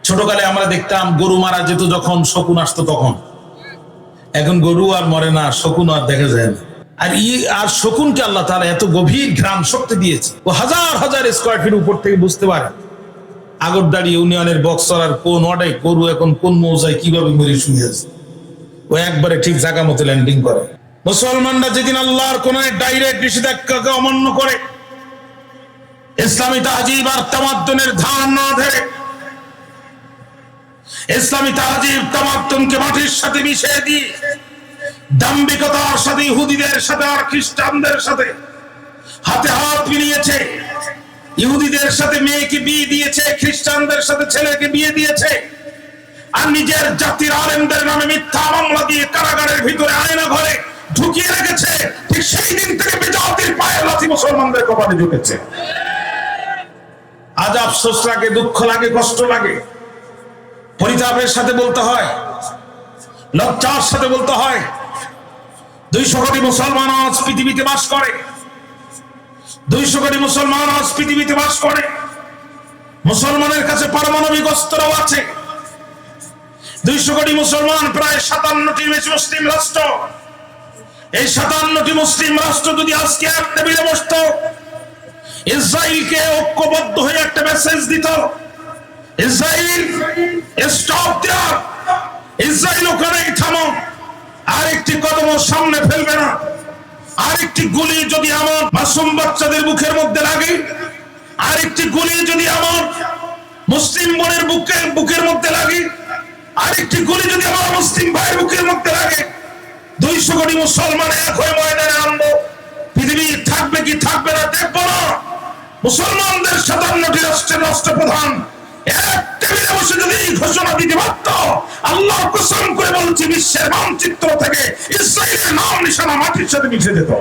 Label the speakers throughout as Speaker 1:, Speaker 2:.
Speaker 1: ছোটকালে আমরা দেখতাম গরু মারা যেত যখন শকুন আসতো তখন। এখন গরু আর মরে না, শকুন আর দেখা যায় না। আর শকুনকে আল্লাহ তাআলা এত গভীর ঘ্রাণ শক্তি দিয়েছে, ও হাজার হাজার স্কোয়ার ফিট উপর থেকে বুঝতে পারে আগরদাড়ি ইউনিয়নের বক্সর আর কোন ওয়ার্ডে গরু এখন কোন মৌজায় কিভাবে মরে শুয়ে আছে। ও একবারে ঠিক জায়গা মতো ল্যান্ডিং করে। মুসলমানরা যেদিন আল্লাহর কোন ডাইরেক্ট নিষেধাজ্ঞাকে অমান্য করে, ইসলামী তাহজিব আর তামাদ্দুনের ধার না ধরে, ইসলামী তাহজিব তামাদ্দুনকে মাটির সাথে মিশিয়ে দিয়ে দাম্ভিকতার সাথে ইহুদিদের সাথে আর খ্রিস্টানদের সাথে হাতে হাত মিলিয়েছে, ইহুদিদের সাথে মেয়েকে বিয়ে দিয়েছে, খ্রিস্টানদের সাথে ছেলেকে বিয়ে দিয়েছে, আর নিজের জাতির আলেমদের নামে মিথ্যা মামলা দিয়ে কারাগারের ভিতরে আয়না ঘরে ঢুকিয়ে রেখেছে। ঠিক সেই দিন থেকে বিজাতির পায়ের লাথি মুসলমানদের কপালে ঢুকেছে। আজ আফসোস লাগে, দুঃখ লাগে, কষ্ট লাগে, পরিতাপের সাথে বলতে হয়, লজ্জার সাথে বলতে হয়, 200 কোটি মুসলমান আজ পৃথিবীতে বাস করে, 200 কোটি মুসলমান আজ পৃথিবীতে বাস করে। মুসলমানের কাছে পারমাণবিক অস্ত্রও আছে। 200 কোটি মুসলমান, প্রায় 57টি মুসলিম রাষ্ট্র। এই 57টি মুসলিম রাষ্ট্র যদি আজকে এক টেবিলে বসত, ইসরায়েলকে ঐক্যবদ্ধ হয়ে একটা মেসেজ দিত, ইসরায়েল স্টপ দেয়ার, ইসরায়েল ওখানেই থামো, আরেকটি কদম সামনে ফেলবে না, আরেকটি গুলি যদি আমার মাসুম বাচ্চাদের বুকের মধ্যে লাগে, আরেকটি গুলি যদি আমার মুসলিম বোনের বুকের মধ্যে লাগে, আরেকটি গুলি যদি আমার মুসলিম ভাইয়ের বুকের মধ্যে লাগে, 200 কোটি মুসলমান এক হয়ে ময়দানে আনবো। পৃথিবী থাকবে কি থাকবে না দেখবো না। মুসলমানদের 57টি রাষ্ট্রের রাষ্ট্রপ্রধান এক টেবিলে বসে যদি এই ঘোষণা দিতে পারত, আল্লাহ কসম করে বলছি বিশ্বের মানচিত্র থেকে ইসরায়েলের নাম নিশানা মাটির সাথে মিশে যেত।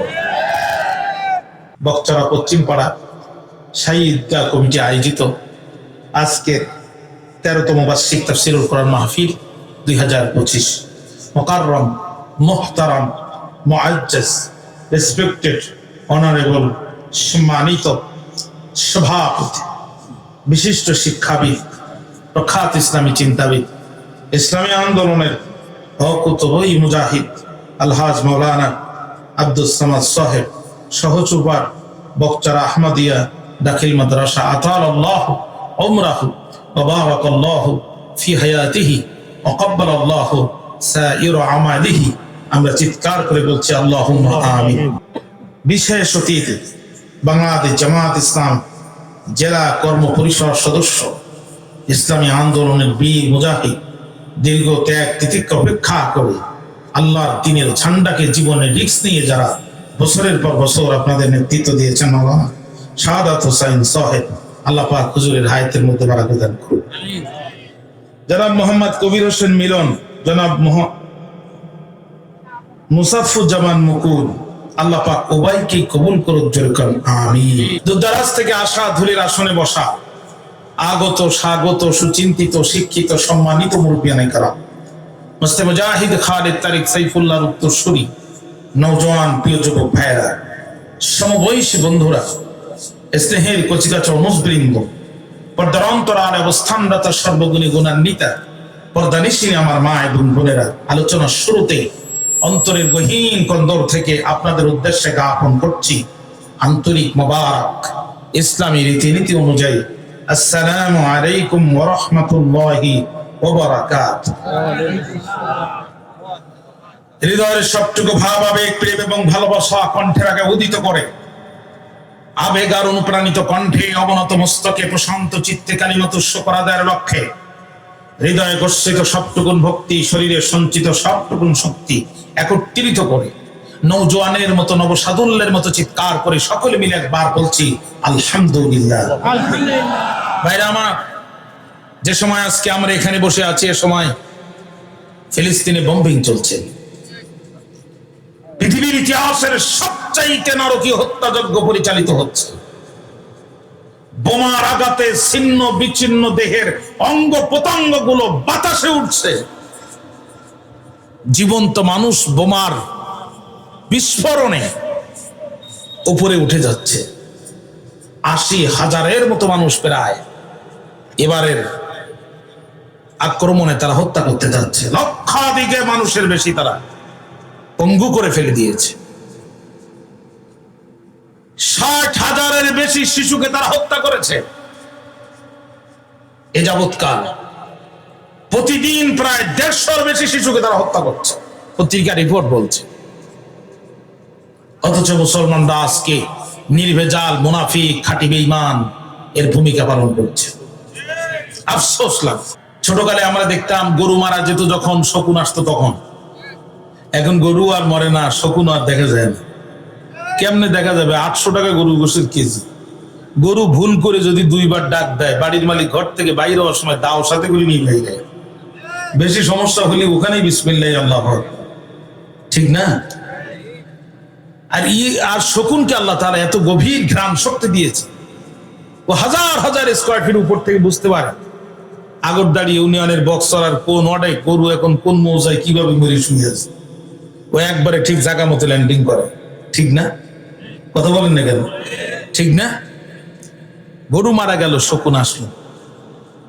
Speaker 1: বকচরা পশ্চিম পাড়া শাহীদগাহ কমিটি আয়োজিত আজকের 13তম বার্ষিক তাফসীরুল কোরআন মাহফিল 2025 মুকাররম মুহতারাম মুআজ্জাজ রেসপেক্টেড অনারেবল সম্মানিত সভাপতি, বিশিষ্ট শিক্ষাবিদ, প্রখ্যাত ইসলামী চিন্তাবিদ, ইসলামী আন্দোলনের অকুতোভয় মুজাহিদ আলহাজ মাওলানা আব্দুস সামাদ সাহেব, সহচুপার বকচরা আহমদিয়া দাখিল মাদ্রাসা, আতালাল্লাহু উমরাহু ওয়া বারাকাল্লাহু ফি হায়াতিহি ওয়া ক্বাব্বালাল্লাহু সাইরা আমালিহি। আমরা চিৎকার করে বলছি আল্লাহুম্মা আমিন। বিশেষ অতিথি বাংলাদেশ জামাত ইসলাম জেলা কর্ম পরিষদ সদস্য, ইসলামী আন্দোলনের বীর মুজাহিদ, দীর্ঘ ত্যাগ তিতিক্ষা উপেক্ষা করে আল্লাহর দ্বীনের ঝান্ডাকে জীবনের রিস্ক নিয়ে যারা বছরের পর বছর আপনাদের নেতৃত্ব দিয়েছেন, মাওলানা শাহাদাত হোসাইন সাহেব, আল্লাহ পাক হুজুরের হায়াতের মধ্যে বারাকাত দান করুন। জনাব মোহাম্মদ কবির হোসেন মিলন, জনাব মুসাফফুজ্জামান মুকুল, আল্লাহ পাক উভয়কে কবুল করুন, জোরে করুন আমিন। দূরদরাজ থেকে আসা ধুলির আসনে বসা আগত স্বাগত সুচিন্তিত শিক্ষিত সম্মানিত মুরব্বিয়ানে কেরাম, মুস্তাফা মুজাহিদ খালিদ তারিক সাইফুল্লাহর উত্তরসূরি নওজোয়ান প্রিয় যুবক ভাইয়েরা, সমবয়সী বন্ধুরা, স্নেহের কচিকাচা অনুজবৃন্দ, পর্দার অন্তরালে অবস্থানরত সর্বগুণী গুণান্বিতা পর্দানিশিনী আমার মা এবং বোনেরা, আলোচনার শুরুতে অন্তরের গহীন কন্দর থেকে আপনাদের উদ্দেশ্যে জ্ঞাপন করছি আন্তরিক মোবারক ইসলামী রীতিনীতি অনুযায়ী আসসালামু আলাইকুম ওয়া রাহমাতুল্লাহি ওয়া বারাকাতুহু। হৃদয়ের সবটুকু ভাব আবেগ প্রেম এবং ভালোবাসা কণ্ঠের আগে উদিত করে, আবেগ আর অনুপ্রাণিত কণ্ঠে অবনত মস্তকে প্রশান্ত চিত্তে কালিমাত করা দেওয়ার লক্ষ্যে হৃদয়ে গচ্ছিত সবটুকুন ভক্তি, শরীরে সঞ্চিত সবটুকুন শক্তি একত্রিত করে নওজোয়ানের মতো নবসাদুল্যের মতো চিৎকার করে সকলে মিলে একবার বলছি আলহামদুলিল্লাহ। ভাইরা আমার, যে সময় আজকে আমরা এখানে বসে আছি, এ সময় ফিলিস্তিনে বম্বিং চলছে। পৃথিবীর ইতিহাসের সবচাইতে নারকীয় হত্যাযজ্ঞ পরিচালিত হচ্ছে। বোমার আঘাতে ছিন্ন বিচ্ছিন্ন দেহের অঙ্গ প্রত্যঙ্গ গুলো বাতাসে উঠছে। জীবন্ত মানুষ বোমার বিস্ফোরণে উপরে উঠে যাচ্ছে। 80,000-এর মতো মানুষ প্রায় এবারের আক্রমণে তারা হত্যা করতে যাচ্ছে। লক্ষাধিকে মানুষের বেশি তারা পঙ্গু করে ফেলে দিয়েছে। 60,000-এর বেশি শিশুকে তারা হত্যা করেছে এ যাবৎকাল। প্রতিদিন প্রায় 150-র বেশি শিশুকে তারা হত্যা করছে, পত্রিকা রিপোর্ট বলছে। অথচ মুসলমানরা আজকে নির্ভেজাল মুনাফিক খাঁটি বেঈমান এর ভূমিকা পালন করছে। আফসোস লাগে। ছোটকালে আমরা দেখতাম গরু মারা যেত যখন, শকুন আসতো তখন। এখন গরু আর মরে না, শকুন আর দেখা যায় না। কেমনে দেখা যাবে? 800 টাকা গরু গোশতের কেজি। গরু ভুল করে যদি 2 বার ডাক দেয়, বাড়ির মালিক ঘর থেকে বাইরে হওয়ার সময় দাও সাথে করে নিয়ে ভেঙে যায়। বেশি সমস্যা হলে ওখানেই বিসমিল্লাহ আল্লাহ, ঠিক না? আর শকুনকে আল্লাহ তাআলা এত গভীর ঘ্রাণ শক্তি দিয়েছে, ও হাজার হাজার স্কয়ার ফিট উপর থেকে বুঝতে পারে আগরদাড়ি ইউনিয়নের বক্সর আর কোন ওয়ার্ডে গরু এখন কোন মৌজায় কিভাবে মরে শুয়ে আছে। ও একবারে ঠিক জায়গা মতো ল্যান্ডিং করে, ঠিক না? কথা বলেন না কেন? ঠিক না? গরু মারা গেল, শকুন আসলো,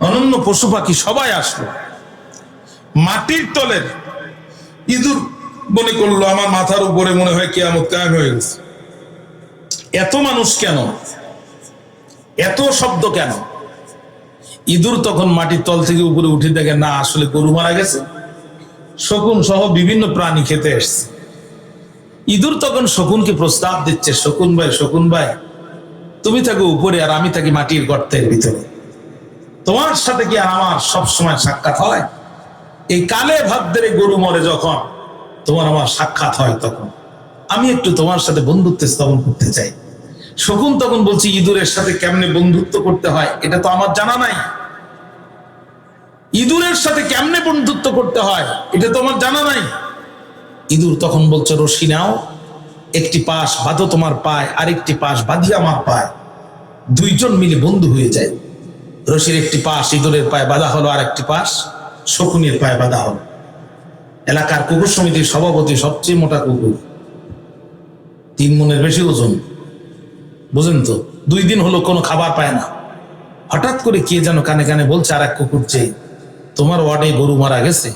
Speaker 1: অনন্য পশু পাখি সবাই আসলো। মাটির তলের ইঁদুর মনে করলো আমার মাথার উপরে মনে হয় কিয়ামত কায়েম হয়ে গেছে। এত মানুষ কেন? এত শব্দ কেন? ইঁদুর তখন মাটির তল থেকে উপরে উঠে দেখে না, আসলে গরু মারা গেছে। শকুন সহ বিভিন্ন প্রাণী খেতে এসছে। ইঁদুর তখন শকুনকে প্রস্তাব দিচ্ছে, শকুন ভাই তুমি থাকো উপরে আর আমি থাকি মাটির গর্তের ভিতরে। তোমার সাথে কি আর আমার সবসময় সাক্ষাৎ হয়? এই কালে ভাদ্রে গরু মরে যখন তোমার আমার সাক্ষাৎ হয়, তখন আমি একটু তোমার সাথে বন্ধুত্ব স্থাপন করতে চাই। শকুন তখন বলছি, ইঁদুরের সাথে কেমনে বন্ধুত্ব করতে হয় এটা তো আমার জানা নাই। ইঁদুরের সাথে কেমনে বন্ধুত্ব করতে হয় এটা তো আমার জানা নাই। ইঁদুর তখন বলছে, রশি নাও, একটি পাশ বাঁধো তোমার পায়, আরেকটি পাশ বাঁধি আমার পায়, 2 জন মিলে বন্ধু হয়ে যায়। রশির একটি পাশ ইঁদুরের পায়ে বাঁধা হলো, আর একটি পাশ শকুনের পায়ে বাঁধা হলো। এলাকার কুকুর সমিতির সভাপতি, সবচেয়ে মোটা কুকুর, 3 মণের বেশি ওজন, বুঝেন তো। 2 দিন হলো কোনো খাবার পায় না। হঠাৎ করে কে যেন কানে কানে বলছে, আর এক কুকুর চেয়ে, তোমার ওয়ার্ডে গরু মারা গেছে,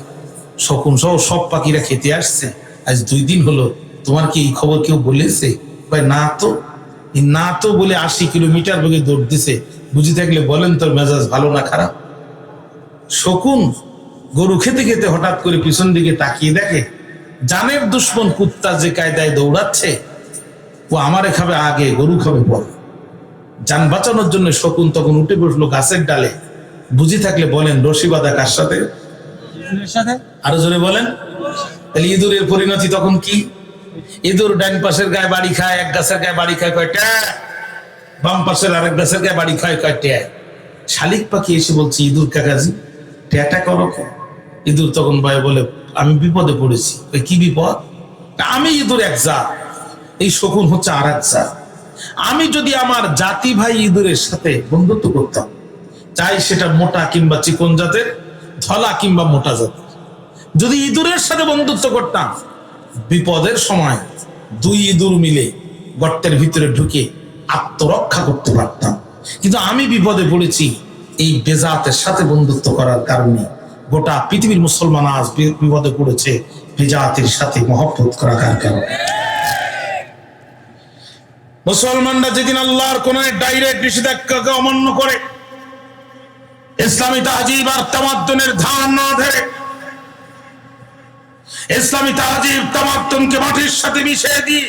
Speaker 1: শকুন সহ সব পাখিরা খেতে আসছে, আজ 2 দিন হলো, তোমার কি এই খবর কেউ বলেছে? না তো বলে 80 কিলোমিটার বেগে দৌড় দিছে। বুঝি থাকলে বলেন তোর মেজাজ ভালো না খারাপ? শকুন গরু খেতে খেতে হঠাৎ করে পিছন দিকে তাকিয়ে দেখে জানের দুশ্মন কুত্তা যে কায়দায় দৌড়াচ্ছে, ও আমারে খাবে আগে, গরু খাবে পরে। যান বাঁচানোর জন্য শকুন তখন উঠে বসলো গাছের ডালে। বুঝি থাকলে বলেন রশি বাঁধা কার সাথে? আরো জোরে বলেন। তাহলে ইঁদুরের পরিণতি তখন কি? ইঁদুর ডান পাশের গায়ে বাড়ি খায়, এক গাছের গায়ে বাড়ি খায় কয়টা, বাম পাশের আরেক গাছের গায়ে বাড়ি খায় কয়টা। শালিক পাখি এসে বলছে, ইঁদুর কাকাজি ট্যাটা করো। ইঁদুর তখন ভাই বলে, আমি বিপদে পড়েছি। কি বিপদ? আমি ইঁদুর এক জাত, এই শকুন হচ্ছে আর এক জাত। আমি যদি আমার জাতি ভাই ইঁদুরের সাথে বন্ধুত্ব করতাম, চাই সেটা মোটা কিংবা চিকন জাতের, ধলা কিংবা মোটা জাতের, যদি ইঁদুরের সাথে বন্ধুত্ব করতাম, বিপদের সময় 2 ইঁদুর মিলে গর্তের ভিতরে ঢুকে আত্মরক্ষা করতে পারতাম। কিন্তু আমি বিপদে পড়েছি এই বেজাতের সাথে বন্ধুত্ব করার কারণে। গোটা পৃথিবীর মুসলমান আজ বিপদে পড়েছে বেজাতের সাথে মহব্বত করার কারণে। মুসলমানরা যেদিন আল্লাহর কোন ডাইরেক্ট নিষেধাজ্ঞাকে অমান্য করে, ইসলামী তাহজিব আর তামাদ্দুনের ধার না ধরে, ইসলামী তাহজিব তামাদ্দুনকে মাটির সাথে মিশিয়ে দিয়ে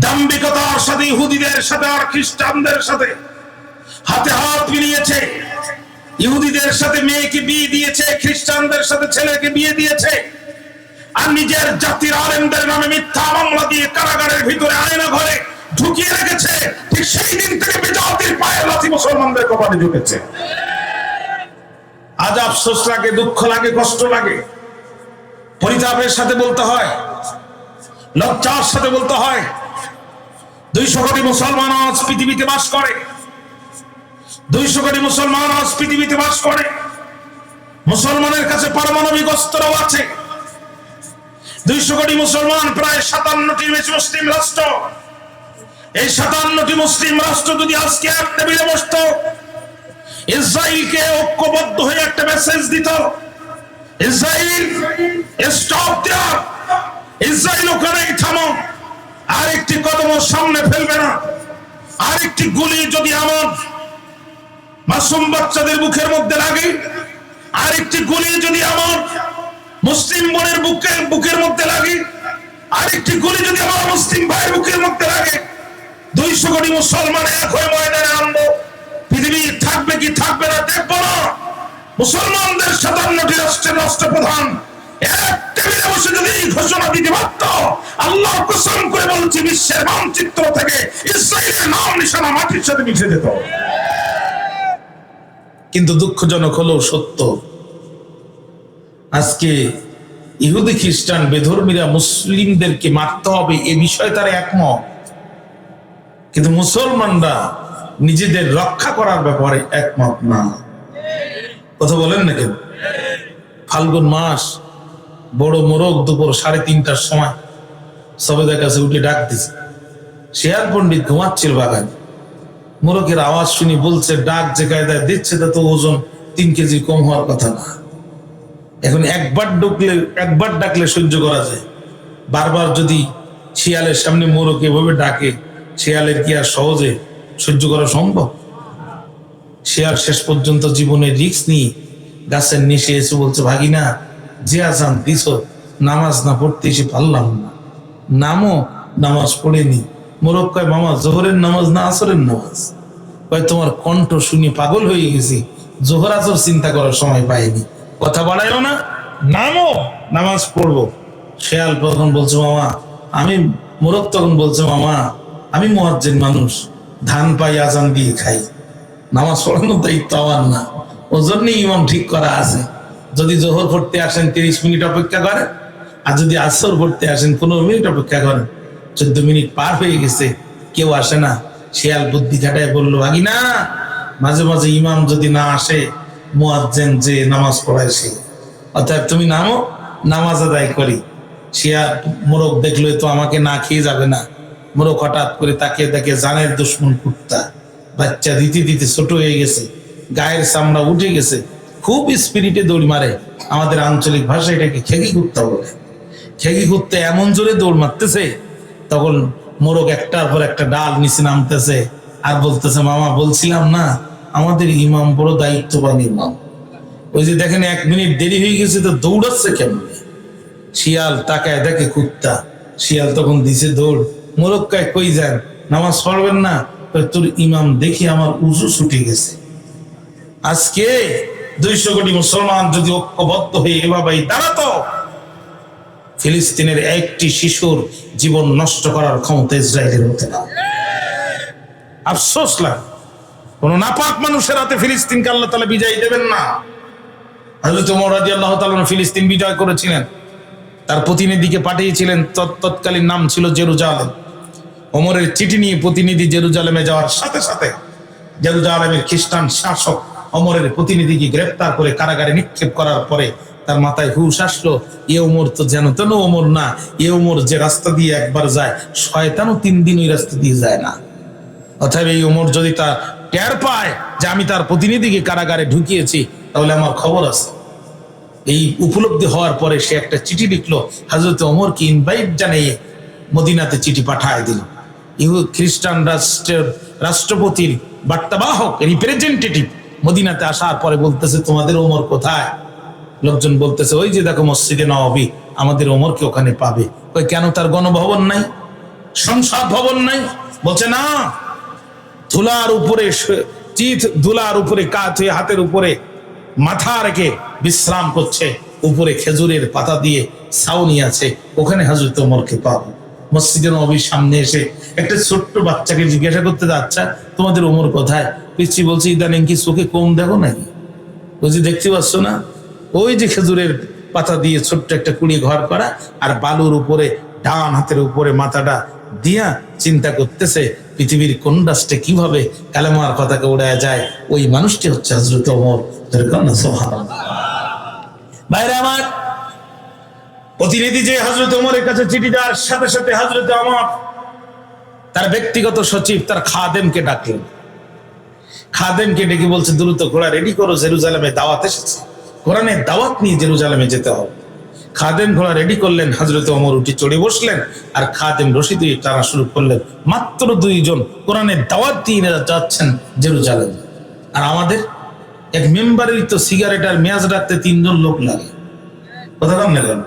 Speaker 1: দাম্ভিকতার সাথে ইহুদিদের সাথে আর খ্রিস্টানদের সাথে হাতে হাত মিলিয়েছে, ইহুদিদের সাথে মেয়েকে বিয়ে দিয়েছে, খ্রিস্টানদের সাথে ছেলেকে বিয়ে দিয়েছে, আর নিজের জাতির আলেমদের নামে মিথ্যা মামলা দিয়ে কারাগারের ভিতরে আয়না ঘরে ঢুকিয়ে রেখেছে। ঠিক সেই দিন থেকে বেজাতির পায়ের লাথি মুসলমানদের কপালে ঢুকেছে। আজ আফসোস লাগে, দুঃখ লাগে, কষ্ট লাগে, পরিতাপের সাথে বলতে হয়, লজ্জার সাথে বলতে হয়, 200 কোটি মুসলমান আজ পৃথিবীতে বাস করে। 200 কোটি মুসলমান আজ পৃথিবীতে বাস করে। মুসলমানের কাছে পারমাণবিক অস্ত্রও আছে। 200 কোটি মুসলমান, প্রায় 57টি মুসলিম রাষ্ট্র। এই 57টি মুসলিম রাষ্ট্র যদি আজকে এক টেবিলে বসতো, ইসরায়েলকে ঐক্যবদ্ধ হয়ে একটা মেসেজ দিত, ইসরায়েল স্টপ দেয়ার, ইসরায়েল ওখানেই থামো, আরেকটি কদম সামনে ফেলবে না, আরেকটি গুলি যদি আমার মাসুম বাচ্চাদের বুকের মধ্যে লাগে, আরেকটি গুলি যদি আমার মুসলিম বোনের বুকের মধ্যে লাগে, আরেকটি গুলি যদি আমার মুসলিম ভাইয়ের বুকের মধ্যে লাগে, 200 কোটি মুসলমান এক হয়ে ময়দানে আনবো। পৃথিবী থাকবে কি থাকবে না দেখবো না। মুসলমানদের 57টি রাষ্ট্রের রাষ্ট্রপ্রধান এক টেবিলে বসে যদি এই ঘোষণা দিতে পারত, আল্লাহ কসম করে বলছি বিশ্বের মানচিত্র থেকে ইসরায়েলের নাম নিশানা মাটির সাথে মিশে যেত। কিন্তু দুঃখজনক হলেও সত্য, আজকে ইহুদি খ্রিস্টান বেধর্মীরা মুসলিমদেরকে মারতে হবে এ বিষয়ে তারা একমত, কিন্তু মুসলমানরা নিজেদের রক্ষা করার ব্যাপারে একমত না। কথা বলেন না কেন? ফাল্গুন মাস, বড় মোরগ দুপুর 3:30টার সময় সবেদার কাছে উঠে ডাক দিছে। শেয়ার পণ্ডিত ঘুমাচ্ছিল বাগানে, মোরগের আওয়াজ শুনি বলছে, ডাক যে কায়দায় দিচ্ছে তা তো ওজন 3 কেজি কম হওয়ার কথা না। এখন একবার ডাকলে সহ্য করা যায়, বারবার যদি শিয়ালের সামনে মোরগ এভাবে ডাকে, শিয়ালের কি আর সহজে সহ্য করা সম্ভব? শিয়াল শেষ পর্যন্ত জীবনের রিস্ক নিয়ে গাছের নিচে এসে বলছে, ভাগিনা যে আজান দিছ, নামাজ না পড়তে এসে পারলাম না, নামও নামাজ পড়েনি। মোরগ কয়, মামা জোহরের নামাজ না আসরের নামাজ? কয়, তোমার কণ্ঠ শুনে পাগল হয়ে গেছি, জোহর আসর চিন্তা করার সময় পাইনি, কথা বাড়াইও না, নামও নামাজ পড়বো। শিয়াল তখন বলছে, মামা আমি, মোরগ তখন বলছে, মামা আমি মুয়াজ্জিন মানুষ, ধান পাই আজান দিয়ে খাই, নামাজ পড়ানোর দায়িত্ব আমার না, ওর জন্য ইমাম ঠিক করা আছে। যদি জোহর পড়তে আসেন 30 মিনিট অপেক্ষা করেন, আর যদি আসর পড়তে আসেন 15 মিনিট অপেক্ষা করেন। 14 মিনিট পার হয়ে গেছে, কেউ আসে না। শিয়াল বুদ্ধি খাটায় বললো, ভাগিনা মাঝে মাঝে ইমাম যদি না আসে, মুয়াজ্জিন যে নামাজ পড়ায় সে, অর্থাৎ তুমি নামো, নামাজ আদায় করি। শিয়াল মোরগ দেখলো তো আমাকে না খেয়ে যাবে না। মোরগ হঠাৎ করে তাকে দেখে জানের দুশ্মন কুত্তা, বাচ্চা দিতে দিতে ছোট হয়ে গেছে, গায়ের চামড়া উঠে গেছে, খুব স্পিরিটে দৌড় মারে। আমাদের আঞ্চলিক ভাষায় এটাকে খেগি কুত্তা বলে। খেগি কুত্তা এমন জোরে দৌড় মারতেছে, তখন মোরগ একটার পর একটা ডাল নিচে নামতেছে আর বলতেছে, মামা বলছিলাম না আমাদের ইমাম বড় দায়িত্ববান ইমাম, ওই যে দেখেন 1 মিনিট দেরি হয়ে গেছে তো দৌড়াচ্ছে কেমন। শিয়াল তাকায় দেখে কুত্তা, শিয়াল তখন দিছে দৌড়। মোরগ কয়, কই যান, নামাজ পড়বেন না? তোর ইমাম দেখি আমার উজু ছুটে গেছে। আজকে 200 কোটি মুসলমান যদি ঐক্যবদ্ধ হয়ে এভাবেই দাঁড়াতো, ফিলিস্তিনের একটি শিশুর জীবন নষ্ট করার ক্ষমতা ইসরায়েলের হতে না। আফসোস লাগে, কোন নাপাক মানুষের হাতে ফিলিস্তিনকে আল্লাহ তাআলা বিজয় দেবেন না। হযরত ওমর রাদিয়াল্লাহু তাআলা ফিলিস্তিন বিজয় করেছিলেন, তার প্রতিনিধিকে পাঠিয়েছিলেন, তৎকালীন নাম ছিল জেরুজালেম। ওমরের চিঠি নিয়ে প্রতিনিধি জেরুজালেমে যাওয়ার সাথে সাথে জেরুজালেমের খ্রিস্টান শাসক ওমরের প্রতিনিধিকে গ্রেফতার করে কারাগারে নিক্ষেপ করার পরে তার মাথায় হুশ আসলো, এ ওমর তো যেন তেন ওমর না, এ ওমর যে রাস্তা দিয়ে একবার যায়, শয়তানও 3 দিন ওই রাস্তা দিয়ে যায় না। অতএব এই ওমর যদি তা টের পায় যে আমি তার প্রতিনিধিকে কারাগারে ঢুকিয়েছি, তাহলে আমার খবর আছে। এই উপলব্ধি হওয়ার পরে সে একটা চিঠি লিখলো, হযরত ওমরকে ইনভাইট জানিয়ে মদিনাতে চিঠি পাঠায় দিল। খ্রিস্টান রাষ্ট্রের রাষ্ট্রপতির বার্তাবাহক, রিপ্রেজেন্টেটিভ মদিনাতে আসার পরে বলতেছে, তোমাদের ওমর কোথায়? লোকজন বলতেছে, ওই যে দেখো মসজিদে নববী, আমাদের ওমরকে ওখানে পাবে। ওই কেন, তার গণভবন নাই, সংসদ ভবন নাই? বলছে না, ধুলার উপরে ধুলার উপরে কাত হয়ে হাতের উপরে মাথা রেখে বিশ্রাম করছে, উপরে খেজুরের পাতা দিয়ে ছাউনি আছে, ওখানে হযরত ওমরকে পাবো। মসজিদে নববীর সামনে এসে একটা ছোট্ট বাচ্চাকে জিজ্ঞাসা করতে যাচ্ছে, তোমাদের ওমর কোথায়? পিচ্ছি বলছে, ইদানিং কি চোখে কম দেখো নাকি? ওই যে দেখতে পাচ্ছ না, ওই যে খেজুরের পাতা দিয়ে ছোট্ট একটা কুড়ি ঘর করা, আর বালুর উপরে ডান হাতের উপরে মাথাটা দিয়া চিন্তা করতেছে পৃথিবীর কোন রাষ্ট্রে কিভাবে কালেমার পতাকা উড়ায় যায়, ওই মানুষটি হচ্ছে হযরত ওমর। ভাইরা আমার, প্রতিনিধি যে হযরত ওমরের কাছে চিঠি দেওয়ার সাথে সাথে হযরত ওমর তার ব্যক্তিগত সচিব, তার খাদেমকে ডাকলেন। খাদেমকে ডেকে বলছে দ্রুত ঘোড়া রেডি করো, জেরুজালেমে দাওয়াত এসেছে, কোরআনের দাওয়াত নিয়ে জেরুজালেমে যেতে হবে। খাদেম ঘোড়া রেডি করলেন, হযরত ওমর উঠে চড়ে বসলেন, আর খাদেম রশি দিয়ে টানা শুরু করলেন। মাত্র 2 জন কোরআনের দাওয়াত দিয়ে যাচ্ছেন জেরুজালেম। আর আমাদের এক মেম্বারের তো সিগারেট আর মেয়াজ রাখতে 3 জন লোক লাগে। কথা কম না কেন?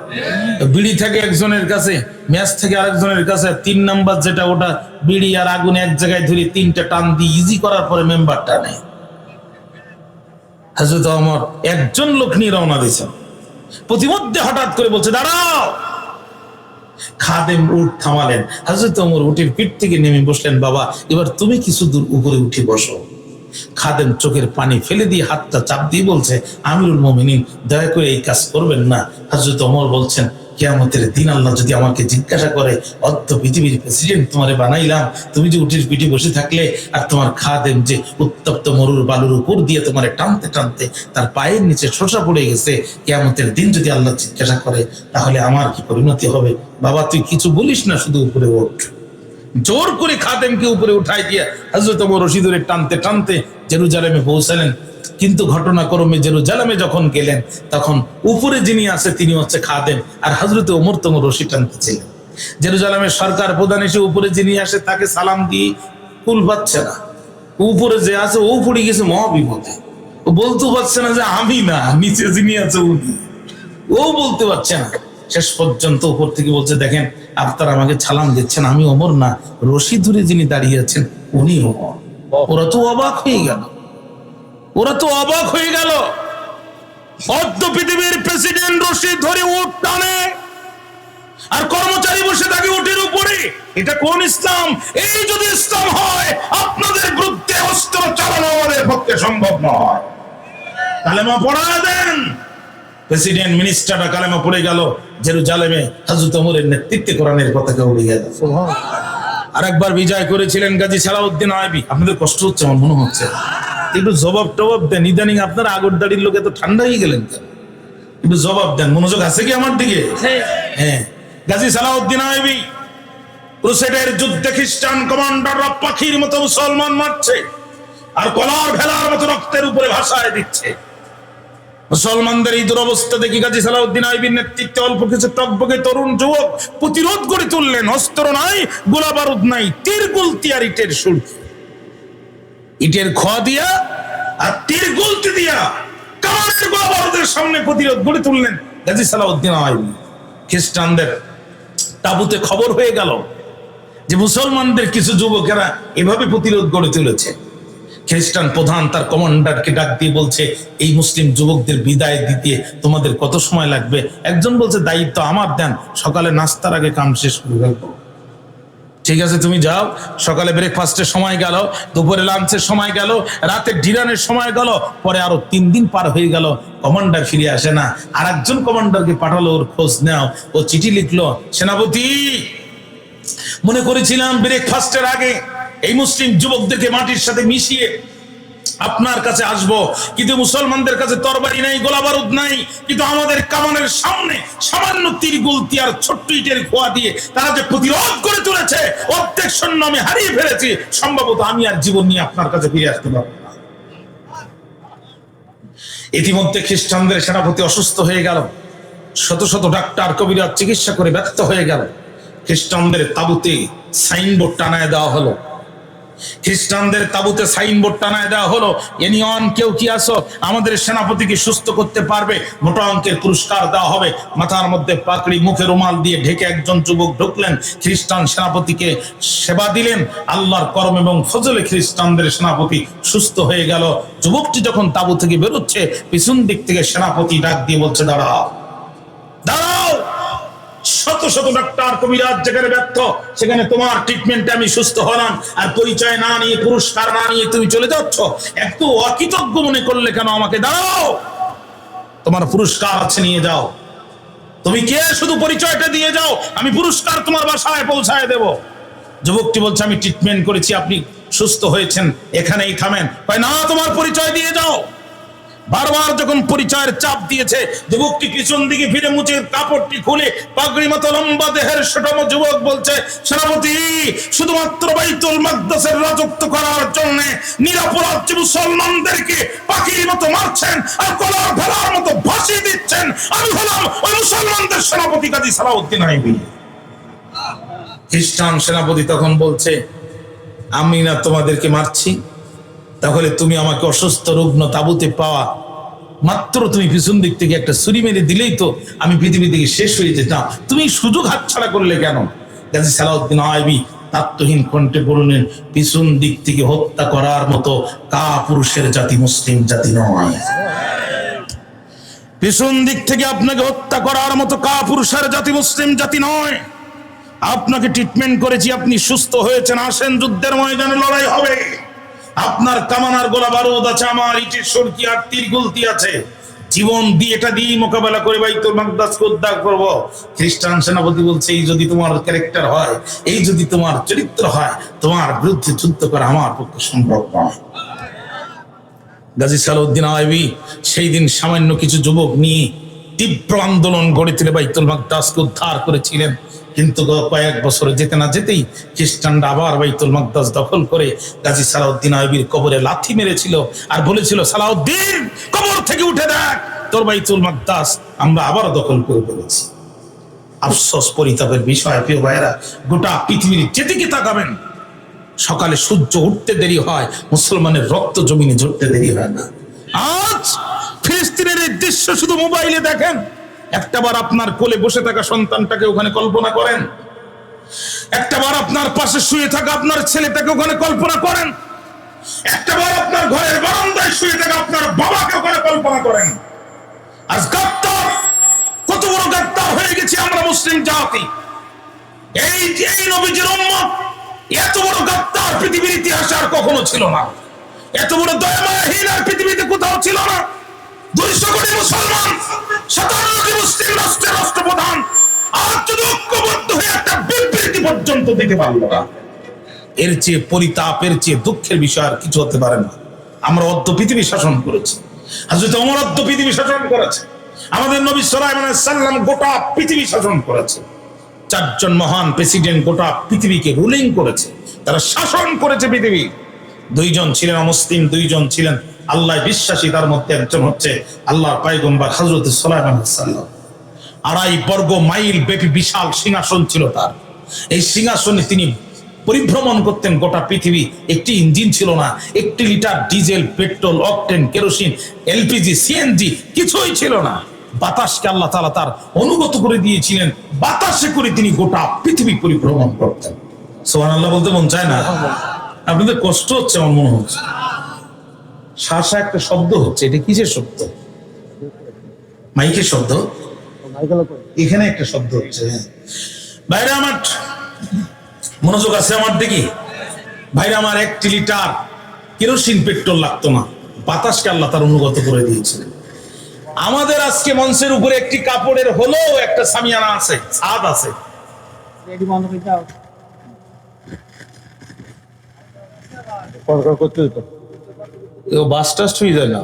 Speaker 1: বিড়ি থাকে একজনের কাছে, মেয়াজ থেকে আরেকজনের কাছে, 3 নাম্বার যেটা ওটা বিড়ি আর আগুন এক জায়গায় ধরে 3টা টান দিয়ে ইজি করার পরে মেম্বারটা নেয়। হযরত ওমর একজন লোক নিয়ে রওনা দিয়েছেন। প্রতিমধ্যে হঠাৎ করে বলছে দাঁড়াও। খাদেম উঠ থামালেন। হযরত ওমর উটের পিঠ থেকে নেমে বসলেন। বাবা, এবার তুমি কিছু দূর উপরে উঠে বসো। খাদেম চোখের পানি ফেলে দিয়ে হাতটা চাপ দিয়ে বলছে, আমিরুল মুমিনিন, দয়া করে এই কাজ করবেন না। হযরত ওমর বলছেন, কিয়ামতের দিন আল্লাহ যদি আমাকে জিজ্ঞাসা করে, অর্ধ পৃথিবীর প্রেসিডেন্ট তোমারে বানাইলাম, তুমি যে উটের পিঠে বসে থাকলে, আর তোমার খাদেম যে উত্তপ্ত মরুর বালুর উপর দিয়ে তোমারে টানতে টানতে তার পায়ের নিচে শোষা পড়ে গেছে, কিয়ামতের দিন যদি আল্লাহ জিজ্ঞাসা করে, তাহলে আমার কি পরিণতি হবে? বাবা, তুই কিছু বলিস না, শুধু উপরে ওঠ। জোর করে খাদেমকে উপরে উঠাই দিয়ে হযরত ওমর রশি ধরে টানতে টানতে জেরুজালেমে পৌঁছালেন। কিন্তু ঘটনাক্রমে জেরুজালেমে যখন গেলেন, তখন উপরে যিনি আছে তিনি হচ্ছে খাদেম, আর হযরত ওমর তো রশি টানতেছিলেন। জেরুজালেমের সরকার প্রধান এসে উপরে যিনি আসে তাকে সালাম দিয়ে কুল পাচ্ছে না। উপরে যে আছে ও পড়ে গেছে মহাবিপদে। ও বলতে পারছে না যে আমি না, নিচে যিনি আছে উনি, ও বলতে পারছে না। শেষ পর্যন্ত উপর থেকে বলছে, দেখেন আপনারা আমাকে সালাম দিচ্ছেন, আমি ওমর না, রশি ধরে যিনি দাঁড়িয়ে আছেন উনি ওমর। ওরা তো অবাক হয়ে গেল, অর্ধ পৃথিবীর প্রেসিডেন্ট রশি ধরে উট টানে আর কর্মচারী বসে থাকে উটের উপরে। এটা কোন ইসলাম? এই যদি ইসলাম হয়, আপনাদের বিরুদ্ধে অস্ত্র চালানো আমাদের পক্ষে সম্ভব নয়। কালেমা পড়া দেন। প্রেসিডেন্ট মিনিস্টাররা কালেমা পড়ে গেল। জেরুজালেমে হযরত ওমরের নেতৃত্বে কোরআনের পতাকা উড়ে গেল। আরেকবার বিজয় করেছিলেন গাজী সালাউদ্দিন আইবি। আপনাদের কষ্ট হচ্ছে আমার মনে হচ্ছে, একটু জবাব টবাব দেন। ইদানিং আপনারা আগর দাড়ির লোকে তো ঠান্ডা হয়ে গেলেন কেন? একটু জবাব দেন। মনোযোগ আছে কি আমার দিকে? হ্যাঁ, গাজী সালাউদ্দিন আইবি ক্রুসেডের যুদ্ধে খ্রিস্টান কমান্ডাররা পাখির মতো মুসলমান মারছে আর কলার ভেলার মতো রক্তের উপরে ভাসায় দিচ্ছে। মুসলমানদের এই দুরবস্থা দেখি গাজী সালাউদ্দিন আইবির নেতৃত্বে অল্প কিছু টকবকে তরুণ যুবক প্রতিরোধ গড়ে তুললেন। অস্ত্র নাই, গোলা বারুদ নাই, তীর গুলতি আর ইটের সুর, ইটের খোয়া দিয়া আর তীর গুলতি দিয়া কামানের গোলা বারুদের সামনে প্রতিরোধ গড়ে তুললেন গাজী সালাউদ্দিন আইবি। খ্রিস্টানদের তাবুতে খবর হয়ে গেল যে মুসলমানদের কিছু যুবকেরা এভাবে প্রতিরোধ গড়ে তুলেছে। খ্রিস্টান প্রধান তার কমান্ডারকে ডাক দিয়ে বলছে, এই মুসলিম যুবকদের বিদায় দিতে তোমাদের কত সময় লাগবে? একজন বলছে, দায়িত্ব আমার দেন, সকালে নাস্তার আগে কাম শেষ করে ফেলবো। ঠিক আছে, তুমি যাও। সকালে ব্রেকফাস্টের সময় গেল, দুপুরে লাঞ্চের সময় গেল, রাতে ডিনারের সময় গেল, পরে আরো 3 দিন পার হয়ে গেল, কমান্ডার ফিরে আসে না। আর একজন কমান্ডারকে পাঠালো ওর খোঁজ নেও। ও চিঠি লিখলো, সেনাপতি, মনে করেছিলাম ব্রেকফাস্টের আগে এই মুসলিম যুবকদেরকে মাটির সাথে মিশিয়ে আপনার কাছে আসবো, কিন্তু মুসলমানদের কাছে তরবারি নাই, গোলা বারুদ নাই, কিন্তু আমাদের কামানের সামনে সামান্য তীর গুলতি আর ছোট্ট ইটের খোয়া দিয়ে তারা যে প্রতিরোধ করে তুলেছে, অর্ধেক সৈন্য আমি হারিয়ে ফেলেছি। সম্ভবত আমি আর জীবন নিয়ে আপনার কাছে ফিরে আসতে পারবো না। ইতিমধ্যে খ্রিস্টানদের সেনাপতি অসুস্থ হয়ে গেল। শত শত ডাক্তার কবিরাজ চিকিৎসা করে ব্যর্থ হয়ে গেল। খ্রিস্টানদের তাবুতে সাইনবোর্ড টানায় দেওয়া হলো। এনিয়ন কেউ কি আসো, আমাদের সেনাপতিকে সুস্থ করতে পারবে, মোটা অঙ্কের পুরস্কার দেওয়া হবে। মাথার মধ্যে পাকড়ি, মুখে রুমাল দিয়ে ঢেকে একজন যুবক ঢুকলেন, খ্রিস্টান সেনাপতিকে সেবা দিলেন। আল্লাহর করম এবং ফজলে খ্রিস্টানদের সেনাপতি সুস্থ হয়ে গেল। যুবকটি যখন তাবু থেকে বেরোচ্ছে, পিছন দিক থেকে সেনাপতি ডাক দিয়ে বলছে, দাঁড়াও, দাঁড়াও। শত শত ডাক্তার কবিরাজ যেখানে ব্যর্থ, সেখানে তোমার ট্রিটমেন্টে আমি সুস্থ হলাম, আর পরিচয় না নিয়ে, পুরস্কার না নিয়ে তুমি চলে যাচ্ছ। একটু অকৃতজ্ঞ মনে করলে কেন আমাকে? দাঁড়াও, তোমার পুরস্কার আছে, নিয়ে যাও। তুমি কে শুধু পরিচয়টা দিয়ে যাও, আমি পুরস্কার তোমার বাসায় পৌঁছায় দেব। যুবকটি বলছে, আমি ট্রিটমেন্ট করেছি, আপনি সুস্থ হয়েছেন, এখানেই থামেন। না, তোমার পরিচয় দিয়ে যাও। বারবার যখন পরিচয়ের চাপ দিয়েছে, যুবকটি পিছন দিকে ফিরে মুচের কাপড়টি খুলে পাগড়ি মতো লম্বা দেহের সুঠাম যুবক বলছে, সেনাপতি, শুধুমাত্র বাইতুল মাকদাসের রাজত্ব করার জন্য নিরপরাধ মুসলমানদেরকে পাখির মতো মারছেন আর কলার ভেলার মতো ভাসিয়ে দিচ্ছেন। আমি হলাম ওই মুসলমানদের সেনাপতি কাজী সালাউদ্দিন আইবি। খ্রিস্টান সেনাপতি তখন বলছে, আমি না তোমাদেরকে মারছি, তাহলে তুমি আমাকে অসুস্থ রুগ্ন তাবুতে পাওয়া মাত্র তুমি পিছন দিক থেকে একটা ছুরি মেরে দিলেই তো আমি পৃথিবী থেকে শেষ হয়ে যেতাম, তুমি সুযোগ হাতছাড়া করলে কেন? গাজী সালাউদ্দিন আইবি তাত্ত্বহীন কণ্ঠে বললেন, পিছন দিক থেকে হত্যা করার মতো কাপুরুষের জাতি মুসলিম জাতি নয়। পিছন দিক থেকে আপনাকে হত্যা করার মতো কাপুরুষের জাতি মুসলিম জাতি নয়। আপনাকে ট্রিটমেন্ট করেছি, আপনি সুস্থ হয়েছেন, আসেন যুদ্ধের ময়দানে লড়াই হবে। আপনার কামানার গোলা বারুদ আছে, আমার ইটের সরকি আর তীর গুলতি আছে, জীবন দিয়ে এটা দিয়ে মোকাবেলা করে বাইতুল মাকদাসকে উদ্ধার করব। খ্রিস্টান সেনাপতি বলছে, এই যদি তোমার ক্যারেক্টার হয়, এই যদি তোমার চরিত্র হয়, তোমার বিরুদ্ধে যুদ্ধ করা আমার পক্ষে সম্ভব নয়। গাজী সালাউদ্দিন আইবি সেই দিন সামান্য কিছু যুবক নিয়ে তীব্র আন্দোলন গড়ে তুলে বাইতুল মাকদাসকে উদ্ধার করেছিলেন। কিন্তু কয়েক বছর যেতে না যেতেই খ্রিস্টানরা আবার বাইতুল মাকদাস দখল করে গাজী সালাউদ্দিন আইবির কবরে লাথি মেরেছিল আর বলেছিল, সালাউদ্দিন, কবর থেকে উঠে দেখ, তোর বাইতুল মাকদাস আমরা আবার দখল করে ফেলেছি। আফসোস, পরিতাপের বিষয় প্রিয় ভাইয়েরা, গোটা পৃথিবীর যেদিকে তাকাবেন সকালে সূর্য উঠতে দেরি হয়, মুসলমানের রক্ত জমিনে ঝরতে দেরি হয় না। আজ ফিলিস্তিনের এই দৃশ্য শুধু মোবাইলে দেখেন, একটাবার আপনার কোলে বসে থাকা সন্তানটাকে ওখানে কল্পনা করেন, একটাবার আপনার পাশে শুয়ে থাকা আপনার ছেলেটাকে ওখানে কল্পনা করেন, একটাবার আপনার ঘরের বারান্দায় শুয়ে থাকা আপনার বাবাকে ওখানে কল্পনা করেন। আজ গাদ্দার, কত বড় গাদ্দার হয়ে গেছি আমরা মুসলিম জাতি। এই নবীজির উম্মত এত বড় গাদ্দার পৃথিবীর ইতিহাসে আর কখনো ছিল না, এত বড় দয়াময়হীন আর পৃথিবীতে কোথাও ছিল না। 200 কোটি মুসলমান, 57টি মুসলিম রাষ্ট্রের রাষ্ট্রপ্রধান আজ যদি ঐক্যবদ্ধ হয়ে একটা বিবৃতি পর্যন্ত দিতে পারলো না, এর চেয়ে পরিতাপ, এর চেয়ে দুঃখের বিষয় আর কিছু হতে পারে না। আমরা অর্ধ পৃথিবী শাসন করেছি, হযরত ওমর অর্ধ পৃথিবী শাসন করেছে, আমাদের নবী সাল্লাল্লাহু আলাইহি ওয়াসাল্লাম গোটা পৃথিবী শাসন করেছে, 4 জন মহান প্রেসিডেন্ট গোটা পৃথিবীকে রুলিং করেছে, তারা শাসন করেছে পৃথিবী। 2 জন ছিলেন অমুসলিম, 2 জন ছিলেন আল্লাহ বিশ্বাসী, তার মধ্যে একজন হচ্ছে আল্লাহর পয়গম্বর হযরত সুলাইমান আলাইহিস সালাম। 2.5 বর্গ মাইল ব্যাপী বিশাল সিংহাসন ছিল তার। এই সিংহাসনে তিনি পরিভ্রমণ করতেন গোটা পৃথিবী। একটি ইঞ্জিন ছিল না, 1 litre diesel, petrol, octane, kerosene, LPG, CNG কিছুই ছিল না। বাতাসকে আল্লাহ তাআলা তার অনুগত করে দিয়েছিলেন, বাতাসে করে তিনি গোটা পৃথিবী পরিভ্রমণ করতেন। সুবহানাল্লাহ বলতে মন চায় না? আপনাদের কষ্ট হচ্ছে আমার মনে হচ্ছে। শাসা একটা শব্দ হচ্ছে, এটা কিসের শব্দ? মাইকের শব্দ? এখানে একটা শব্দ হচ্ছে। বাইরে আমার মনোযোগ আছে আমার দিকে? বাইরে আমার 1 লিটার কেরোসিন, পেট্রোল লাগতো না, বাতাসকে আল্লাহ তার অনুগত করে দিয়েছিলেন। আমাদের আজকে মঞ্চের উপরে একটি কাপড়ের হলো একটা সামিয়ানা আছে, ছাদ আছে। বাস টাস্ট হয়ে যায় না?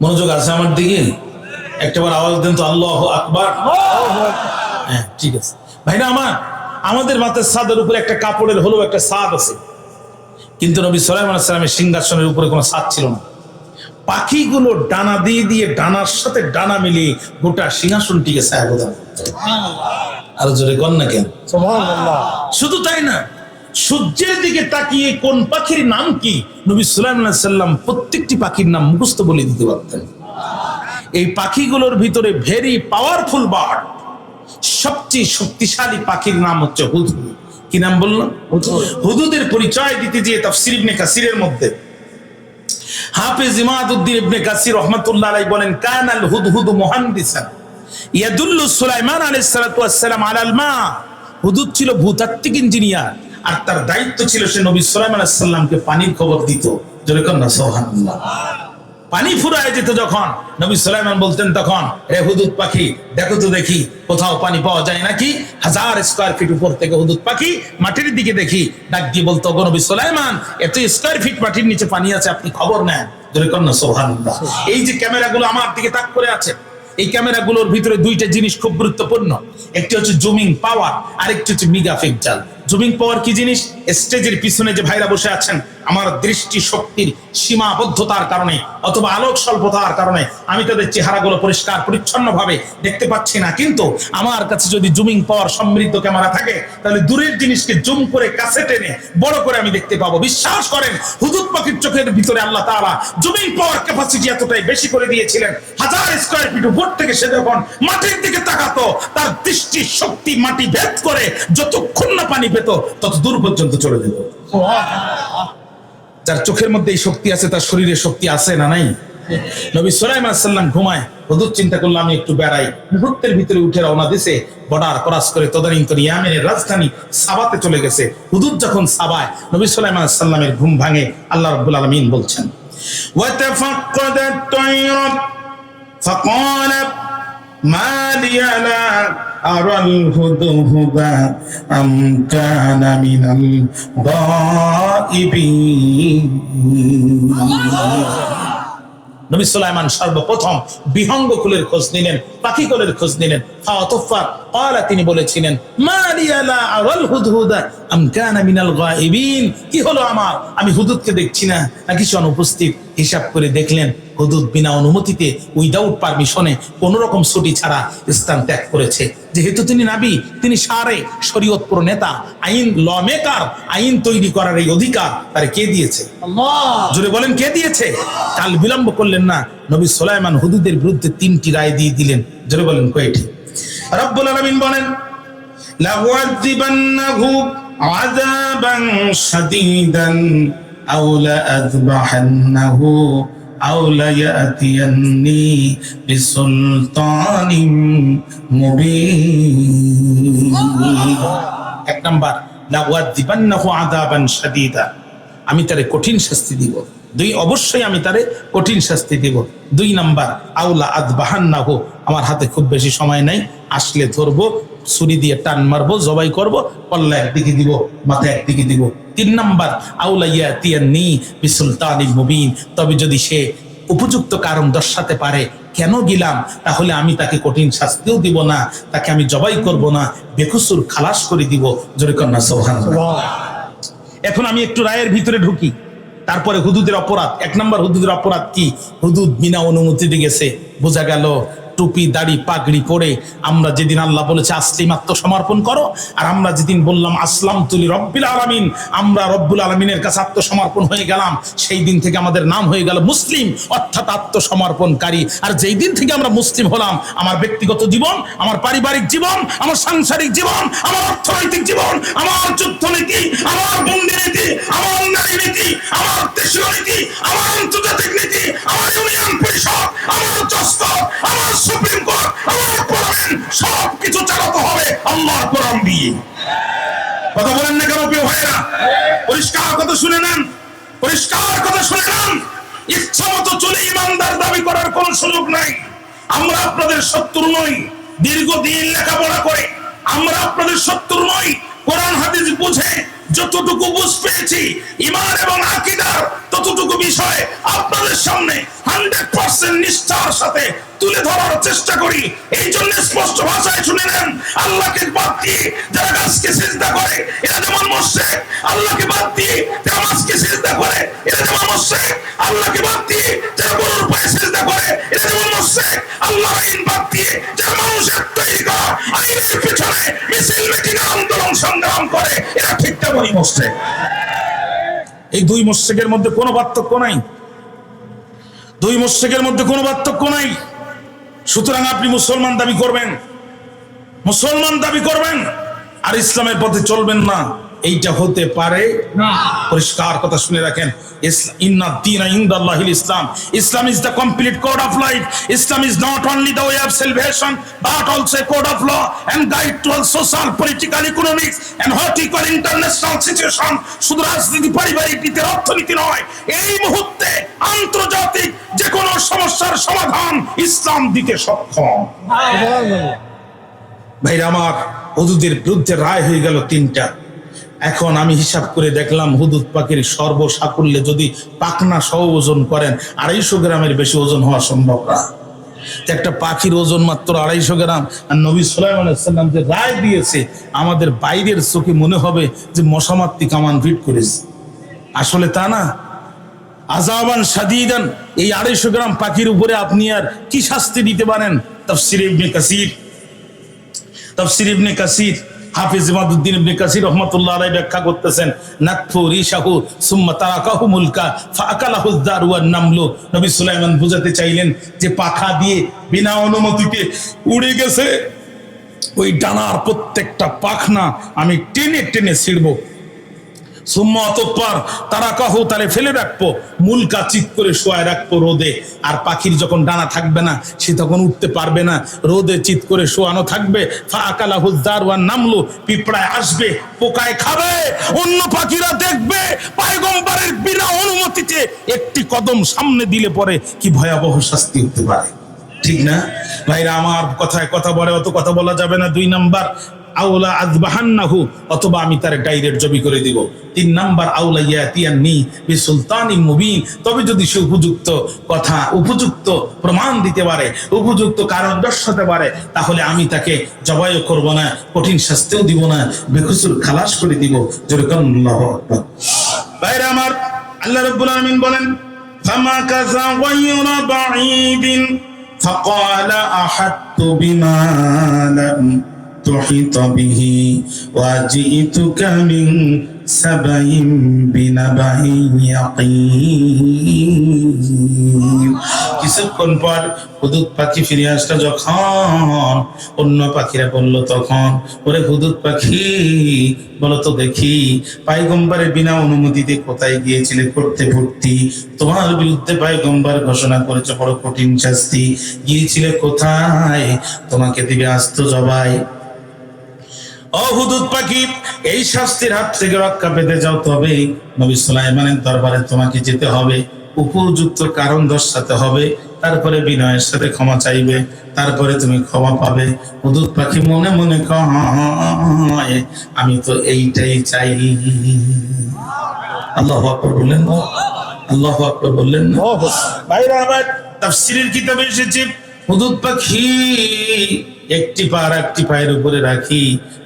Speaker 1: মনোযোগ আছে আমার দিকে? একটাবার আওয়াজ দেন তো, আল্লাহু আকবার। হ্যাঁ, ঠিক আছে ভাইরা আমার। আমাদের মাথার ছাদের উপরে একটা কাপড়ের হলো একটা ছাদ আছে, কিন্তু নবী সুলাইমান আলাইহিস সালামের সিংহাসনের উপরে কোনো ছাদ ছিল না। পাখিগুলো ডানা দিয়ে দিয়ে ডানার সাথে ডানা মিলিয়ে গোটা সিংহাসনটিকে ছায়া প্রদান করত। আরো জোরে কন না কেন? সুবহানাল্লাহ। শুধু তাই না, সূর্যের দিকে তাকিয়ে কোন পাখির নাম কি নবী সুলাইমান আলাইহিস সালাম প্রত্যেকটি পাখির নাম মুখস্থ বলে দিতে পারতেন। এই পাখিগুলোর ভিতরে ভেরি পাওয়ারফুল বার্ড, সবচেয়ে শক্তিশালী পাখির নাম হচ্ছে হুদহুদ। কি নাম বললাম? হুদহুদের পরিচয় দিতে গিয়ে তাফসীর ইবনে কাসিরের মধ্যে হাফেজ ইমাদউদ্দিন ইবনে কাসির রাহমাতুল্লাহ আলাইহি বলেন, কানাল হুদহুদ মুহান্দিসান ইয়াদুল্লু সুলাইমান আলাইহিস সালাতু ওয়াস সালাম আলাল মা। হুদহুদ ছিল ভূতাত্ত্বিক ইঞ্জিনিয়ার, আর তার দায়িত্ব ছিল সে নবী সুলাইমান আলাইহিস সালামকে পানির খবর দিত। জোরে কর না সুবহানাল্লাহ। পানি ফুরায় যেত যখন, নবী সুলাইমান বলতেন তখন, রে হুদহুদ পাখি, দেখো তো দেখি কোথাও পানি পাওয়া যায় নাকি। 1000 স্কয়ার ফিট উপর থেকে হুদহুদ পাখি মাটির দিকে দেখি, ডাক দিয়ে বলতো, গো নবী সুলাইমান, এত স্কয়ার ফিট মাটির নিচে পানি আছে, আপনি খবর নেন। জোরে কন্যা সুবহানাল্লাহ। এই যে ক্যামেরাগুলো আমার দিকে তাক করে আছে, এই ক্যামেরাগুলোর ভিতরে দুইটা জিনিস খুব গুরুত্বপূর্ণ। একটি হচ্ছে জুমিং পাওয়ার, আরেকটি হচ্ছে মেগা পিক্সেল। জুমিং পাওয়ার কি জিনিস? স্টেজের পিছনে যে ভাইরা বসে আছেন, আমার দৃষ্টি শক্তির সীমাবদ্ধতার কারণে অথবা আলোক স্বল্পতার কারণে আমি তাদের চেহারাগুলো পরিষ্কার পরিচ্ছন্ন ভাবে দেখতে পাচ্ছি না, কিন্তু আমার কাছে যদি জুমিং পাওয়ার সমৃদ্ধ ক্যামেরা থাকে তাহলে দূরের জিনিসকে জুম করে কাছে টেনে বড় করে আমি দেখতে পাবো। বিশ্বাস করেন, হুজুর পাখির চোখের ভিতরে আল্লাহ তাআলা জুমিং পাওয়ার ক্যাপাসিটি এতটাই বেশি করে দিয়েছিলেন, 1000 স্কয়ার ফিট উপর থেকে সে যখন মাটির দিকে তাকাতো তার দৃষ্টি শক্তি মাটি ভেদ করে যতক্ষণ না পানি পেত তত দূর পর্যন্ত চলে যেত। যার চোখের মধ্যে এই শক্তি আছে তার শরীরে শক্তি আছে না নাই? নবী সুলাইমান আলাইহিস সালাম ঘুমায়, হুজুর চিন্তা করলাম আমি একটু বেড়াই, মুহূর্তের ভিতরে উঠে রওনা দিছে, বর্ডার ক্রস করে তদানীন্তন ইয়ামেনের রাজধানী সাবাতে চলে গেছে। হুজুর যখন সাবায়, নবী সুলাইমান আলাইহিস সালামের ঘুম ভাঙে। আল্লাহ রাব্বুল আলামিন বলছেন, ওয়া তাফাক্কাদাত তায়রা ফাকালা মা লিয়া লা আরাল হুদহুদা আম কানা মিনাল গায়িবিন। নবী সুলাইমান সর্বপ্রথম বিহঙ্গ কুলের খোঁজ নিলেন, পাখি কুলের খোঁজ নিলেন। তিনি বলেছিলেন, মা লিয়া লা আরাল হুদহুদা আম কানা মিনাল গায়িবিন, কি হলো আমার, আমি হুদুদকে দেখছি না নাকি সে অনুপস্থিত। হিসাব করে দেখলেন হুদুদ বিনা অনুমতিতে, উইদাউট পারমিশনে, কোন রকম ছুটি ছাড়া স্থান ত্যাগ করেছে। যেহেতু তিনি নবী, তিনি সারে শরীয়ত প্রণেতা, আইন ল মেকার, আইন তৈরি করার এই অধিকার তারে কে দিয়েছে? আল্লাহ। জোরে বলেন, কে দিয়েছে? কাল বিলম্ব করলেন না, নবী সুলাইমান হুদুদের বিরুদ্ধে 3টি রায় দিয়ে দিলেন। জোরে বলেন কয়টি? রব্বুল আলামিন বলেন, লাউযিবান্নাহু আযাবান শাদীদান আও লাআযবাহান্নাহু আও লায়াতিয়ান্নি বিসুলতানিন মুবিন। 1 নাম্বার, লাউযিবান্নাহু আযাবান শাদীদা, আমি তারে কঠিন শাস্তি দিব। 2, অবশ্যই আমি তারে কঠিন শাস্তি দিব। 2 নাম্বার, আউলা আযবাহান্নাহু, আমার হাতে খুব বেশি সময় নাই, আসলে ধরবো, ছুরি দিয়ে টান মারবো, জবাই করব, পল্লা একদিকে দিব, মাথা একদিকে দিব। 3 নাম্বার, আউলা ইয়াতিয়ান্নি বিসুলতানিন মুবিন, তবে যদি সে উপযুক্ত কারণ দর্শাতে পারে কেন গেলাম, তাহলে আমি তাকে কঠিন শাস্তিও দিব না, তাকে আমি জবাই করব না, বেকসুর খালাস করে দিব। জোরে কন্যা সুবহানাল্লাহ। এখন আমি একটু রায়ের ভিতরে ঢুকি। তারপরে হুদুদের অপরাধ। 1 নাম্বার, হুদুদের অপরাধ কি? হুদুদ বিনা অনুমতিতে গেছে। বোঝা গেল টুপি দাড়ি পাগড়ি পরে আমরা যেদিন আল্লাহ বলেছে আসলিম, আত্মসমর্পণ করো, আর আমরা যেদিন বললাম আসলাম তুলি রব্বিল আলামিন, আমরা রব্বুল আলামিনের কাছে আত্মসমর্পণ হয়ে গেলাম, সেই দিন থেকে আমাদের নাম হয়ে গেল মুসলিম, অর্থাৎ আত্মসমর্পণকারী। আর যেই দিন থেকে আমরা মুসলিম হলাম, আমার ব্যক্তিগত জীবন, আমার পারিবারিক জীবন, আমার সাংসারিক জীবন, আমার অর্থনৈতিক জীবন, আমার যুদ্ধনীতি, আমার বন্দি নীতি, আমার নারী নীতি, আমার দেশীয় নীতি, আমার আন্তর্জাতিক নীতি, আমার ইউনিয়ন পরিষদ, আমার জজ, আমার সুপ্রিম কোর্ট, আমার পার্লামেন্ট, সবকিছু চালাতে হবে আল্লাহর কোরআন দিয়ে। কথা বলেন না কেন প্রিয় ভাইরা? পরিষ্কার কথা শুনে নেন, পরিষ্কার কথা শুনে নেন। ইচ্ছা মতো চলে ইমানদার দাবি করার কোন সুযোগ নাই। আমরা আপনাদের শত্রু নই, দীর্ঘদিন লেখাপড়া করে আমরা আপনাদের শত্রু নই। কোরআন হাদিস বুঝে যতটুকু বুঝ পেয়েছি ঈমান এবং আকীদার ততটুকু বিষয় আপনাদের সামনে 100% নিষ্ঠার সাথে তুলে ধরার চেষ্টা করি। এই জন্য স্পষ্ট ভাষায় শুনে নেন, আল্লাহকে বাদ দিয়ে যারা গাছকে সিজদা করে এরা যেমন মুশরিক, আল্লাহকে বাদ দিয়ে যারা মাছকে সিজদা করে এরা যেমন মুশরিক, আল্লাহকে বাদ দিয়ে যারা গরুর পায়ে সিজদা করে এরা যেমন মুশরিক, আল্লাহর আইন বাদ দিয়ে যারা মানুষের তৈরি করা আইনের পিছনে মিছিল মিটিং আন্দোলন সংগ্রাম করে এরা ঠিক তেমনই মুশরিক। এই 2 মুশরিকের মধ্যে কোনো পার্থক্য নাই, 2 মুশরিকের মধ্যে কোনো পার্থক্য নাই। সুতরাং আপনি মুসলমান দাবি করবেন, মুসলমান দাবি করবেন, আর ইসলামের পথে চলবেন না, এইটা হতে পারে না। পরিষ্কার কথা শুনে রাখেন, ইন্না দীনা ইনদাল্লাহিল ইসলাম। Islam is the complete code of life. Islam is not only the way of salvation but also a code of law and guide to all social, political, economics and what you call international situation. শুধু রাজনীতি, পারিবারিক নীতি, অর্থনীতি নয়, এই মুহূর্তে আন্তর্জাতিক যে কোনো সমস্যার সমাধান ইসলাম দিতে সক্ষম। ভাইরা আমার, হুজুরদের বিরুদ্ধে রায় হয়ে গেল 3টা। এখন আমি হিসাব করে দেখলাম হুদুদ পাখির সর্বসাকুল্যে যদি পাখনা সহ ওজন করেন 250 গ্রামের বেশি ওজন হওয়া সম্ভব না। একটা পাখির ওজন মাত্র 250 গ্রাম, আর নবী সুলাইমান আলাইহিস সালাম যে রায় দিয়েছে আমাদের বাইরের চোখে মনে হবে যে মশামাত্তি কামান ফিট করেছে, আসলে তা না। আযাবান শাদীদান, এই 250 গ্রাম পাখির উপরে আপনি আর কি শাস্তি দিতে পারেন? তাফসীর ইবনে কাসির হাফিজ ইমাদউদ্দিন ইবনে কাসির রাহমাতুল্লাহ আলাইহি ব্যাখ্যা করতেছেন, নাকফু রিশাহু সুম্মা তারাকাহু মুলকা ফাআকালাহু যারু ওয়ান নামলু। নবী সুলাইমান বুঝাতে চাইলেন যে পাখা দিয়ে বিনা অনুমতিতে উড়ে গেছে, ওই ডানার প্রত্যেকটা পাখনা আমি টেনে টেনে ছিড়বো। সুম্মা অতঃপর তারাকাহু, তারে ফেলে রাখবো, মুলকা চিৎ করে শোয়ায় রাখবো রোদে। আর পাখির যখন ডানা থাকবে না সে তখন উঠতে পারবে না, রোদে চিৎ করে শোয়ানো থাকবে। ফাআকালাহু যারু ওয়ান নামলু, পিঁপড়ায় আসবে, পোকায় খাবে, অন্য পাখিরা দেখবে পয়গম্বরের বিনা অনুমতিতে একটি কদম সামনে দিলে পরে কি ভয়াবহ শাস্তি হতে পারে, ঠিক না ভাইরা? আমার কথায় কথা বলে, অত কথা বলা যাবে না। 2 নাম্বার আউলা আযবাহান্নাহু, অথবা আমি তার ডাইরেক্ট জবি করে দিব। 3 নাম্বার আউলা ইয়াতিয়ান্নি বিসুলতানিন মুবিন, তবে যদি সে উপযুক্ত কথা, উপযুক্ত প্রমাণ দিতে পারে, উপযুক্ত কারণ দর্শাতে পারে, তাহলে আমি তাকে জবাইও করব না, কঠিন শাস্তিও দিব না, বেকসুর খালাস করে দিব। যেরকম আল্লাহু আকবার। ভাইরা আমার, আল্লাহ রাব্বুল আলামিন বলেন, ফামা কাযা গায়রা বাঈদিন ফাকালা আহাত্তু বিমা লাম তুহিত বিহি ওয়া জিতুকা মিন সাবাইন বিনাবাইন ইয়াকিন। কিছুক্ষণ পর হুদুদ পাখি ফিরে আসলো। যখন অন্য পাখিরা বলল, তখন ওরে হুদুদ পাখি বলো তো দেখি, পয়গম্বরের বিনা অনুমতিতে কোথায় গিয়েছিলে করতে ভর্তি? তোমার বিরুদ্ধে পয়গম্বর ঘোষণা করেছে বড় কঠিন শাস্তি, গিয়েছিলে কোথায়? তোমাকে দিবে আস্ত জবাই। ও হুদুদ পাখি, এই শাস্তির হাত থেকে রক্ষা পেতে যাও, তবে নবী সুলাইমানের দরবারে তোমাকে যেতে হবে, উপযুক্ত কারণ দর্শাতে হবে, তারপরে বিনয়ের সাথে ক্ষমা চাইবে, তারপরে তুমি ক্ষমা পাবে। হুদুদ পাখি মনে মনে কয়, আমি তো এইটাই চাই। আল্লাহু আকবার বললেন না? আল্লাহু আকবার বললেন না? ভাইরা আমার, তাফসীরের কিতাবে এসেছে হুদুদ পাখি একটি পা একটি পায়ের উপরে রাখি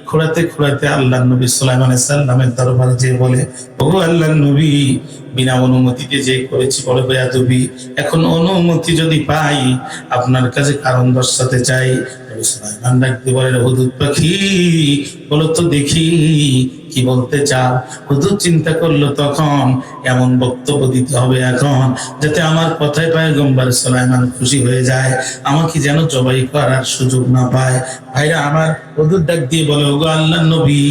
Speaker 1: খোঁড়াতে খোঁড়াতে আল্লাহর নবী সুলাইমান আলাইহিস সালামের দরবারে যে বলে, ও আল্লাহর নবী, বিনা অনুমতিতে যে করেছি বড় বেয়াদবি, এখন অনুমতি যদি পাই আপনার কাছে কারণ দর্শাতে চাই। নবী সুলাইমান ডাকতে বলে, হুদুদ পাখি বলো তো দেখি কি বলতে চাও? হুদুদ চিন্তা করলো, তখন এমন বক্তব্য দিতে হবে এখন যাতে আমার কথায় পয়গম্বর সুলাইমান খুশি হয়ে যায়, আমাকে যেন জবাই করার সুযোগ না পায়। ভাইরা আমার, হুদুদ ডাক দিয়ে বলে, ওগো আল্লাহর নবী,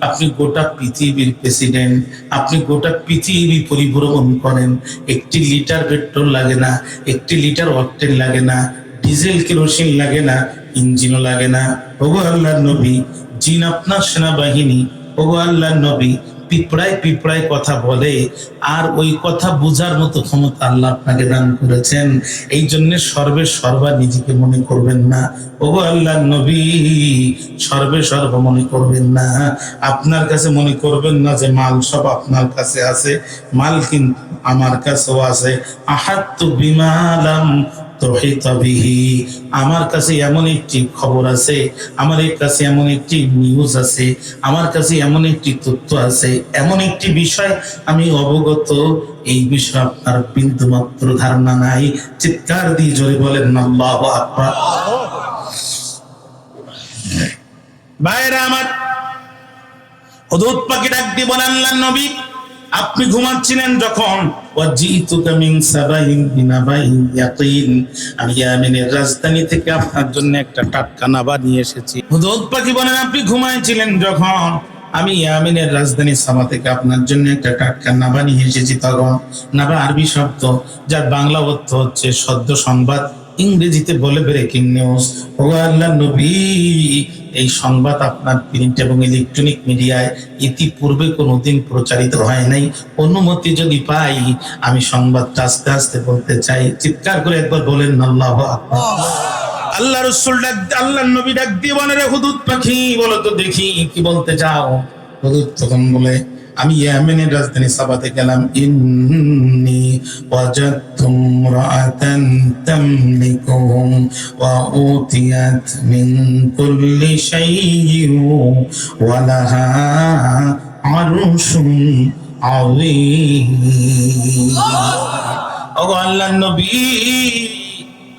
Speaker 1: আপনি গোটা পৃথিবীর প্রেসিডেন্ট, আপনি গোটা পৃথিবী পরিভ্রমণ করেন, 1 লিটার পেট্রোল লাগে না, 1 লিটার অকটেন লাগে না, ডিজেল কেরোসিন লাগে না, ইঞ্জিনও লাগে না। ওগো আল্লাহর নবী, জিন আপনার সেনাবাহিনী। ওগো আল্লাহর নবী, পিঁপড়ায় পিঁপড়ায় কথা বলে, আর ওই কথা বুঝার মতো ক্ষমতা আল্লাহ আপনাকে দান করেছেন, এই জন্য সর্বে সর্বা নিজেকে মনে করবেন না। ওগো আল্লাহর নবী, সর্বে সর্ব মনে করবেন না, আপনার কাছে মনে করবেন না যে মাল সব আপনার কাছে আছে, মাল কিন্তু আমার কাছেও আছে। আহাত্তু বিমা লাম তুহিত বিহি, আমার কাছে এমন একটি খবর আছে, আমার কাছে এমন একটি নিউজ আছে, আমার কাছে এমন একটি তথ্য আছে, এমন একটি বিষয় আমি অবগত, এই বিষয়ে আপনার বিন্দু মাত্র ধারণা নাই। চিৎকার দিয়ে জোরে বলেন আল্লাহু আকবার। ভাইরা আমার, হুদুদ পাখি ডাক দিয়ে বলেন, আল্লাহর নবী, আপনি ঘুমাচ্ছিলেন যখন, ওয়াজিতুকা মিন সাবাইন বিনাবাইন ইয়াকিন, আমি ইয়ামেনের রাজধানী থেকে আপনার জন্য একটা টাটকা নাবা নিয়ে এসেছি। হুদুদ পাখি বলেন, আপনি ঘুমাচ্ছিলেন যখন, আমি ইয়ামেনের রাজধানী সাবা থেকে আপনার জন্য একটা টাটকা নাবা নিয়ে এসেছি। তখন নাবা আরবি শব্দ, যার বাংলা অর্থ হচ্ছে সদ্য সংবাদ, ইংরেজিতে বলে ব্রেকিং নিউজ। ও আল্লাহর নবী, এই সংবাদ আপনার প্রিন্ট এবং ইলেকট্রনিক মিডিয়ায় ইতিপূর্বে কোনোদিন প্রচারিত হয় নাই। অনুমতি যদি পাই আমি সংবাদটা আস্তে আস্তে বলতে চাই। চিৎকার করে একবার বলেন আল্লাহু আকবার। আল্লাহ রাসূল ডাক, আল্লাহর নবী ডাক দিয়ে বলে, রে হুদুদ পাখি বলো তো দেখি কি বলতে চাও? হুজুর তখন বলে, আমি ইয়েমেনের রাজধানী সাবাতে গেলাম, ইন্নী ওয়াজাদতু ইমরাআতান তামলিকুহুম ওয়া উতিয়াত মিন কুল্লি শাইইন ওয়া লাহা আরশুন আযীম। ও আল্লাহর নবী,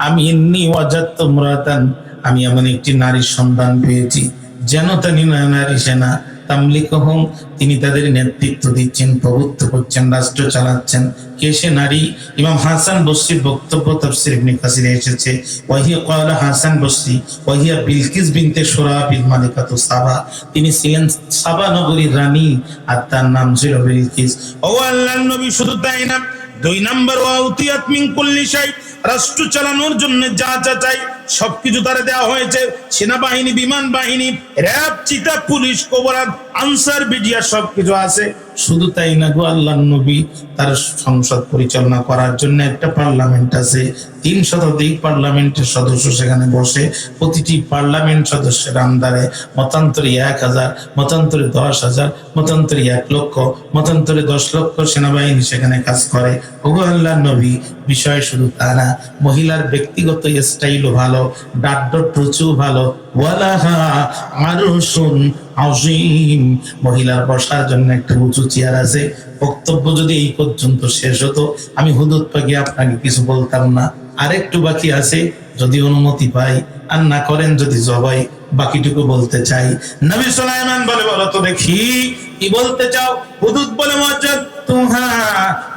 Speaker 1: আমি ইন্নী ওয়াজাদতু ইমরাআতান, আমি এমন একটি নারীর সন্ধান পেয়েছি, যেন তিনি নারী সেনা, তামলিকুহুম, তিনি তাদের নেতৃত্ব দিচ্ছেন, প্রভুত্ব করছেন, রাষ্ট্র চালাচ্ছেন। কে সে নারী? ইমাম হাসান বসরির বক্তব্য তাফসীর ইবনে কাসিরে এসেছে, ওয়াহিয়া ক্বালা হাসান বসরি ওয়াহিয়া বিলকিস বিনতে সুরাবিল মালিকাতু সাবা, তিনি ছিলেন সাবা নগরীর রানী, আর তার নাম ছিল বিলকিস। ও আল্লাহর নবী, শুধু তাই না, 2 নম্বর, ওয়া উতিয়াত মিন কুল্লি শাই, রাষ্ট্র চালানোর জন্য যা যা চাই সবকিছু তারা দেওয়া হয়েছে। সেনাবাহিনী, বিমান বাহিনী, র‍্যাব, চিতা, পুলিশ, কোবরা, আনসার, বিডিআর সবকিছু আছে। শুধু তাই না গো আল্লাহর নবী, তার সংসদ পরিচালনা করার জন্য একটা পার্লামেন্ট আছে, 3 শতাধিক পার্লামেন্টের সদস্য সেখানে বসে। প্রতিটি পার্লামেন্ট সদস্যের আন্ডারে মতান্তরে 1000, মতান্তরে 10,000, মতান্তরে 1 লক্ষ, মতান্তরে 10 লক্ষ সেনাবাহিনী সেখানে কাজ করে। ওগো আল্লাহর নবী, বিষয় শুধু তা না, মহিলার ব্যক্তিগত স্টাইলও ভালো, ডাড্ডর প্রচুর ভালো। ওয়ালাহা আরশুন আযীম, মহিলার বসার জন্য একটা উঁচু চেয়ার আছে। বক্তব্য যদি এই পর্যন্ত শেষ হতো, আমি হুদুদ পাকি আপনাকে কিছু বলতাম না। আরেকটু বাকি আছে, যদি অনুমতি পাই, আর না করেন যদি জবাই, বাকিটুকু বলতে চাই। নবী সুলাইমান বলে, বলো তো দেখি কি বলতে চাও? হুদুদ বলে, ওয়াজাদতুহা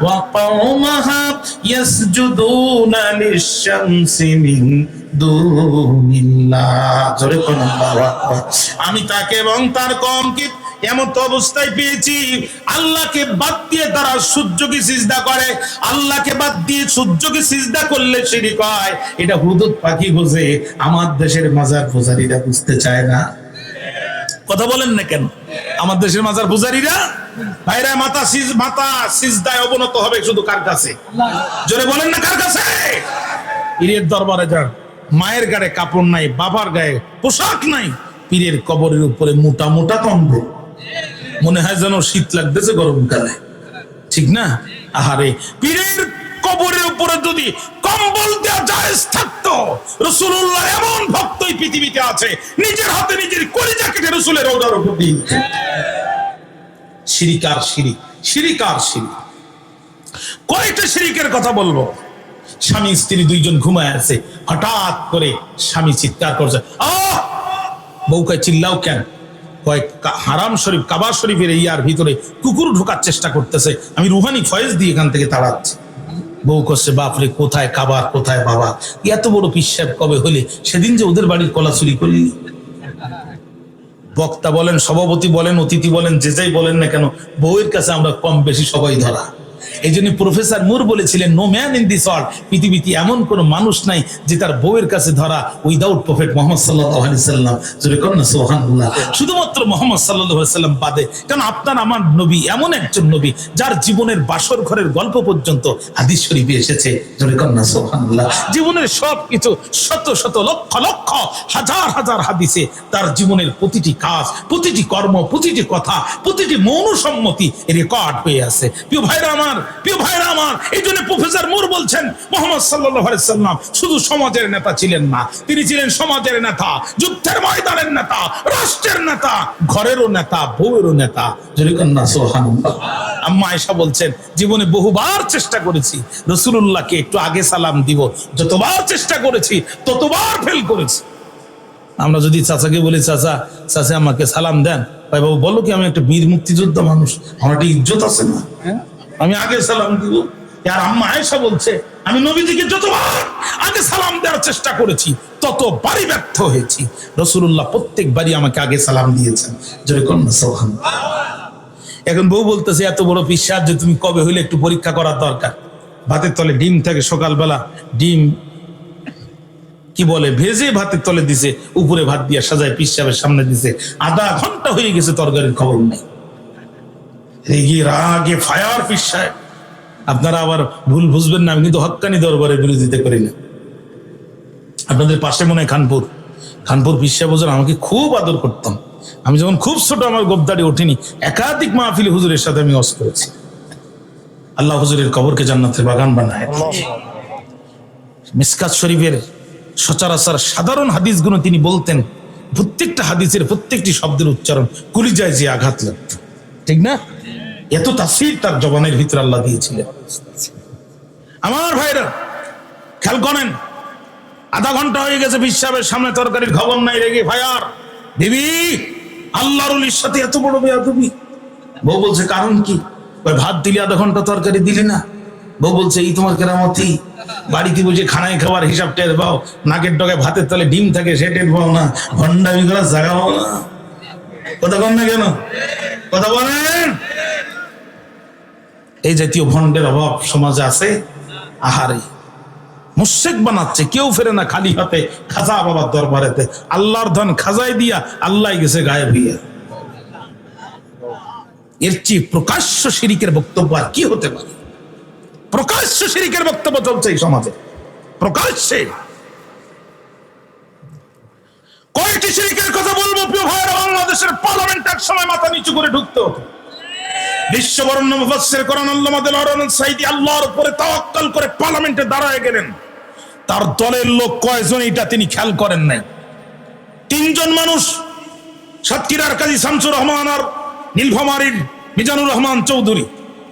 Speaker 1: ওয়া কওমাহা ইয়াসজুদুনা লিশ-শামসি মিন দুনিল্লাহ। জোরে কোন আল্লাহু আকবার। আমি তাকে এবং তার কওমকে এমন তো অবস্থায় পেয়েছি, আল্লাহকে বাদ দিয়ে তারা সূর্যকে সিজদা করে। আল্লাহকে বাদ দিয়ে সূর্যকে সিজদা করলে শিরক হয়। এটা হুদুদ পাখি বোঝে, আমার দেশের মাজার পূজারীরা বুঝতে চায় না। কথা বলেন না কেন? আমার দেশের মাজার পূজারীরা, ভাইরা, মাথা সিজদায় অবনত হবে শুধু কার কাছে? জোরে বলেন না, কার কাছে? পীরের দরবারে যান, মায়ের গায়ে কাপড় নাই, বাবার গায়ে পোশাক নাই, পীরের কবরের উপরে মোটা মোটা কম্বল, মনে হয় যেন শীত লাগতেছে গরমকালে, ঠিক না? আহারে, পীরের কবরের উপরে যদি কম্বল দেওয়া জায়েজ থাকতো, রাসূলুল্লাহ এমন ভক্তই পৃথিবীতে আছে, নিজের হাতে নিজের কলিজা কেটে রাসূলের রওজার উপর দিয়ে দিতেন। শিরিক আর শিরিক, শিরিক আর শিরিক। কয়টা শিরিকের কথা বলবো? স্বামী স্ত্রী 2 জন ঘুমায় আছে, হঠাৎ করে স্বামী চিৎকার করছে, আহ! বউকে চিল্লাও কেন? কয়েক হারাম শরীফ, কাবা শরীফের ইয়ার ভিতরে কুকুর ঢোকার চেষ্টা করতেছে, আমি রুহানি ফয়েজ দিয়ে এখান থেকে তাড়াচ্ছি। বউ করছে, বাপরে, কোথায় কাবা, কোথায় বাবা, এত বড় পিশাব কবে হলে? সেদিন যে ওদের বাড়ির কলা চুরি করলি। বক্তা বলেন, সভাপতি বলেন, অতিথি বলেন, যে যাই বলেন না কেন, বউয়ের কাছে আমরা কম বেশি সবাই ধরা। এই জন্য প্রফেসর মুর বলেছিলেন, no man in this world, পৃথিবীতে এমন কোন মানুষ নাই যে তার বউয়ের কাছে ধরা উইদাউট প্রফেট মুহাম্মদ সাল্লাল্লাহু আলাইহি সাল্লাম। জোরে করুন না সুবহানাল্লাহ। শুধুমাত্র মুহাম্মদ সাল্লাল্লাহু আলাইহি সাল্লাম বাদে। কারণ আপনার আমার নবী এমন একজন নবী, যার জীবনের বাসর ঘরের গল্প পর্যন্ত হাদিস শরীফে এসেছে। জোরে করুন না সুবহানাল্লাহ। জীবনের সবকিছু শত শত লক্ষ লক্ষ হাজার হাজার হাদিসে তার জীবনের প্রতিটি কাজ, প্রতিটি কর্ম, প্রতিটি কথা, প্রতিটি মৌন সম্মতি রেকর্ড হয়ে আছে। প্রিয় ভাইরা আমার, প্রিয় ভাইরা আমার, এই জন্য প্রফেসর মুর বলছেন, মুহাম্মদ সাল্লাল্লাহু আলাইহি সাল্লাম শুধু সমাজের নেতা ছিলেন না, তিনি ছিলেন সমাজের নেতা, যুদ্ধের ময়দানের নেতা, রাষ্ট্রের নেতা, ঘরেরও নেতা, বউয়েরও নেতা। জোরে করুন না সুবহানাল্লাহ। আম্মা আয়েশা বলছেন, জীবনে বহুবার চেষ্টা করেছি রাসূলুল্লাহকে একটু আগে সালাম দিব, যতবার চেষ্টা করেছি ততবার ফেল করেছি। আমরা যদি চাচাকে বলি, চাচা চাচা আমাকে সালাম দেন, ভাই বাবু বলো কি, আমি একটা বীর মুক্তিযোদ্ধা মানুষ, আমার একটা ইজ্জত আছে না, আমি আগে সালাম দিব। আর আম্মা আয়েশা বলছে, আমি নবীজিকে যতবার আগে সালাম দেওয়ার চেষ্টা করেছি ততবারই ব্যর্থ হয়েছি। রাসূলুল্লাহ প্রত্যেকবারই আমাকে আগে সালাম দিয়েছেন। জোরে করুন না সুবহানাল্লাহ। এখন বউ বলতেছে, এত বড় বিশ্বাস যে তুমি কবে হইলে একটু পরীক্ষা করার দরকার। ভাতের তলে ডিম থাকে, সকালবেলা ডিম কি বলে ভেজে ভাতের তলে দিছে, উপরে ভাত দিয়ে সাজায় পিসাবের সামনে দিছে, আধা ঘন্টা হয়ে গেছে, তরকারির খবর নেই। রেগে রাগে ফায়ার পিসায়। আপনারা আবার ভুল বুঝবেন না, আমি কিন্তু হক্কানি দরবারের বিরোধিতা করি না। আপনাদের পাশে মনে হয় খানপুর, খানপুর পিসা বোঝার আমাকে খুব আদর করতাম। আমি যখন খুব ছোট, আমার গোপদাড়ি ওঠেনি, একাধিক মাহফিলে হুজুরের সাথে আমি ওয়াজ করেছি। আল্লাহ হুজুরের কবরকে জান্নাতের বাগান বানায়। মিসকাত শরীফের সচরাচর সাধারণ হাদিসগুলো তিনি বলতেন, প্রত্যেকটা হাদিসের প্রত্যেকটি শব্দের উচ্চারণ কলিজায় যে আঘাত লাগত, ঠিক না? এত তাফসীর তার জবানের ভিতরে আল্লাহ দিয়েছিলেন। আমার ভাইরা খেয়াল করেন, আধা ঘন্টা হয়ে গেছে, বিশাবের সামনে তরকারির খবর নাই, রেগে ফায়ার। বিবি, আল্লাহর ওলির সাথে এত বড় বেয়াদবি। বউ বলছে কারণ কি? ওই ভাত দিলি, আধা ঘন্টা তরকারি দিলি না। বউ বলছে এই তোমার কেরামতি, বাড়িতে বসে খানায় খাবার হিসাব টের পাও, নাকের ডগায় ভাতের তলে ডিম থাকে সে টের পাও না, ভণ্ডামি করার জায়গা পাও না। কথা বল না কেন? কথা বলেন। এই জাতীয় ভণ্ডের অভাব সমাজে আছে। আহারে, মুশরিক বানাচ্ছে, কেউ ফেরে না খালি হাতে খাজা বাবার দরবারেতে। আল্লাহর ধন খাজায় দিয়া আল্লাহ গেছে গায়েব হইয়া। এর চেয়ে প্রকাশ্য শিরিকের বক্তব্য আর কি হতে পারে? প্রকাশ্য শিরিকের বক্তব্য চলছে এই সমাজে, প্রকাশ্যে। কয়টি শিরিকের কথা বলবো প্রিয় ভাইরা? বাংলাদেশের পার্লামেন্ট এক সময় মাথা নিচু করে ঢুকতে হতো। বিশ্ববরণ্য মুফাসসির কোরআন আল্লামা দেলোয়ার সাঈদী আল্লাহর উপরে তাওয়াক্কুল করে পার্লামেন্টে দাঁড়ায় গেলেন। তার দলের লোক কয়জন এটা তিনি খেয়াল করেন নাই। তিনজন মানুষ, সাতক্ষীরার কাজী শামসুর রহমান আর নীলফামারীর মিজানুর রহমান চৌধুরী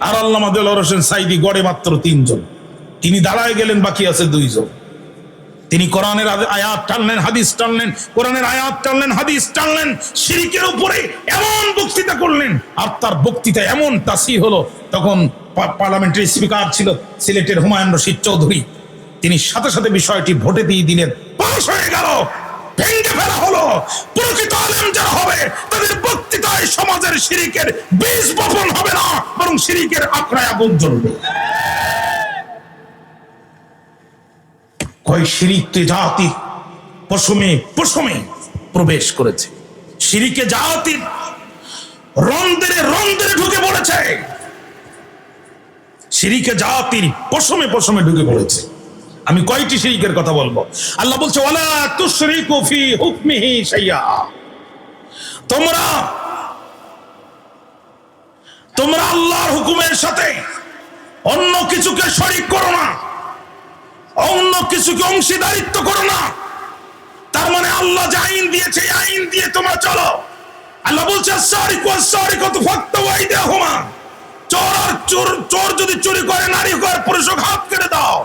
Speaker 1: আর আল্লামা দেলোয়ার হোসেন সাঈদী, গড়ে মাত্র তিনজন। তিনি দাঁড়ায় গেলেন, বাকি আছে দুইজন। তিনি কোরআনের আয়াত টানলেন, হাদিস টানলেন, কোরআনের আয়াত টানলেন, হাদিস টানলেন, শিরকের উপরে এমন বক্তৃতা করলেন, আর তার বক্তৃতা এমন তাসির হলো। তখন পার্লামেন্টের স্পিকার ছিল সিলেটের হুমায়ুন রশিদ চৌধুরী। তিনি সাথে সাথে বিষয়টি ভোটে দিয়ে দিলেন, পাস হয়ে গেল, ভেঙে ফেলা হলো। প্রকৃত আলেম যারা হবে তাদের বক্তৃতায় সমাজের শিরকের বীজ বপন হবে না, বরং শিরকের আখড়ায় আগুন জ্বলবে। কয় শিরিকটি জাতির পশমে পশমে প্রবেশ করেছে, শিরিকে জাতির রন্ধ্রে রন্ধ্রে ঢুকে পড়েছে, শিরিকে জাতির পশমে পশমে ঢুকে পড়েছে। আমি কয়টি শিরিকের কথা বলবো? আল্লাহ বলছে ওয়ালা তুশরিকু ফি হুকমিহি শাইআ, তোমরা আল্লাহর হুকুমের সাথে অন্য কিছুকে শরীক করো না, অন্য কিছুকে অংশীদারিত্ব করো না। তার মানে আল্লাহ যে আইন দিয়েছে এই আইন দিয়ে তোমরা চলো। আল্লাহ বলছে আস-সারিকু ওয়াস-সারিকাতু ফাকতাউ আইদিয়াহুমা, চোর যদি চুরি করে, নারী করে, পুরুষ হাত কেটে দাও।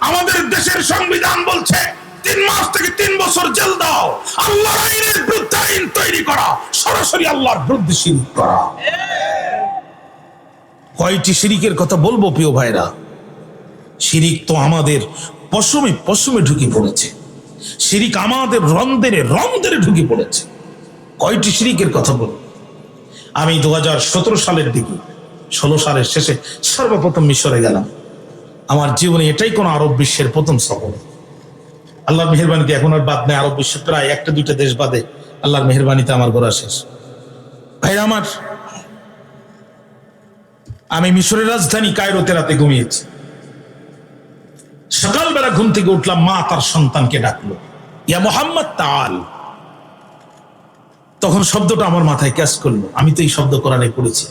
Speaker 1: আমাদের দেশের সংবিধান বলছে 3 মাস থেকে 3 বছর জেল দাও। আল্লাহর আইনের বিরুদ্ধে আইন তৈরি করা, সরাসরি আল্লাহর বিরুদ্ধে শিরক করা। কয়টি শিরিকের কথা বলবো প্রিয় ভাইরা? শিরিক তো আমাদের পশমে পশমে ঢুকে পড়েছে, শিরিক আমাদের রন্ধ্রে রন্ধ্রে ঢুকে পড়েছে। কয়টি শিরিকের কথা বলবো? আমি 2017 সালের দিকে, 16 সালের শেষে সর্বপ্রথম মিশরে গেলাম। আমার জীবনে এটাই কোন আরব বিশ্বের প্রথম সফর। আল্লাহর মেহেরবানিতে এখন আর বাদ নেই, আরব বিশ্বের প্রায় 1-2টা দেশ বাদে আল্লাহর মেহেরবানিতে আমার ঘোরা শেষ। ভাইরা আমার, আমি মিশরের রাজধানী কায়রোতে রাতে ঘুমিয়েছি। সকালবেলা ঘুম থেকে উঠলাম, মা তার সন্তানকে ডাকলো, ইয়া মুহাম্মদ তাআল। তখন শব্দটা আমার মাথায় ক্যাচ করলো। আমি তো এই শব্দ কোরআনে পড়েছি,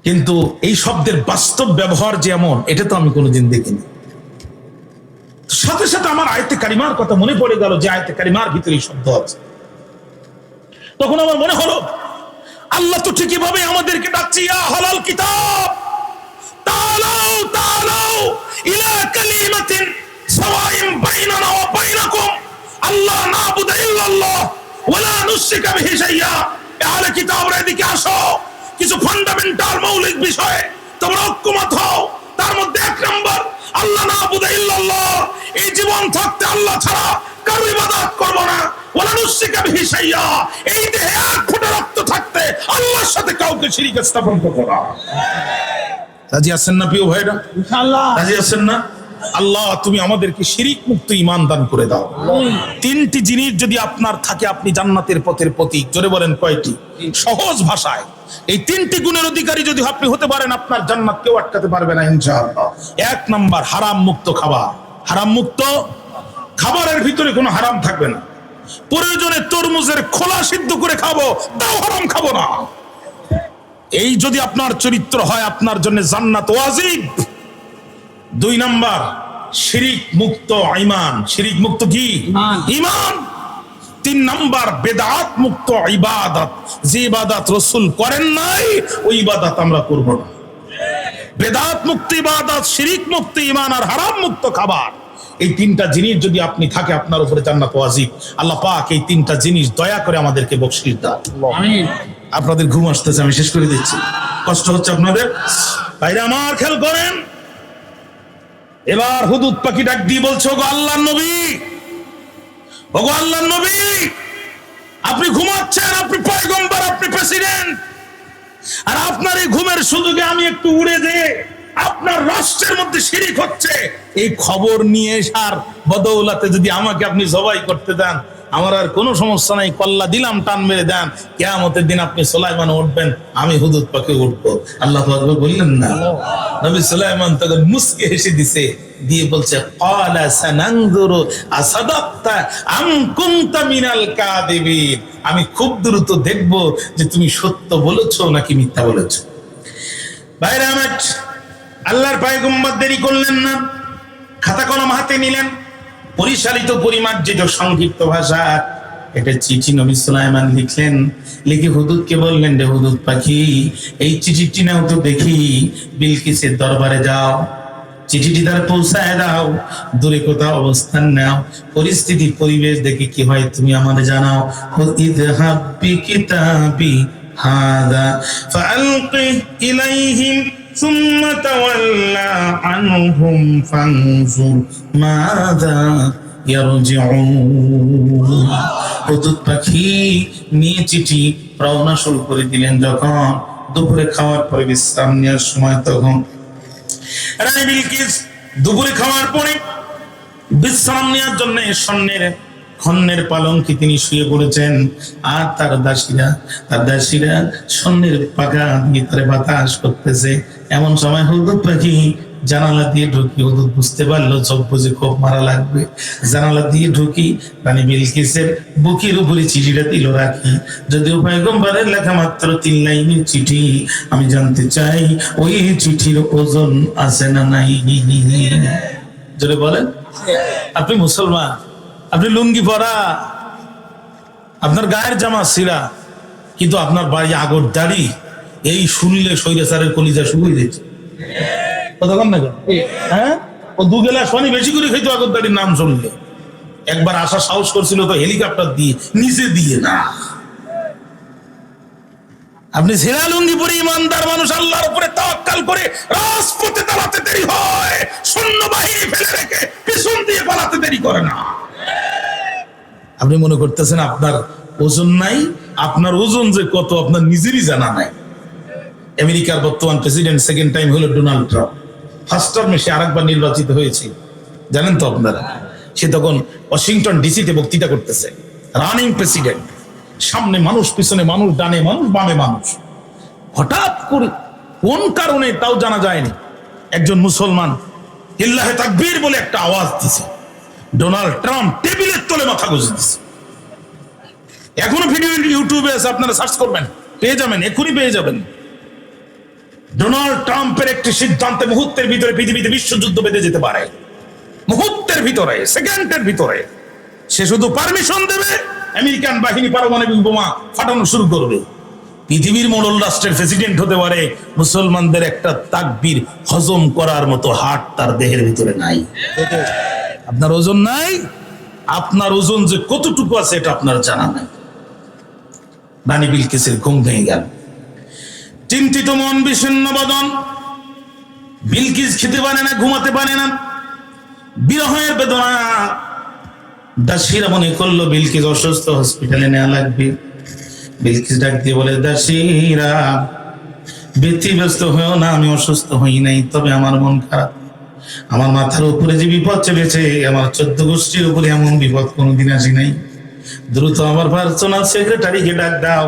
Speaker 1: কিন্তু এই শব্দের বাস্তব ব্যবহার যেমন, এটা তো আমি কোনোদিন দেখিনি। সাথে সাথে আমার আয়াতে কারিমার কথা মনে পড়ে গেল, যে আয়াতে কারিমার ভিতরে এই শব্দ আছে। তখন আমার মনে হলো আল্লাহ তো ঠিকই ভাবে আমাদেরকে ডাকছে, ইয়া আহলাল কিতাব তাআলাউ তাআলাউ ইলা কালিমাতিন সাওয়াইন বাইনানা ওয়া বাইনাকুম আল্লা না'বুদা ইল্লাল্লাহ ওয়া লা নুশরিকা বিহি শাইআ। আহলে কিতাবরা এদিকে আসো, কিছু ফান্ডামেন্টাল মৌলিক বিষয়ে তোমরা ঐক্যমত হও। তার মধ্যে 1 নম্বর, আল্লাহ না'বুদা ইল্লাল্লাহ, এই জীবন থাকতে আল্লাহ ছাড়া কারো ইবাদত করব না। ওয়া লা নুশরিকা বিহি শাইআ, এই দেহে 1 ফোঁটা রক্ত থাকতে আল্লাহর সাথে কাউকে শিরক স্থাপন করব না। রাজি আছেন না প্রিয় ভাইরা? ইনশাআল্লাহ রাজি আছেন না? আল্লাহ তুমি আমাদেরকে শিরিক মুক্ত ঈমান দান করে দাও। 3টি জিনিস যদি আপনার থাকে, আপনি জান্নাতের পথের প্রতীক। জোরে বলেন কয়টি? সহজ ভাষায় এই 3টি গুণের অধিকারী যদি আপনি হতে পারেন, আপনার জান্নাত কেউ আটকাতে পারবে না ইনশাআল্লাহ। 1 নাম্বার, হারাম মুক্ত খাবার। হারাম মুক্ত খাবারের ভিতরে কোনো হারাম থাকবে না। প্রয়োজনে তরমুজের খোলা সিদ্ধ করে খাবো, তাও হারাম খাবো না। এই যদি আপনার চরিত্র হয়, আপনার জন্য জান্নাত ওয়াজিব। 2 নাম্বার, শিরিক মুক্ত ঈমান। শিরিক মুক্ত কি? ঈমান। 3 নাম্বার, বেদাত মুক্ত ইবাদত। যে ইবাদত রাসূল করেন নাই, ওই ইবাদত আমরা করব না। বেদাত মুক্ত ইবাদত, শিরিক মুক্ত ঈমান আর হারাম মুক্ত খাবার, এই 3টা জিনিস যদি আপনি থাকে, আপনার উপরে জান্নাত ওয়াজিব। আল্লাহ পাক এই 3টা জিনিস দয়া করে আমাদেরকে বখশিশ দান। আমিন। আপনাদের ঘুম আসতেছে, আমি শেষ করে দিচ্ছি, কষ্ট হচ্ছে আপনাদের। ভাইরা আমার, খেয়াল করেন, এবার হুদুদ পাখি ডাক দিয়ে বলছে, ওগো আল্লাহর নবী, ওগো আল্লাহর নবী, আপনি ঘুমাচ্ছেন, আপনি পয়গম্বর, আপনি প্রেসিডেন্ট, আর আপনার এই ঘুমের সুযোগে আমি একটু উড়ে যেয়ে আপনার রাষ্ট্রের মধ্যে শিরিক হচ্ছে, এই খবর নিয়ে সার বদৌলাতে যদি আমাকে আপনি জবাই করতে দেন, আমার আর কোনো সমস্যা নাই, কল্লা দিলাম, টান মেরে দেন, কিয়ামতের দিন আপনি সুলাইমান উঠবেন, আমি হুদুদ পাখি উঠবো। আল্লাহু আকবার বললেন না? নবী সুলাইমান তখন মুস্কে হেসে দিছে, দিয়ে বলছে, ক্বালা সানানজুরু আসাদাক্তা আম কুনতা মিনাল কাযিবিন, আমি খুব দ্রুত দেখব যে তুমি সত্য বলেছো নাকি মিথ্যা বলেছো। ভাইরা আমার, আল্লাহর পয়গম্বর দেরি করলেন না, খাতা কলম হাতে নিলেন, পরিচালিত পরিমার্জিত সংক্ষিপ্ত ভাষা একটা চিঠি নবী সুলাইমান লিখলেন। লিখে হুদুদকে বললেন, রে হুদুদ পাখি, এই চিঠিটি নাও তো দেখি, বিলকিসের দরবারে যাও, চিঠিটি তার পৌঁছায় দাও, দূরে কোথাও অবস্থান নাও, পরিস্থিতি পরিবেশ দেখে কি হয় তুমি আমাদের জানাও। ইযহাব বিকিতাবি হাযা ফাআলকি ইলাইহিম সুম্মা তাওয়াল্লা আনহুম ফানজুর মাযা ইয়ারজিউন। হুদুদ পাখি নিয়ে চিঠি রওনা শুরু করে দিলেন। যখন দুপুরে খাওয়ার পরে বিশ্রাম নেওয়ার সময়, তখন রানী বিলকিস দুপুরে খাওয়ার পরে বিশ্রাম নেওয়ার জন্য স্বর্ণের পালঙ্কে তিনি শুয়ে পড়েছেন, আর তার দাসীরা স্বর্ণের পাখা দিয়ে তারে বাতাস করতেছে। এমন সময় হুদুদ পাখি জানালা দিয়ে ঢুকি, হুদুদ বুঝতে পারলো চোখ বুঝে খুব মারা লাগবে, জানালা দিয়ে ঢুকি, রানী বিলকিসের বুকের উপরে চিঠিটা দিল রাখি। যদিও পয়গম্বরের লেখা মাত্র 3 লাইনের চিঠি, আমি জানতে চাই ওই চিঠির ওজন আছে না নাই? জোরে বলেন। আপনি মুসলমান, আপনি লুঙ্গি পরা, আপনার গায়ের জামা ছিঁড়া, কিন্তু আপনার বাড়ি আগর দাড়ি, এই শুনলে স্বৈরাচারের কলিজা শুকিয়ে দিচ্ছে। কতক্ষণ না? হ্যাঁ, ও 2 গেলা শনি বেশি করে খাইতো আগর দাড়ির নাম শুনলে। একবার আসা সাহস করছিল তো হেলিকপ্টার দিয়ে, নিচে দিয়ে না। আপনি ছেঁড়া লুঙ্গি পরে ইমানদার মানুষ আল্লাহর উপরে তাওয়াক্কুল করে রাজপথে দাঁড়াতে দেরি হয়, সৈন্যবাহিনী ফেলে রেখে পিছন দিয়ে পালাতে দেরি করে না। আপনি মনে করতেছেন আপনার ওজন নাই, আপনার ওজন যে কত আপনার নিজেরই জানা নাই। আমেরিকার বর্তমান প্রেসিডেন্ট সেকেন্ড টাইম হলো ডোনাল্ড ট্রাম্প। ফার্স্ট টার্মে সে আরেকবার নির্বাচিত হয়েছে, জানেন তো আপনারা। সে তখন ওয়াশিংটন ডিসিতে বক্তৃতা করতেছে, রানিং প্রেসিডেন্ট, সামনে মানুষ, পিছনে মানুষ, ডানে মানুষ, বামে মানুষ। হঠাৎ করে কোন কারণে তাও জানা যায়নি, একজন মুসলমান ইল্লাহে তাকবীর বলে একটা আওয়াজ দিছে। ডোনাল্ড ট্রাম্প টেবিলের তলে মাথা গুঁজে দিছে। এখনো ভিডিও ইউটিউবে আছে, আপনারা সার্চ করবেন, পেয়ে যাবেন, এখনই পেয়ে যাবেন। ডোনাল্ড ট্রাম্পের একটি সিদ্ধান্তে মুহূর্তের ভিতরে পৃথিবীতে বিশ্বযুদ্ধ বেঁধে যেতে পারে। মুহূর্তের ভিতরে, সেকেন্ডের ভিতরে সে শুধু পারমিশন দেবে, আমেরিকান বাহিনী পারমাণবিক বোমা ফাটানো শুরু করবে। পৃথিবীর মোড়ল রাষ্ট্রের প্রেসিডেন্ট হতে পারে, মুসলমানদের একটা তাকবীর হজম করার মতো হার্ট তার দেহের ভিতরে নাই। আপনার ওজন নাই, আপনার ওজন যে কতটুকু আছে এটা আপনার জানা নাই। রানী বিলকিসের ঘুম ভেঙে গেল, চিন্তিত মন, বিষণ্ণ বদন। বিলকিস খেতে পারে না, ঘুমাতে পারে না, বিরহের বেদনা। দাসীরা মনে করলো বিলকিস অসুস্থ, হসপিটালে নেওয়া লাগবে। বিলকিস ডাক দিয়ে বলে, দাসীরা ব্যতিব্যস্ত হয়েও না, আমি অসুস্থ হই নাই, তবে আমার মন খারাপ। আমার মাথার উপরে যে বিপদ চেপেছে, আমার 14 গোষ্ঠীর উপরে এমন বিপদ কোনোদিন আসি নাই। দ্রুত আমার পার্সোনাল সেক্রেটারিকে ডাক দাও,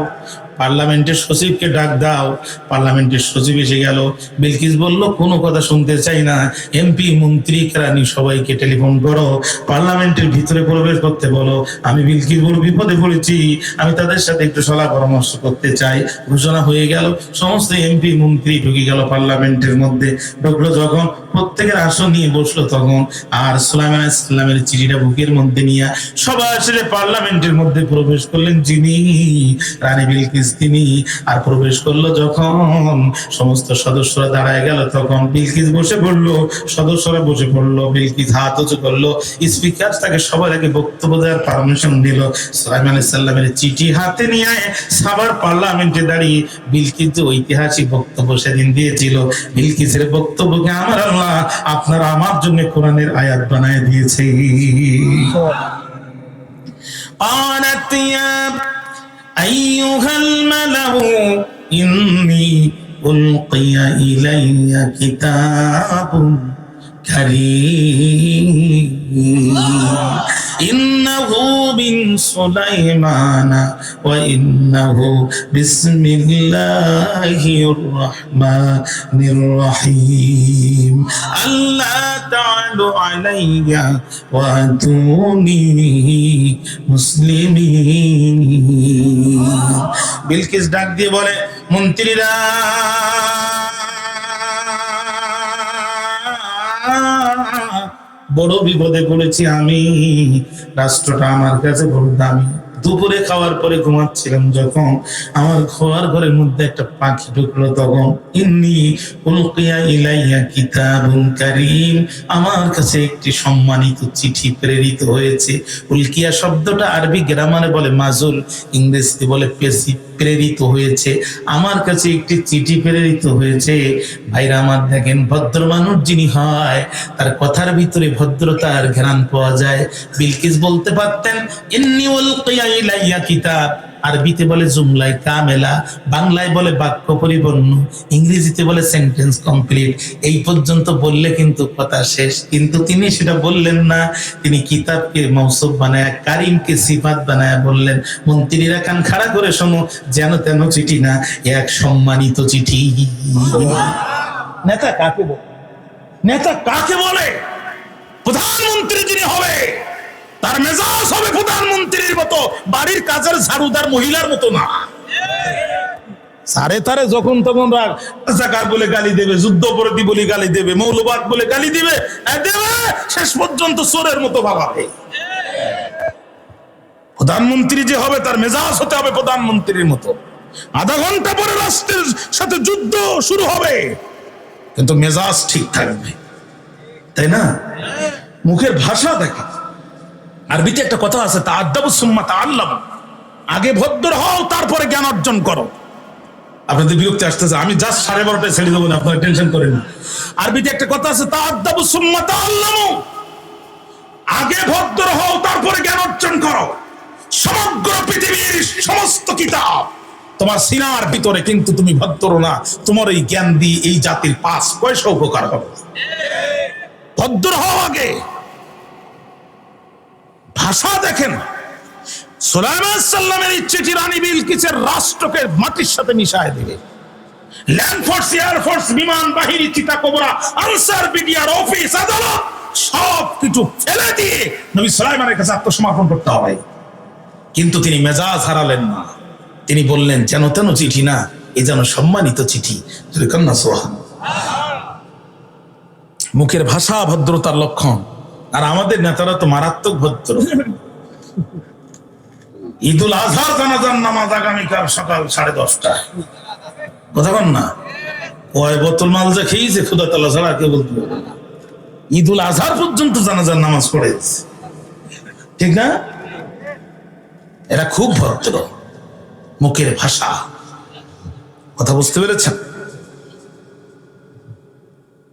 Speaker 1: পার্লামেন্টের সচিবকে ডাক দাও। পার্লামেন্টের সচিব এসে গেল। বিলকিস বলল, কোনো কথা শুনতে চাই না, এমপি মন্ত্রী কেরানি সবাইকে টেলিফোন করো, পার্লামেন্টের ভিতরে প্রবেশ করতে বলো। আমি বিলকিস বড় বিপদে পড়েছি, আমি তাদের সাথে একটু সলা পরামর্শ করতে চাই। ঘোষণা হয়ে গেল, সমস্ত এমপি মন্ত্রী ঢুকে গেল পার্লামেন্টের মধ্যে। ঢুকলো যখন, প্রত্যেকের আসন নিয়ে বসলো তখন, আর সুলাইমান আলাইহিস সালামের চিঠিটা বুকের মধ্যে নিয়ে সবাই আসলে পার্লামেন্টের মধ্যে প্রবেশ করলেন যিনি, রানী বিলকিস তিনি। আর প্রবেশ করলো যখন, সমস্ত সদস্যরা দাঁড়ায় গেল, তখন বিলকিস বসে পড়লো, সদস্যরা বসে পড়লো। বিলকিস হাত উঁচু করলো, স্পিকার তাকে সবার আগে বক্তব্য দেওয়ার পারমিশন দিল। সুলাইমান আলাইহিস সালামের চিঠি হাতে নিয়ে সাবার পার্লামেন্টে দাঁড়িয়ে বিলকিস যে ঐতিহাসিক বক্তব্য সেদিন দিয়েছিল, বিলকিসের বক্তব্যকে আমার আল্লাহ আপনারা আমার জন্য কোরআনের আয়াত বানায় দিয়েছে। قالت يا أيها الملأ إني ألقي إلي كتاب كريم إنه من سليمان وإنه بسم الله الرحمن الرحيم ألا تعلوا علي وأتوني مسلمين। বিলকিস ডাক দিয়ে বলে, মন্ত্রীরা, বড় বিপদে পড়েছি আমি, রাষ্ট্রটা আমার কাছে বড় দামি। দুপুরে খাওয়ার পরে ঘুমাচ্ছিলাম যখন, আমার খাওয়ার ঘরের মধ্যে একটা পাখি ঢুকলো তখন, ইন্নী উলকিয়া ইলাইয়া কিতাবুন কারীম, আমার কাছে একটি সম্মানিত চিঠি প্রেরিত হয়েছে। উলকিয়া শব্দটা আরবি গ্রামারে বলে মাজুল, ইংরেজিতে বলে পেসি। প্রেরিত হয়েছে, আমার কাছে একটি চিঠি প্রেরিত হয়েছে। ভাইরা আমার, দেখেন ভদ্র মানুষ যিনি হয় তার কথার ভিতরে ভদ্রতার ঘ্রাণ পাওয়া যায়। বিলকিস বলতে পারতেন ইন্নী উলকিয়া ইলাইয়া কিতাব, আরবিতে বলে জুমলাই কামেলা, বাংলায় বলে বাক্য পরিপূর্ণ, ইংরেজিতে বলে সেন্টেন্স কমপ্লিট। এই পর্যন্ত বললে কিন্তু কথা শেষ, কিন্তু তিনি সেটা বললেন না। তিনি কিতাবকে মৌসুফ বানায়, কারিমকে সিফাত বানায় বললেন, মন্ত্রীরা কান খাড়া করে শোনো, যেন তেন চিঠি না, এক সম্মানিত চিঠি। নেতা কাকে বলে? নেতা কাকে বলে? প্রধানমন্ত্রী যিনি হবে তার মেজাজ হবে প্রধানমন্ত্রীর মতো, বাড়ির কাজের ঝাড়ুদার মহিলার মতো না। সারে তারে যখন তখন রাজাকার বলে গালি দেবে, যুদ্ধপরাধী বলে গালি দেবে, মৌলবাদ বলে গালি দিবে, শেষ পর্যন্ত চোরের মতো ভাবাবে। প্রধানমন্ত্রী যে হবে তার মেজাজ হতে হবে প্রধানমন্ত্রীর মতো। আধা ঘন্টা পরে রাষ্ট্রের সাথে যুদ্ধ শুরু হবে, কিন্তু মেজাজ ঠিক থাকবে, তাই না? মুখের ভাষা দেখে। আরবিতে একটা কথা আছে, তাআদ্দাবু সুম্মা তাআল্লামু, আগে ভদ্র হও তারপরে জ্ঞান অর্জন করো। আপনাদের বিরক্তি আসতেছে, আমি জাস্ট 12:30টায় ছেড়ে দেবো না, আপনারা টেনশন করেন না। আরবিতে একটা কথা আছে, তাআদ্দাবু সুম্মা তাআল্লামু, আগে ভদ্র হও তারপরে জ্ঞান অর্জন করো। সমগ্র পৃথিবীর সমস্ত কিতাব তোমার সিনার ভিতরে, কিন্তু তুমি ভদ্র না, তোমার এই জ্ঞান দিয়ে এই জাতির 5 পয়সা উপকার হবে। ভদ্র হও আগে। ভাষা দেখেন, সুলাইমান আলাইহিস সালামের চিঠি রানী বিলকিসের রাষ্ট্রকে মাটির সাথে মিশায় দিবে। ল্যান্ড ফোর্স, এয়ার ফোর্স, বিমান বাহিনী, চিতা কোবরা, আনসার, বিডিআর, অফিস, আদালত সব কিছু ফেলে দিয়ে নবী সুলাইমানের কাছে আত্মসমর্পণ করতে হবে। কিন্তু তিনি মেজাজ হারালেন না, তিনি বললেন যেন তেন চিঠি না, এ যেন সম্মানিত চিঠি। মুখের ভাষা ভদ্রতার লক্ষণ। আর আমাদের নেতারা তো মারাত্মক ভদ্র। ঈদুল আজহার জানাজার নামাজ আগামীকাল সকাল 10:30টায়, কথা বল না, কয় বোতল মাল যে খেয়েছে খুদা তাআলা ছাড়া কেউ বলতে পারবে না। ঈদুল আজহার পর্যন্ত জানাজার নামাজ পড়েছে, ঠিক না? এরা খুব ভদ্র, মুখের ভাষা, কথা বুঝতে পেরেছেন?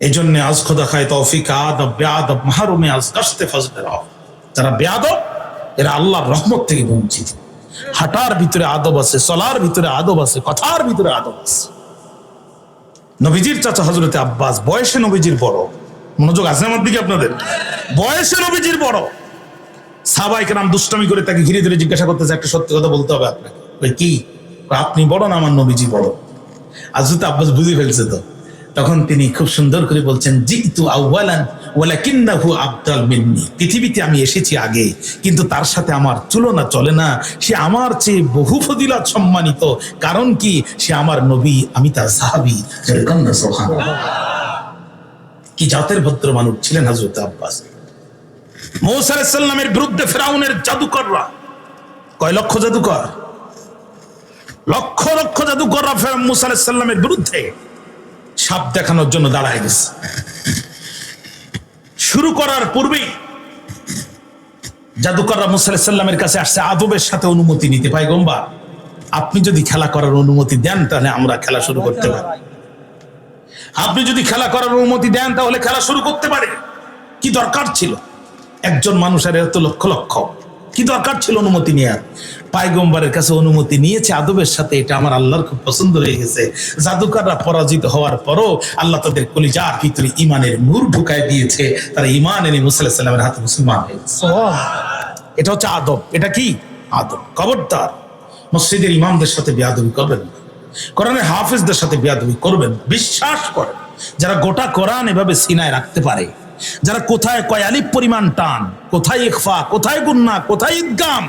Speaker 1: এই জন্য আজ খোদা খায় তৌফিক আদব বেয়াদব মাহরুমে আজ কাশতে ফজলে রাও, যারা বেয়াদব এরা আল্লাহর রহমত থেকে বঞ্চিত। হাঁটার ভিতরে আদব আছে, চলার ভিতরে আদব আছে, কথার ভিতরে আদব আছে। নবীজির চাচা হযরতে আব্বাস বয়সে নবীজির বড়, মনোযোগ আছে আমার দিকে আপনাদের, বয়সে নবীজির বড়। সাহাবায়ে কেরাম দুষ্টামি করে তাকে ঘিরে ধরে জিজ্ঞাসা করতেছে, একটা সত্যি কথা বলতে হবে আপনাকে। ওই কি? আপনি বড় না আমার নবীজি বড়? হযরত আব্বাস বুঝে ফেলছে তো, তখন তিনি খুব সুন্দর করে বলছেন, জিতু আউয়ালান ওয়ালাকিন্নাহু আফদাল মিন্নি। পৃথিবীতে আমি এসেছি আগে, কিন্তু তার সাথে আমার তুলনা চলে না। সে আমার চেয়ে বহু ফজিলত সম্মানিত। কারণ কি? সে আমার নবী, আমি তার সাহাবী। সুবহানাল্লাহ। কি জাতের ভদ্র মানুষ ছিলেন হযরত আব্বাস। মূসা আলাইহিস সালামের বিরুদ্ধে ফিরাউনের জাদুকররা, কয় লক্ষ জাদুকর, লক্ষ লক্ষ জাদুকররা মূসা আলাইহিস সালামের বিরুদ্ধে সাপ দেখানোর জন্য দাঁড়ায় গেছে। শুরু করার পূর্বেই জাদুকররা মূসা আলাইহিস সালামের কাছে আসছে আদবের সাথে অনুমতি নিতে। পয়গম্বর, আপনি যদি খেলা করার অনুমতি দেন তাহলে আমরা খেলা শুরু করতে পারি। আপনি যদি খেলা করার অনুমতি দেন তাহলে খেলা শুরু করতে পারে। কি দরকার ছিল একজন মানুষের এত লক্ষ লক্ষ? কি দরকার ছিল অনুমতি নেওয়ার? পয়গম্বরের কাছে অনুমতি নিয়েছে আদবের সাথে। এটা আমার আল্লাহর খুব পছন্দ হয়ে গেছে। জাদুকররা পরাজিত হওয়ার পরও আল্লাহ তাদের কলিজার ভিতরে ঈমানের নূর ঢুকায় দিয়েছে। তারা ঈমান এনে মূসা আলাইহিস সালামের হাতে মুসলমান হয়েছে। এটা হচ্ছে আদব। এটা কি আদব? খবরদার মসজিদের ইমামদের সাথে বেয়াদবি করবেন না, কোরআনের হাফেজদের সাথে বেয়াদবি করবেন। বিশ্বাস করেন, যারা গোটা কোরআন এভাবে সিনায় রাখতে পারে, যারা কোথায় কয় আলিফ পরিমাণ টান, কোথায় ইখফা, কোথায় গুন্না, কোথায় ইদগাম,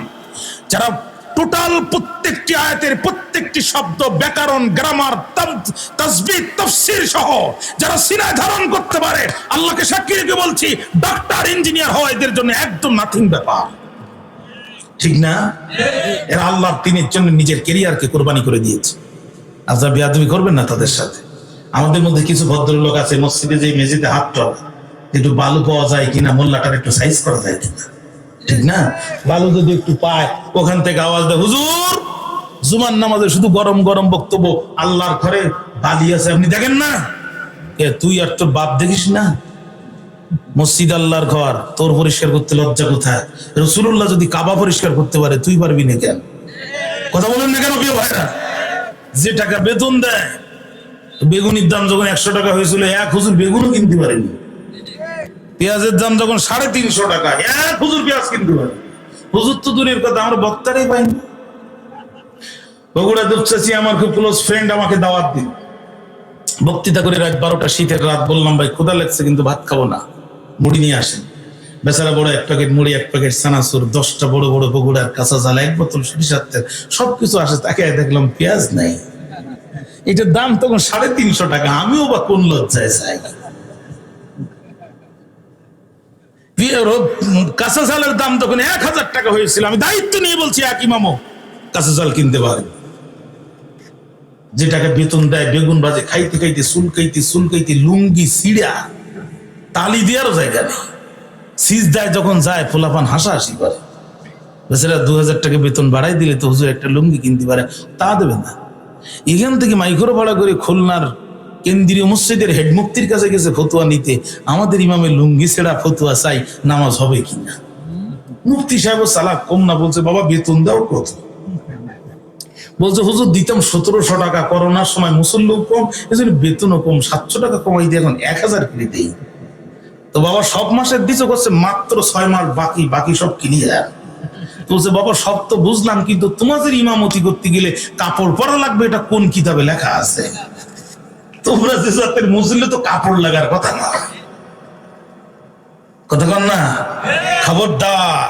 Speaker 1: যারা টোটাল প্রত্যেকটি আয়াতের প্রত্যেকটি শব্দ, ব্যাকরণ, গ্রামার, তাসবিহ, তাফসীর সহ যারা সিনায় ধারণ করতে পারে, আল্লাহকে সাক্ষী রেখে বলছি, ডাক্তার, ইঞ্জিনিয়ার হওয়া এদের জন্য একদম নাথিং ব্যাপার। ঠিক না? এরা আল্লাহর দ্বীনের জন্য নিজের ক্যারিয়ারকে কোরবানি করে দিয়েছে। আপনারা বেয়াদবি করবেন না তাদের সাথে। আমাদের মধ্যে কিছু ভদ্রলোক আছে, মসজিদে যে মেঝেতে হাত টক, একটু বালু পাওয়া যায় কিনা, মোল্লাটার একটু সাইজ করা যায় কিনা, ঠিক না? বালু যদি একটু পায়, ওখান থেকে আওয়াজ দেয়, হুজুর জুমার নামাজে শুধু গরম গরম বক্তব্য, আল্লাহর ঘরে বালি আছে আপনি দেখেন না? তুই আর তোর বাপ দেখিস না? মসজিদ আল্লাহর ঘর, তোর পরিষ্কার করতে লজ্জা কোথায়? রাসূলুল্লাহ যদি কাবা পরিষ্কার করতে পারে, তুই পারবি না কেন? কথা বলেন না কেন প্রিয় ভাইরা? যে টাকা বেতন দেয়, বেগুনির দাম যখন 100 টাকা হয়েছিল, এক হুজুর বেগুনও কিনতে পারেনি। পেঁয়াজের দাম যখন 350 টাকা, এক হুজুর পেঁয়াজ কিনতে পারে। হুজুর তো দূরের কথা, আমরা বক্তারাই পাইনি। বগুড়া দুপচাচি আমার খুব ক্লোজ ফ্রেন্ড, আমাকে দাওয়াত দিন বক্তৃতা করে রাত 12টা, শীতের রাত। বললাম ভাই ক্ষুধা লাগছে কিন্তু ভাত খাবো না, মুড়ি নিয়ে আসেন। বেচারা বড় 1 প্যাকেট মুড়ি, 1 প্যাকেট চানাচুর, 10টা বড় বড় বগুড়ার কাঁচা ঝাল, 1 বোতল সরিষার তেল, সবকিছু আসে। তাকে দেখলাম পেঁয়াজ নাই। এটার দাম তখন 350 টাকা। আমিও বা কোন লজ্জায় চাই। কাঁচা ঝালের দাম তখন 1000 টাকা হয়েছিল। আমি দায়িত্ব নিয়ে বলছি, এক ইমামও কাঁচা ঝাল কিনতে পারে। যে টাকা বেতন দেয়, বেগুন বাজে খাইতে খাইতে চুলকাইতে লুঙ্গি সিড়া, তালি দেওয়ারও জায়গা নেই। সিজদায় যখন যায়, পোলাপান হাসাহাসি করে। বেচারা 2000 টাকা বেতন বাড়াই দিলে তো হুজুর একটা লুঙ্গি কিনতে পারে, তা দেবে না। এখান থেকে মাইক্রো ভাড়া করে খুলনার কেন্দ্রীয় মসজিদের হেড মুফতির কাছে গেছে ফতুয়া নিতে, আমাদের ইমামের লুঙ্গি ছেড়া ফতুয়া চাই, নামাজ হবে কিনা। মুফতি সাহেব সালাক কম না, বলছে বাবা বেতন দাও কত? বলছে হুজুর দিতাম 1700 টাকা, করোনার সময় মুসল্লিও কম, এজন্য বেতনও কম, 700 টাকা কমাই দিয়ে এখন 1000 করে দেই। তো বাবা সব মাসের দিছে, করছে মাত্র 6 মাস বাকি সব ক্লিয়ার। বলছে বাবা সব তো বুঝলাম, কিন্তু তোমাদের ইমামতি করতে গেলে কাপড় পরা লাগবে, এটা কোন কিতাবে লেখা আছে? তোমরা যে জাতের মুসল্লি, তো কাপড় লাগার কথা না, কথা কন না। খবরদার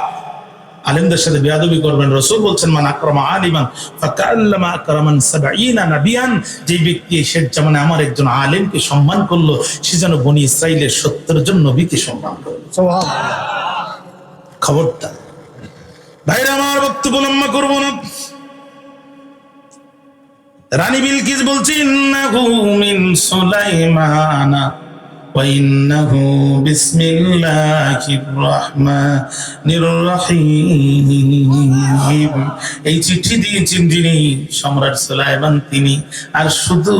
Speaker 1: আলেমদের সাথে বেয়াদবি করবেন। রাসূল বলছেন, মান আকরামা আলিমান ফাকাল্লামা আকরামান 70 নাবিয়ান। যে ব্যক্তি শেষ জামানে আমার একজন আলেমকে সম্মান করলো, সে যেন বনি ইসরাইলের 70 জন নবীকে সম্মান করলো। সুবহানাল্লাহ। খবরদার ভাইরা আমার, বক্তব্য লম্বা করবো না। রানী বিলকিস বলছি, ইন্নাহু মিন সুলাইমানা ওয়া ইন্নাহু বিসমিল্লাহির রহমানির রহিম। এই চিঠি দিয়েছেন যিনি, সম্রাট সুলাইমান তিনি। আর শুধু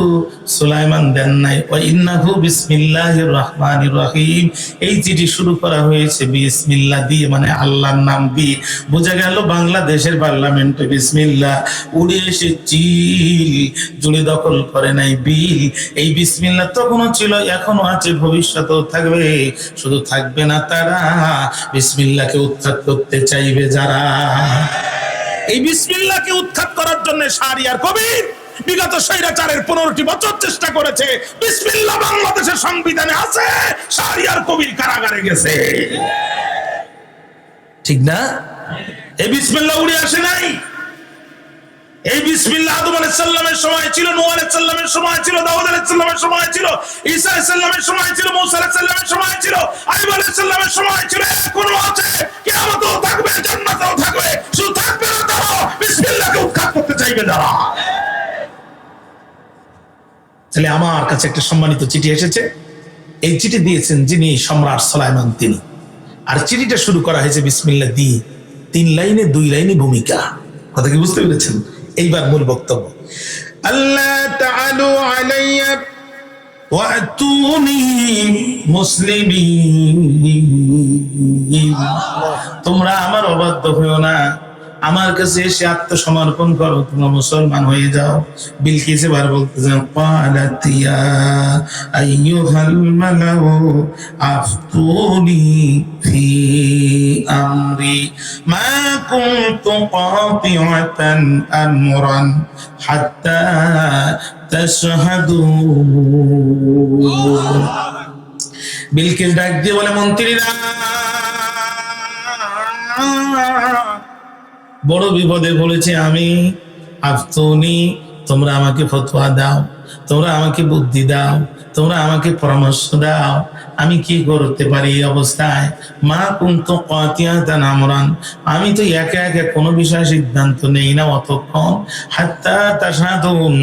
Speaker 1: সুলাইমান দেন নাই, ওয়া ইন্নাহু বিসমিল্লাহির রহমানির রহিম। এই চিঠি শুরু করা হয়েছে বিসমিল্লাহ দিয়ে, মানে আল্লাহর নাম দিয়ে। বোঝা গেল বাংলাদেশের পার্লামেন্টে বিসমিল্লাহ উড়ে এসে চিল জুড়ে দখল করে নাই বিল। এই বিসমিল্লাহ তখনও ছিল, এখনো আছে, ভবিষ্যতেও থাকবে। শুধু থাকবে না তারা, বিসমিল্লাহকে উৎখাত করতে চাইবে যারা। এই বিসমিল্লাহকে উৎখাত করার জন্য শাহরিয়ার কবির বিগত স্বৈরাচারের 15টি বছর চেষ্টা করেছে। বিসমিল্লাহ বাংলাদেশের সংবিধানে আছে, শাহরিয়ার কবির কারাগারে গেছে। ঠিক না? এই বিসমিল্লাহ উড়ে আসে নাই। এই বিসমিল্লাহ আদম আলাইহিস সালামের সময় ছিল, নূহ আলাইহিস সালামের সময় ছিল, দাউদ আলাইহিস সালামের সময় ছিল, ঈসা আলাইহিস সালামের সময় ছিল, মূসা আলাইহিস সালামের সময় ছিল, আইয়ুব আলাইহিস সালামের সময় ছিল, এখনো আছে, কিয়ামতেও থাকবে, জান্নাতেও থাকবে। শুধু থাকবে না তারা, বিসমিল্লাহকে উৎখাত করতে চাইবে যারা। তাহলে আমার কাছে একটা সম্মানিত চিঠি এসেছে। এই চিঠি দিয়েছেন যিনি সম্রাট সুলাইমান তিনি। আর চিঠিটা শুরু করা হয়েছে বিসমিল্লাহ দিয়ে। 3 লাইনে 2 লাইনে ভূমিকা। কথা কি বুঝতে পেরেছেন? এইবার মূল বক্তব্য। আল্লাহ তাআলু আলাইয়া ওয়াতুনি মুসলিমিন। তোমরা আমার অবাধ্য হইও না, আমার কাছে এসে আত্মসমর্পণ করো, তোমরা মুসলমান হয়ে যাও। বিলকিস এবার বলতেছেন, ক্বালাত ইয়া আইয়ুহাল মালাউ আফতুনি ফি আমরি মা কুনতু কাতিআতান আমরান হাত্তা তাশহাদুন। বিলকিস ডাক দিয়ে বলে, মন্ত্রীরা, বড় বিপদে পড়েছে আমি। আফতুনি, তোমরা আমাকে ফতোয়া দাও, তোমরা আমাকে বুদ্ধি দাও, তোমরা আমাকে পরামর্শ দাও, আমি কি করতে পারি এই অবস্থায়। মা কুনতু কাতিআতান আমরান, আমি তো একা একা কোনো বিষয়ে সিদ্ধান্ত নেই না অতক্ষণ। হাত্তা তাশহাদুন,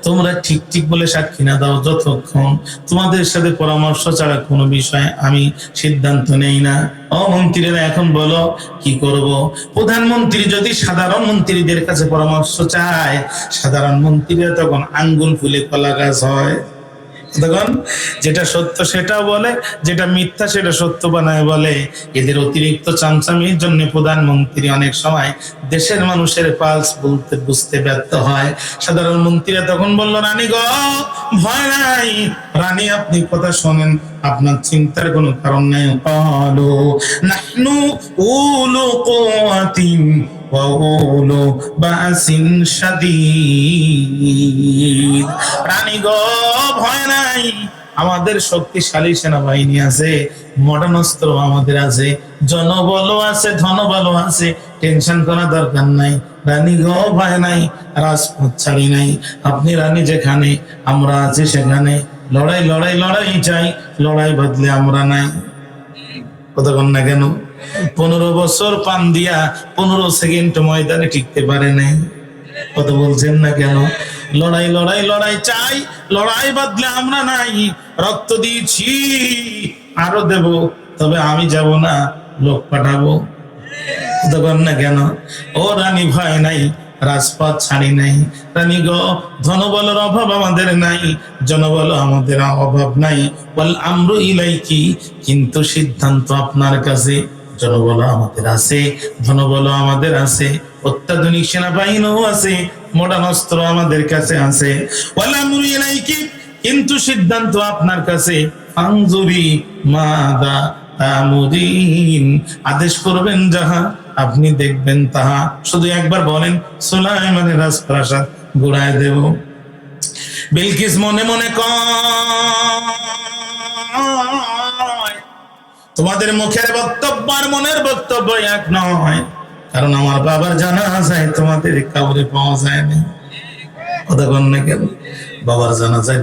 Speaker 1: তোমরা ঠিক ঠিক বলে সাক্ষী না দাও যতক্ষণ তোমাদের সাথে পরামর্শ ছাড়া কোনো বিষয়ে আমি সিদ্ধান্ত নেই না। ও মন্ত্রীরা, এখন বলো কি করব? প্রধানমন্ত্রী যদি সাধারণ মন্ত্রীদের কাছে পরামর্শ চায়, সাধারণ মন্ত্রীরা তখন আঙ্গুল ফুলে কলা গাছ হয়। তখন যেটা সত্য সেটাও বলে, যেটা মিথ্যা সেটা সত্য বানায় বলে। এদের অতিরিক্ত চামচামির জন্য প্রধানমন্ত্রী অনেক সময় দেশের মানুষের পালস বুঝতে ব্যর্থ হয়। সাধারণ মন্ত্রীরা তখন বলল, রানী গো, ভয় নাই, রানী আপনি কথা শোনেন, আপনার চিন্তার কোনো কারণ নাই। ক্বালু নাহনু উলু কুওয়াতিন ওয়া উলু বাসিন শাদীদ। রানী গো, ভয় নাই, আমাদের শক্তিশালী সেনাবাহিনী আছে, মডার্ন অস্ত্র আমাদের আছে, জনবলও আছে, ধনবলও আছে, টেনশন করা দরকার নাই। রানী গো, ভয় নাই, রাজপথ ছাড়ি নাই। আপনি রানী যেখানে, আমরা আছি সেখানে। লড়াই লড়াই লড়াই চাই, লড়াই বদলে আমরা নাই। কতক্ষণ না কেন? 15 বছর পান দিয়া 15 সেকেন্ড ময়দানে টিকতে পারে নাই। কত বলছেন না কেন? লড়াই লড়াই লড়াই চাই, লড়াই বদলে আমরা নাই। রক্ত দিয়েছি, আরো দেব, তবে আমি যাব না, লোক পাঠাবো। কতক্ষণ না কেন? ও রানী, ভয় নাই, রাজপথ ছাড়ি নাই। রানী গো, ধনবলের অভাব আমাদের নাই, জনবল আমাদের অভাব নাই। ওয়াল আমরু ইলাইকি, কিন্তু সিদ্ধান্ত আপনার কাছে। জনবল আমাদের আছে, ধনবল আমাদের আছে, অত্যাধুনিক সেনাবাহিনীও আছে, মডার্ন অস্ত্র আমাদের কাছে আছে। ওয়াল আমরু ইলাইকি, কিন্তু সিদ্ধান্ত আপনার কাছে। ফানজুরি মাদা তামুরিন, আদেশ করবেন যাহা, আপনি দেখবেন তাহা। শুধু একবার বলেন, সুলাইমানের রাজপ্রাসাদ ঘুরায় দেব। বিলকিস মনে মনে কয়, তোমাদের মুখের বক্তব্য আর মনের বক্তব্য এক নয়, কারণ আমার বাবার জানাজায় তোমাদের কাউরে পাওয়া যায় না। কতক্ষণ না কেন? বাবার জানাজায়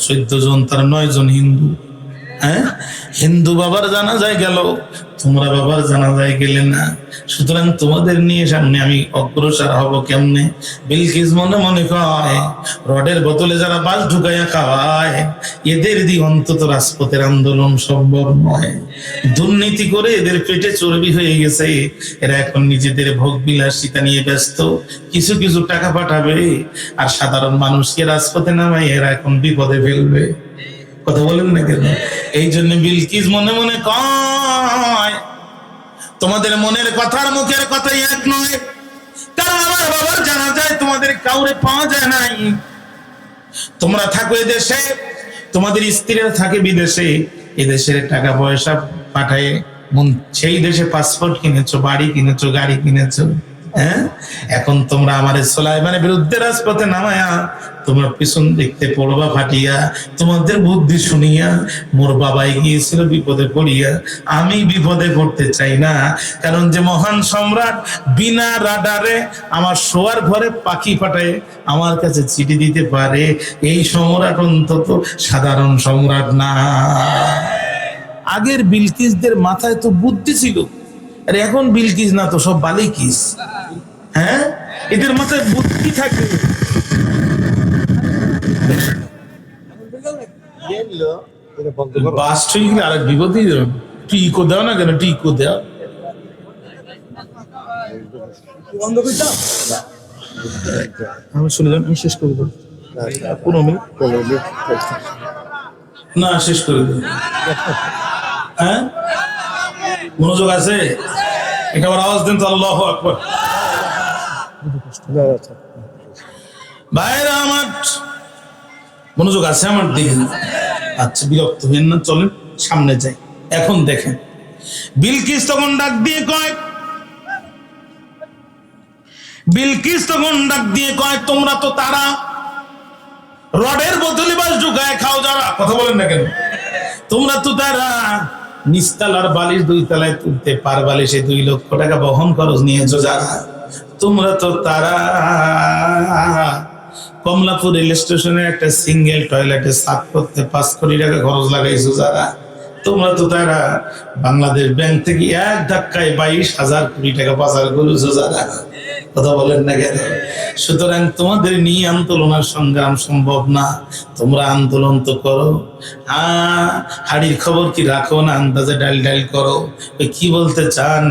Speaker 1: 14 জন, তার 9 জন হিন্দু। হ্যাঁ, হিন্দু বাবার জানাজায় গেল, তোমরা বাবার জানাজায় গেলে না। সুতরাং তোমাদের নিয়ে সামনে আমি অগ্রসর হব কেমনে? বিলকিস মনে মনে কয়, রডের বোতলে যারা বাস ঢুকাইয়া খাওয়ায়, এদের দিয়ে অন্তত রাজপথের আন্দোলন সম্ভব নয়। দুর্নীতি করে এদের পেটে চর্বি হয়ে গেছে, এরা এখন নিজেদের ভোগ বিলাসিতা নিয়ে ব্যস্ত। কিছু কিছু টাকা পাঠাবে, আর সাধারণ মানুষকে রাজপথে নামাই এরা এখন বিপদে ফেলবে। কথা বলেন না কেন? এই জন্য বিলকিস মনে মনে কয়, তোমাদের মনের কথার মুখের কথাই এক নয়, কারণ আমার বাবার জানা যায় তোমাদের কাউরে পাওয়া যায় নাই। তোমরা থাকো এদেশে, তোমাদের স্ত্রীরা থাকে বিদেশে, এদেশের টাকা পয়সা পাঠায় সেই দেশে পাসপোর্ট কিনেছো, বাড়ি কিনেছো, গাড়ি কিনেছো। হ্যাঁ, এখন তোমরা আমার সুলাইমানের বিরুদ্ধে রাজপথে নামায়া তোমরা পিছন দেখতে পড়বা ফাটিয়া, তোমাদের বুদ্ধি শুনিয়া মোর বাবাই গিয়েছিল বিপদে পড়িয়া, আমি বিপদে পড়তে চাই না। কারণ যে মহান সম্রাট বিনা রাডারে আমার শোয়ার ঘরে পাখি পাঠায় আমার কাছে চিঠি দিতে পারে, এই সম্রাট অন্তত সাধারণ সম্রাট না। আগের বিলকিসদের মাথায় তো বুদ্ধি ছিল, আর এখন বিলকিস না তো সব বালিকিস। হ্যাঁ, এদের মাথায় বুদ্ধি থাকে। আরেক বিপদই টিকো দাও না কেন, টিকো দাও। আমি শুনে যান, আমি শেষ করে দেব। 15 মিনিট না, শেষ করে দেব। হ্যাঁ, মনোযোগ আছে? একেবারে আওয়াজ দেন তো, আল্লাহু আকবার। ভাইরা আমার, মনোযোগ আছে আমার দিকে? আচ্ছা, বিরক্ত হবেন না, চলেন সামনে যাই। এখন দেখেন বিলকিস তখন ডাক দিয়ে কয়, বিলকিস তখন ডাক দিয়ে কয়, তোমরা তো তারা রডের বোতলে বাস ঢুকায় খাও যারা, কথা বলেন না কেন? তোমরা তো তারা নিচতলার বালিশ 2 তলায় তুলতে পারবালে সে 2 লক্ষ টাকা বহন খরচ নিয়েছো যারা, তোমরা তো তারা কমলাপুর রেল স্টেশনে একটা সিঙ্গেল টয়লেটে সাফ করতে 5 কোটি টাকা খরচ লাগাইছো যারা, তোমরা তো তারা বাংলাদেশ ব্যাংক থেকে এক ধাক্কায় 22,000 কোটি টাকা পাচার করেছো যারা, কথা বলেন না কেন? সুতরাং তোমাদের নিয়ে আন্দোলন আর সংগ্রাম সম্ভব না। তোমরা আন্দোলন তো করো, হাড়ির খবর কি রাখো না, আন্দাজে ডাল ডাল করো। কি বলতে চান?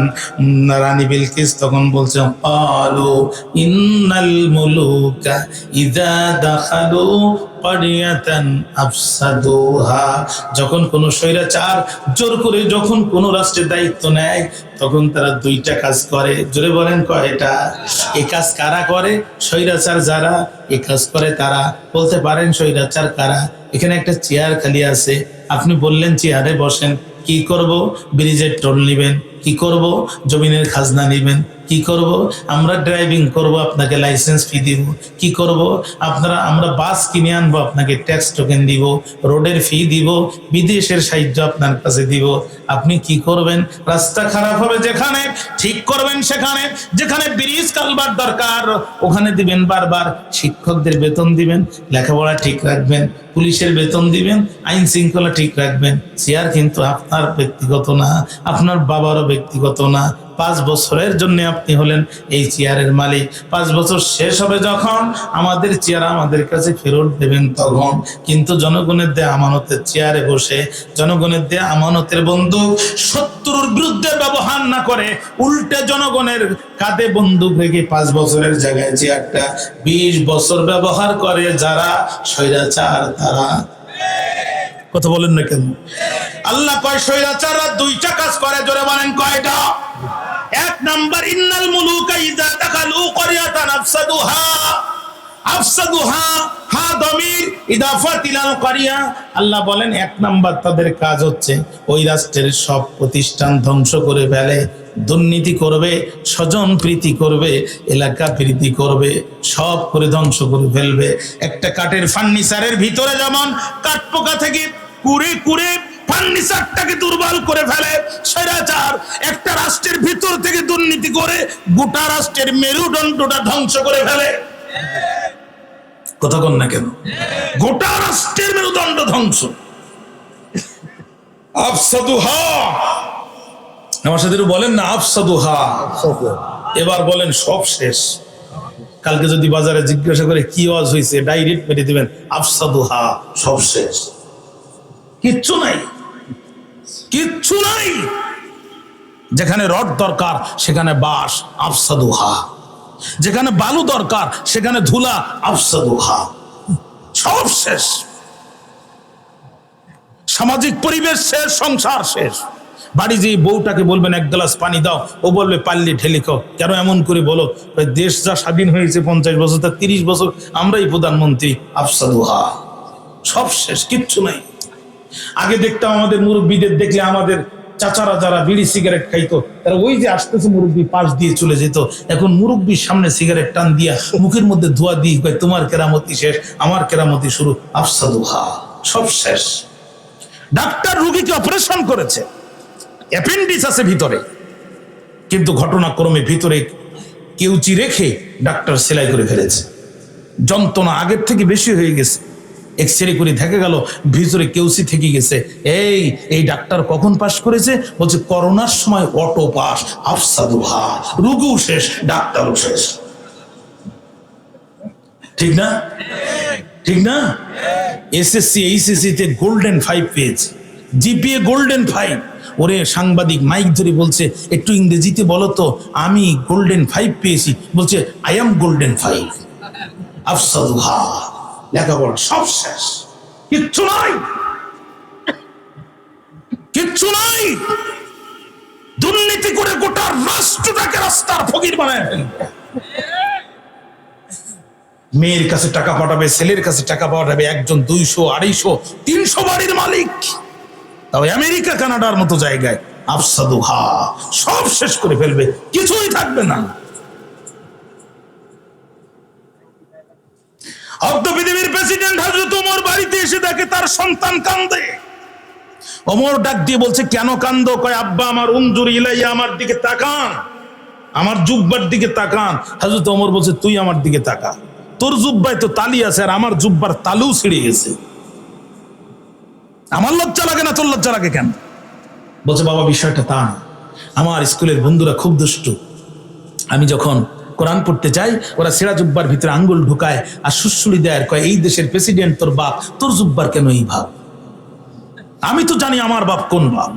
Speaker 1: রানী বিলকিস তখন বলছে, আলো ইন্নাল মুলুকা ইযা দাখালু ক্বরিয়াতান আফসাদুহা। যখন কোন স্বৈরাচার জোর করে যখন কোন রাষ্ট্রের দায়িত্ব নেয়, তখন তারা 2টা কাজ করে। জোরে বলেন কয়টা? এই কাজ কারা করে? স্বৈরাচার যারা এই কাজ করে তারা। বলতে পারেন স্বৈরাচার কারা? এখানে একটা চেয়ার খালি আছে, আপনি বললেন চেয়ারে বসেন, কি করব? ব্রিজের টোল নিবেন, কি করব? জমিনের খাজনা নিবেন, কি করব? আমরা ড্রাইভিং করব, আপনাকে লাইসেন্স ফি দিব, কি করব? আমরা বাস কিনে আনবো, আপনাকে ট্যাক্স টোকেন দিব, রোডের ফি দিব, বিদেশের সাহায্য আপনার কাছে দিব। আপনি কি করবেন? রাস্তা খারাপ হবে যেখানে ঠিক করবেন সেখানে, যেখানে ব্রিজ কালভার্ট দরকার ওখানে দিবেন বারবার, শিক্ষকদের বেতন দিবেন, লেখাপড়া ঠিক রাখবেন, পুলিশের বেতন দিবেন, আইন শৃঙ্খলা ঠিক রাখবেন। চেয়ার কিন্তু আপনার ব্যক্তিগত না, আপনার বাবারও ব্যক্তিগত না। 5 বছরের জন্য আপনি হলেন এই চেয়ারের মালিক। 5 বছর শেষ হবে যখন, আমাদের চেয়ার আমাদের কাছে ফেরত দেবেন তখন। কিন্তু জনগণের দেয়া আমানতের চেয়ারে বসে, জনগণের দেয়া আমানতের বন্দুক শত্রুর বিরুদ্ধে ব্যবহার না করে, উল্টে জনগণের কাঁধে বন্দুক রেখে 5 বছরের জায়গায় চেয়ারটা 20 বছর ব্যবহার করে যারা স্বৈরাচার, তারা। কথা বলেন না কেন? আল্লাহ কয় স্বৈরাচাররা 2টা কাজ করে। জোরে বলেন কয়টা? 1 নাম্বার, ইন্নাল মুলুকা ইযা দাখালু ক্বরিয়াতান আফসাদুহা। আফসাদুহা, হা দমির ইদাফাত ইলাল ক্বরিয়া। আল্লাহ বলেন 1 নাম্বার তাদের কাজ হচ্ছে ওই রাষ্ট্রের সব প্রতিষ্ঠান ধ্বংস করে ফেলে, দুর্নীতি করবে, স্বজন প্রীতি করবে, এলাকা প্রীতি করবে, সব করে ধ্বংস করে ফেলবে। একটা কাঠের ফার্নিচারের ভিতরে যেমন কাঠ পোকা থেকে কুড়ে কুড়ে ফার্নিচারটাকে দুর্বল করে ফেলে, স্বৈরাচার একটা রাষ্ট্রের ভিতর থেকে দুর্নীতি করে গোটা রাষ্ট্রের মেরুদণ্ডটা ধ্বংস করে ফেলে। কথা কন না কেন? গোটা রাষ্ট্রের মেরুদণ্ড ধ্বংস। আফসাদুহা, আমার সাথে বলেন না, আফসাদুহা। এবার বলেন সব শেষ। কালকে যদি বাজারে জিজ্ঞাসা করে কি ওয়াজ হয়েছে, ডাইরেক্ট মেরে দিবেন আফসাদুহা, সব শেষ, কিচ্ছু নাই, কিচ্ছু নাই। যেখানে রড দরকার সেখানে বাঁশ, আফসাদুহা। যেখানে বালু দরকার সেখানে ধুলা, আফসাদুহা, সব শেষ। সামাজিক পরিবেশ শেষ, সংসার শেষ। বাড়ি যে বউটাকে বলবেন 1 গ্লাস পানি দাও, ও বলবে পাল্লি ঢেলে খাও। কেন এমন করে বলো? দেশ যা স্বাধীন হয়েছে 50 বছর, তার 30 বছর আমরাই প্রধানমন্ত্রী, আফসাদুহা, সব শেষ, কিচ্ছু নাই। আগে দেখতাম আমাদের মুরব্বীদের দেখলে আমাদের চাচারা যারা বিড়ি সিগারেট খাইতো তারা ওই যে আসতেছে মুরব্বী পাশ দিয়ে চলে যেত, এখন মুরব্বীর সামনে সিগারেট টান দিয়া মুখের মধ্যে ধোয়া দিয়ে কয় তোমার কেরামতি শেষ আমার কেরামতি শুরু। আফসাদুহা, সব শেষ। ডাক্তার রোগীকে অপারেশন করেছে, অ্যাপেন্ডিক্স আছে ভিতরে, কিন্তু ঘটনাক্রমে ভিতরে কেউচি রেখে ডাক্তার সেলাই করে ফেলেছে। যন্ত্রণা আগের থেকে বেশি হয়ে গেছে, এক্সরে করে দেখা গেল ভিতরে কেউসি থেকে গেছে। এই ডাক্তার কখন পাস করেছে? বলছে করোনার সময় অটো পাস। আফসাদুহা, রোগীও শেষ, ডাক্তারও শেষ। ঠিক না? ঠিক না? এসএসসি এইচএসসি তে গোল্ডেন 5 পেয়েছে, জিপিএ গোল্ডেন 5। ওরে সাংবাদিক মাইক ধরে বলছে একটু ইংরেজিতে বলো তো, আমি গোল্ডেন 5 পেয়েছি। বলছে আই এম গোল্ডেন 5। আফসাদুহা, লেখাপড়া সব শেষ, কিচ্ছু নাই, কিচ্ছু নাই। দুর্নীতি করে গোটা রাষ্ট্রটাকে রাস্তার ফকির বানায় ফেলবে। মেয়ের কাছে টাকা পাঠাবে, ছেলের কাছে টাকা পাঠাবে, একজন 200, 250, 300 বাড়ির মালিক, তাও আমেরিকা কানাডার মতো জায়গায়। আফসাদুহা, সব শেষ করে ফেলবে, কিছুই থাকবে না। পৃথিবীর প্রেসিডেন্ট হযরত ওমর বাড়িতে এসে দেখে তার সন্তান কান্দে। ওমর ডাক দিয়ে বলছে কেন কান্দো? কয় আব্বা আমার উনজুর ইলাইয়া, আমার দিকে তাকান, আমার জুব্বার দিকে তাকান। হযরত ওমর বলছে তুই আমার দিকে তাকা, তোর জুব্বায় তো তালি আছে আর আমার জুব্বার তালু ছিঁড়ে গেছে, আমার লজ্জা লাগে না, তোর লজ্জা লাগে কেন? বলছে বাবা বিষয়টা তা না, আমার স্কুলের বন্ধুরা খুব দুষ্টু, আমি যখন কোরআন পড়তে চাই ওরা ছেঁড়া জুব্বার ভিতরে আঙ্গুল ঢুকায় আর সুসুড়ি দেয়, কয় এই দেশের প্রেসিডেন্ট তোর বাপ, তোর জুব্বার কেন এই ভাব? আমি তো জানি আমার বাপ কোন বাপ।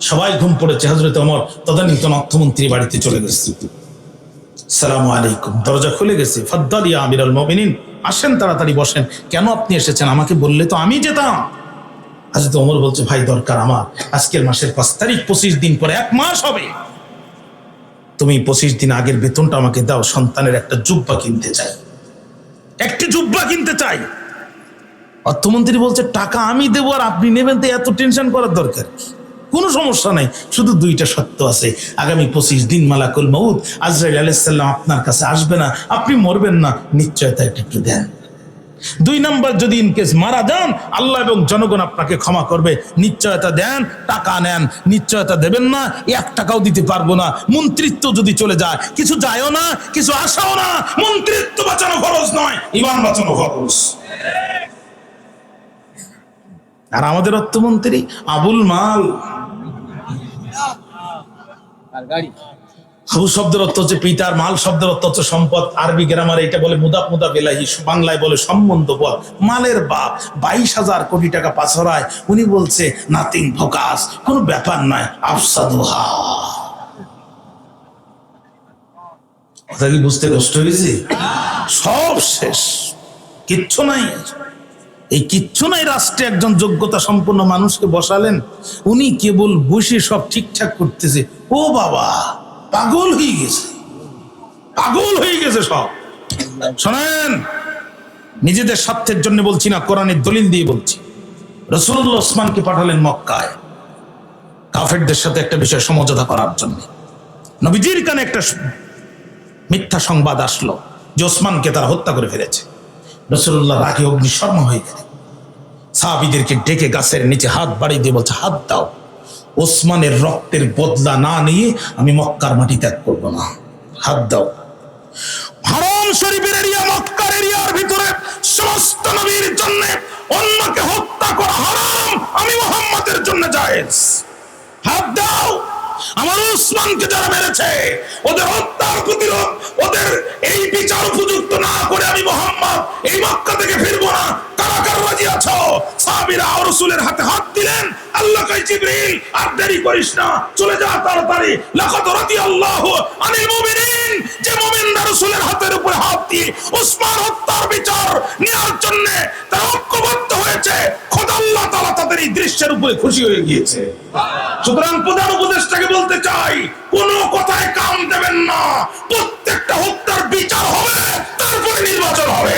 Speaker 1: সবাই ঘুম পড়েছে, হযরত ওমর তদানীন্তন অর্থমন্ত্রী বাড়িতে চলে গেছে। সালামু আলাইকুম, দরজা খুলে গেছে। ফাদ্দাল ইয়া আমিরুল মুমিনিন, আসেন তাড়াতাড়ি বসেন। কেন আপনি এসেছেন? আমাকে বললে তো আমি যেতাম। হযরত ওমর বলছে ভাই দরকার আমার, আজকের মাসের 5 তারিখ, 25 দিন পরে 1 মাস হবে, তুমি 25 দিন আগের বেতনটা আমাকে দাও, সন্তানের একটা জুব্বা কিনতে চাই, একটি জুব্বা কিনতে চাই। অর্থমন্ত্রী বলছে টাকা আমি দেবো আর আপনি নেবেন, তো এত টেনশন করার দরকার কি? কোনো সমস্যা নাই, শুধু 2টা শর্ত আছে। আগামী 25 দিন মালাকুল মউত আজরাইল আলাইহিস সালাম আপনার কাছে আসবে না, আপনি মরবেন না, নিশ্চয়তা একটু দেন। 2 নাম্বার, যদি ইনকেস মারা যান আল্লাহ এবং জনগণ আপনাকে ক্ষমা করবে, নিশ্চয়তা দেন। টাকা নেন, নিশ্চয়তা দেবেন না, 1 টাকাও দিতে পারবো না। মন্ত্রিত্ব যদি চলে যায়, কিছু যায়ও না, কিছু আসাও না। মন্ত্রিত্ব বাঁচানো ফরজ নয়, ঈমান বাঁচানো ফরজ। আর আমাদের অর্থমন্ত্রী আবুল মাল, আবু শব্দের অর্থ হচ্ছে পিতার, মাল শব্দের অর্থ হচ্ছে সম্পদ। আরবি গ্রামারে এটা বলে মুদাফ মুদাফ ইলাইহি, বাংলায় বলে সম্বন্ধ বল। মালের বাপ 22,000 কোটি টাকা পাছরায়, উনি বলছে নাথিং ফোকাস, কোনো ব্যাপার নয়। আফসাদুহা, কথা কি বুঝতে কষ্ট হয়েছে? সব শেষ, কিচ্ছু নাই। এই কিচ্ছু নাই রাষ্ট্রে একজন যোগ্যতা সম্পন্ন মানুষকে বসালেন, উনি কেবল বসে সব ঠিকঠাক করতেছে। ও বাবা, পাগল হয়ে গেছে, পাগল হয়ে গেছে সব। শোনেন, নিজেদের স্বার্থের জন্য বলছি না, কোরআনের দলিল দিয়ে বলছি। রাসূলুল্লাহ ওসমানকে পাঠালেন মক্কায় কাফেরদের সাথে একটা বিষয় সমঝোতা করার জন্য। নবীজির কানে একটা মিথ্যা সংবাদ আসলো যে ওসমানকে তারা হত্যা করে ফেলেছে। রাসূলুল্লাহ রাগে অগ্নিশর্মা হয়ে গেলেন, সাহাবীদেরকে ডেকে গাছের নিচে হাত বাড়িয়ে দিয়ে বলছে হাত দাও, ওসমানের রক্তের বদলা না নিয়ে আমি মক্কার মাটি ত্যাগ করব না, হাত দাও। হারাম শরীফের এরিয়া, মক্কার এরিয়ার ভিতরে সমস্ত নবীর জন্য অন্যকে হত্যা করা হারাম, আমি মুহাম্মাদের জন্য জায়েজ, হাত দাও। আমার ওসমানকে যারা মেরেছে ওদের হত্যার প্রতিরোধ, ওদের এই বিচার উপযুক্ত না করে আমি মুহাম্মদ এই মক্কা থেকে ফিরবো না। কারা কারা রাজি আছো? সাহাবীরা রাসূলের হাতে হাত দিলেন। আল্লাহ কয় জিবরিল আর দেরি করিস না, চলে যা তাড়াতাড়ি। লাকাদ রাদিয়াল্লাহু আনিল মুমিনিন, যে মুমিনরা রাসূলের হাতের উপরে হাত দিয়ে ওসমান হত্যার বিচার নেওয়ার জন্য তারা ঐক্যবদ্ধ হয়েছে, খোদা আল্লাহ তাআলা তাদের এই দৃশ্যের উপরে খুশি হয়ে গিয়েছে। সুতরাং প্রধান উপদেষ্টাকে বলতে চাই, কোন কথায় কাম দেবেন না, প্রত্যেকটা হত্যার বিচার হবে, তারপরে নির্বাচন হবে।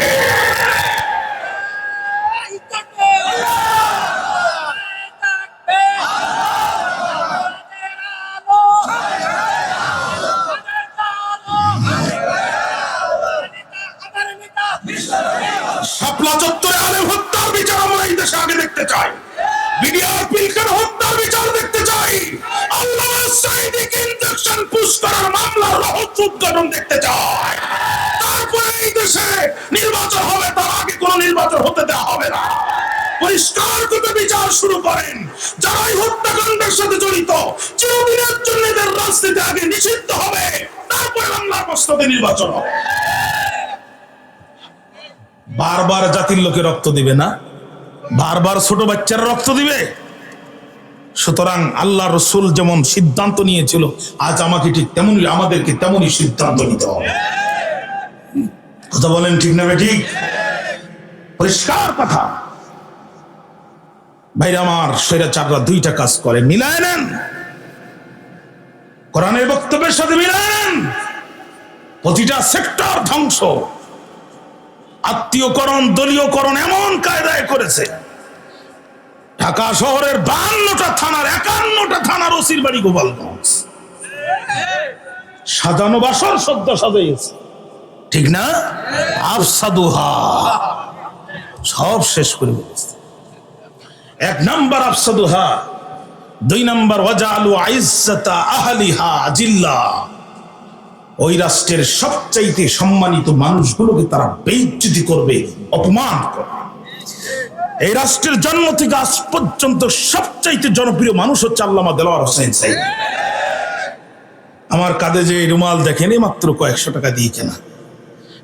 Speaker 1: মসনদে নির্বাচন হবে। বারবার জাতির লোকে রক্ত দিবে না, বারবার ছোট বাচ্চারা রক্ত দিবে। সুতরাং আল্লাহ রসুল যেমন সিদ্ধান্ত নিয়েছিল, আজ আমাকে ঠিক তেমনই, আমাদেরকে তেমনই সিদ্ধান্ত নিতে হবে। কথা বলেন ঠিক না ঠিক? পরিষ্কার কথা। ভাইরা আমার, স্বৈরাচাররা দুইটা কাজ করে, মিলায় নেন, কোরআনের বক্তব্যের সাথে মিলায় নেন। প্রতিটা সেক্টর ধ্বংস, আত্মীয়করণ, দলীয়করণ এমন কায়দায় করেছে। ঢাকা শহরের 52টা থানার 51টা থানার ওসির বাড়ি গোপালগঞ্জ। সাজানো বাসর সদ্য সাজাইছে, ঠিক না? আফসাদুহা, সব শেষ করে বলেছে। 1 নাম্বার আফসাদুহা, 2 নাম্বার ওয়াজালু আইজ্জাতা আহলিহা জিল্লা। ওই রাষ্ট্রের সবচাইতে সম্মানিত মানুষগুলোকে তারা বেইজ্জতি করবে, অপমান করবে। এই রাষ্ট্রের জন্ম থেকে আজ পর্যন্ত সবচাইতে জনপ্রিয় মানুষ হচ্ছে আল্লামা দেলোয়ার হোসেন সাঈদী। আমার কাঁধে যে রুমাল দেখেন, মাত্র কয়েকশো টাকা দিয়ে কেনা।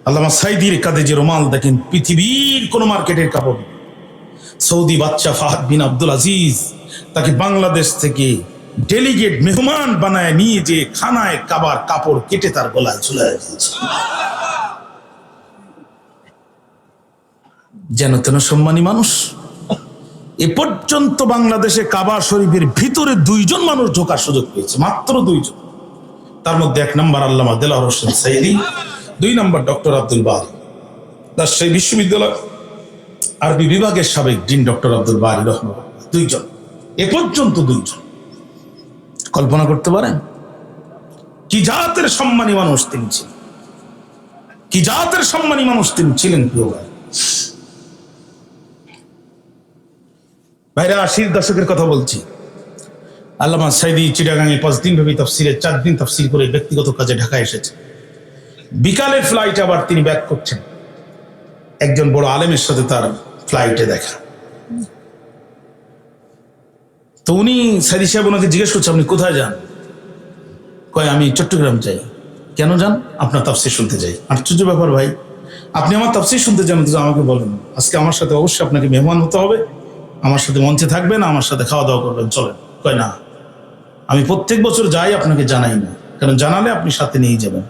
Speaker 1: আল্লামা সাঈদীর কাঁধে যে রুমাল দেখেন, পৃথিবীর কোন মার্কেটের কাপড়। সৌদি বাদশা ফাহাদ বিন আব্দুল আজিজ তাকে বাংলাদেশ থেকে ডেলিগেট মেহমান বানায় নিয়ে যে খানায় কাবার কাপড় কেটে তার গলায় ঝুলায় দিয়েছে। যেন তেন সম্মানী মানুষ। এ পর্যন্ত বাংলাদেশে কাবা শরীফের ভিতরে 2 জন মানুষ ঢোকার সুযোগ পেয়েছে, মাত্র 2 জন। তার মধ্যে 1 নাম্বার আল্লামা দেলোয়ার হোসেন সাঈদী, 2 নাম্বার ডক্টর আব্দুল বারী, রাজশাহী বিশ্ববিদ্যালয় আরবি বিভাগের সাবেক ডিন ডক্টর আব্দুল বারী রহমাতুল্লাহ। 2 জন, এ পর্যন্ত 2 জন। কল্পনা করতে পারেন কি জাতের সম্মানী মানুষ তিনি ছিলেন, কি জাতের সম্মানী মানুষ তিনি ছিলেন। প্রিয় ভাই, ভাইরা, 80-র দশকের কথা বলছি। আল্লামা সাঈদী চিটাগাঙে 5 দিন ব্যাপী তাফসিরে 4 দিন তাফসির করে ব্যক্তিগত কাজে ঢাকায় এসেছে। বিকালের ফ্লাইটে আবার তিনি ব্যাক করছেন। একজন বড় আলেমের সাথে তার ফ্লাইটে দেখা। তো উনি সাঈদী সাহেব ওনাকে জিজ্ঞেস করছে, আপনি কোথায় যান? কয়, আমি চট্টগ্রাম যাই। কেন যান? আপনার তাফসির শুনতে যাই। আশ্চর্য ব্যাপার ভাই, আপনি আমার তাফসির শুনতে যান, তো আমাকে বলেন আজকে আমার সাথে অবশ্যই আপনাকে মেহমান হতে হবে, আমার সাথে মঞ্চে থাকবেন, আমার সাথে খাওয়া দাওয়া করবেন, চলেন। কয়, না, আমি প্রত্যেক বছর যাই, আপনাকে জানাই না, কারণ জানালে আপনি সাথে নিয়ে যাবেন।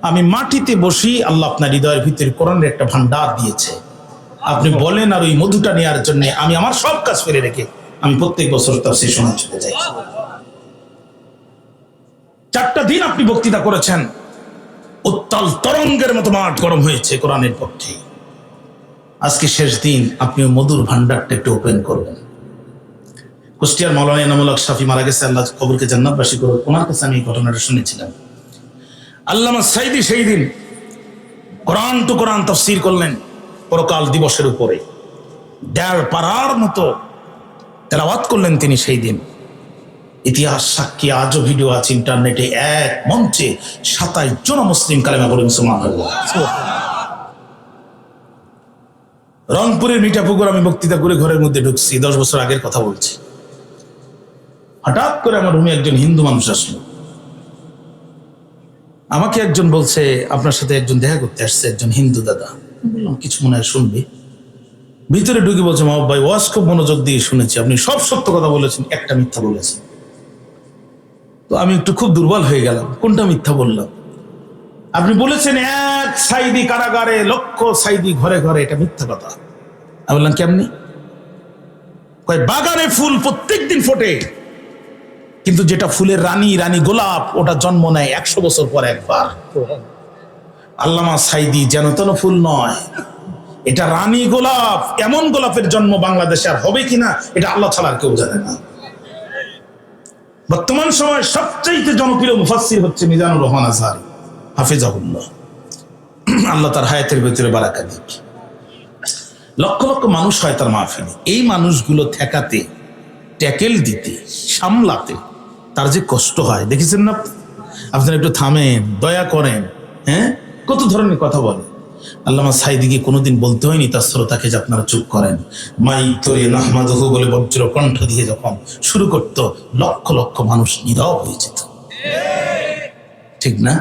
Speaker 1: আমি মাটিতে বসি, আল্লাহ আপনার হৃদয়ের ভিতরে কোরআনের একটা ভান্ডার দিয়েছে, আপনি বলেন, আর ওই মধুটা নেওয়ার জন্য আমি আমার সব কাজ ফেলে রেখে আমি প্রত্যেক বছর তাফসীর শোনা চলে যাই। 4টা দিন আপনি বক্তৃতা করেছেন, উত্তাল তরঙ্গের মতো মাঠ গরম হয়েছে কোরআনের পক্ষে। আজকে শেষ দিন, আপনি মধুর ভান্ডারটা একটু ওপেন করবেন। কুষ্টিয়ার মাওলানা এনামুল হক শাফি মারা গেছে, আল্লাহ কবরকে জান্নাতবাসী করুন। ওনার কাছে আমি এই ঘটনাটা শুনেছিলাম। আল্লামা সাঈদী সেই দিন কোরআন টু কোরআন তাফসীর করলেন পরকাল দিবসের উপরে। 1.5 পারার মতো তেলাওয়াত করলেন তিনি সেই দিন। ইতিহাস সাক্ষী, আজও ভিডিও আছে ইন্টারনেটে। এক মঞ্চে 27 জন মুসলিম কালেমা পড়ে মুসলমান হল। রংপুরের মিঠাপুকুর আমি বক্তৃতা করে ঘরের মধ্যে ঢুকছি, 10 বছর আগের কথা বলছি। হঠাৎ করে আমার রুমে একজন হিন্দু মানুষ আসলো। আমাকে একজন বলছে, আপনার সাথে একজন দেখা করতে আসছে, একজন হিন্দু দাদা। বললাম, কিছু মনে হয় শুনবি। ভিতরে ঢুকে বলছে, মাহবুব ভাই, ওয়াজ খুব মনোযোগ দিয়ে শুনেছি, আপনি সব সত্য কথা বলেছেন, একটা মিথ্যা বলেছেন। তো আমি একটু খুব দুর্বল হয়ে গেলাম। কোনটা মিথ্যা বললাম? আপনি বলেছেন 1 সাঈদী কারাগারে, লক্ষ সাঈদী ঘরে ঘরে, এটা মিথ্যা কথা। আমি বললাম, কেমনি? কয়, বাগানে ফুল প্রত্যেকদিন ফোটে, কিন্তু যেটা ফুলের রানী, রানী গোলাপ, ওটা জন্ম নেয় 100 বছর পর একবার। আল্লামা সাঈদী যেন তেন ফুল নয়, এটা রানী গোলাপ। এমন গোলাপের জন্ম বাংলাদেশে আর হবে কিনা এটা আল্লাহ ছাড়া আর কেউ জানে না। বর্তমান সময় সবচেয়ে জনপ্রিয় মুফাসসির হচ্ছে মিজানুর রহমান আজহারী হাফিজাহুল্লাহ, আল্লাহ তার হায়াতের ভিতরে বারাকা দিক। লক্ষ লক্ষ মানুষ হয় তার মাহফিলে। এই মানুষগুলো ঠেকাতে, ট্যাকেল দিতে, সামলাতে তার যে কষ্ট হয় দেখেছেন না? আপনারা একটু থামেন, দয়া করেন। হ্যাঁ, কত ধরনের কথা বলে। আল্লামা সাঈদীকে কোনোদিন বলতে হয়নি তার শ্রোতাকে যে আপনারা চুপ করেন। মাই তোরে নাহমাদুহু বলে বজ্র কণ্ঠ দিয়ে যখন শুরু করতো, লক্ষ লক্ষ মানুষ নীরব হয়ে যেত, ঠিক না?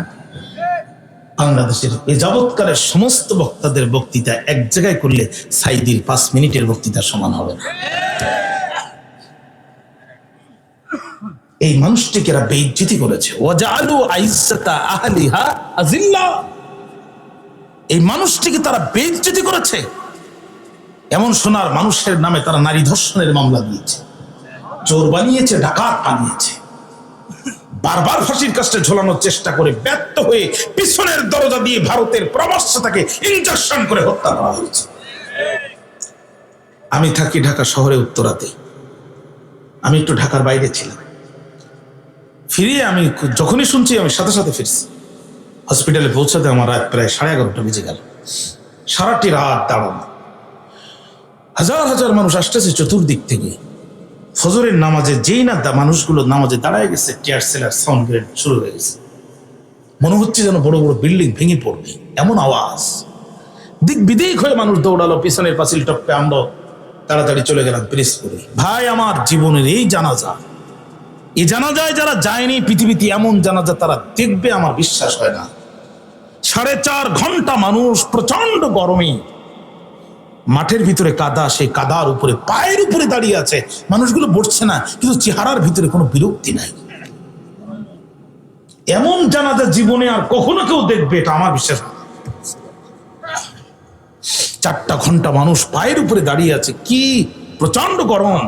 Speaker 1: বাংলাদেশের এ যাবৎকালের সমস্ত বক্তাদের বক্তৃতা এক জায়গায় করলে সাইদির 5 মিনিটের বক্তৃতার সমান হবে না। এই মানুষটিকে এরা বেইজ্জতি করেছে। ওয়াজআলু আইজ্জাতা আহলিহা আযিল্লা, এই মানুষটিকে তারা বেইজ্জতি করেছে। এমন সোনার মানুষের নামে তারা নারী ধর্ষণের মামলা দিয়েছে, চোর বানিয়েছে, ডাকাত বানিয়েছে, বারবার ফাঁসির কাস্টে ঝোলানোর চেষ্টা করে ব্যর্থ হয়ে পিছনের দরজা দিয়ে ভারতের প্রবাসে তাকে ইনজেকশন করে হত্যা করা হয়েছে। আমি থাকি ঢাকা শহরে উত্তরাতে, আমি একটু ঢাকার বাইরে ছিলাম। ফিরিয়ে আমি যখনই শুনছি আমি সাথে সাথে ফিরছি। হসপিটালে পৌঁছাতে আমার রাত প্রায় 11:30 বেজে গেল। সারাটি রাত দাঁড়ানো, হাজার হাজার মানুষ আসতেছে চতুর্দিক থেকে। ফজরের নামাজে যেই না মানুষগুলো নামাজে দাঁড়ায় গেছে, টিয়ার সেলার সাউন্ড গ্রেড শুরু হয়ে গেছে। মনে হচ্ছে যেন বড় বড় বিল্ডিং ভেঙে পড়বে, এমন আওয়াজ। দিক বিদিক হয়ে মানুষ দৌড়ালো, পিছনের পাঁচিল টপকে আমরা তাড়াতাড়ি চলে গেলাম প্রেস করে। ভাই, আমার জীবনের এই জানাজা, এই জানাজায় যারা যায়নি পৃথিবীতে এমন জানাজা তারা দেখবে আমার বিশ্বাস হয় না। 4.5 ঘন্টা মানুষ প্রচন্ড গরমে মাঠের ভিতরে কাদা, সেই কাদার উপরে পায়ের উপরে দাঁড়িয়ে আছে। মানুষগুলো বসছে না, কিন্তু চেহারার ভিতরে কোনো বিরক্তি নাই। এমন জানাজা জীবনে আর কখনো কেউ দেখবে এটা আমার বিশ্বাস। 4টা ঘন্টা মানুষ পায়ের উপরে দাঁড়িয়ে আছে, কি প্রচন্ড গরম,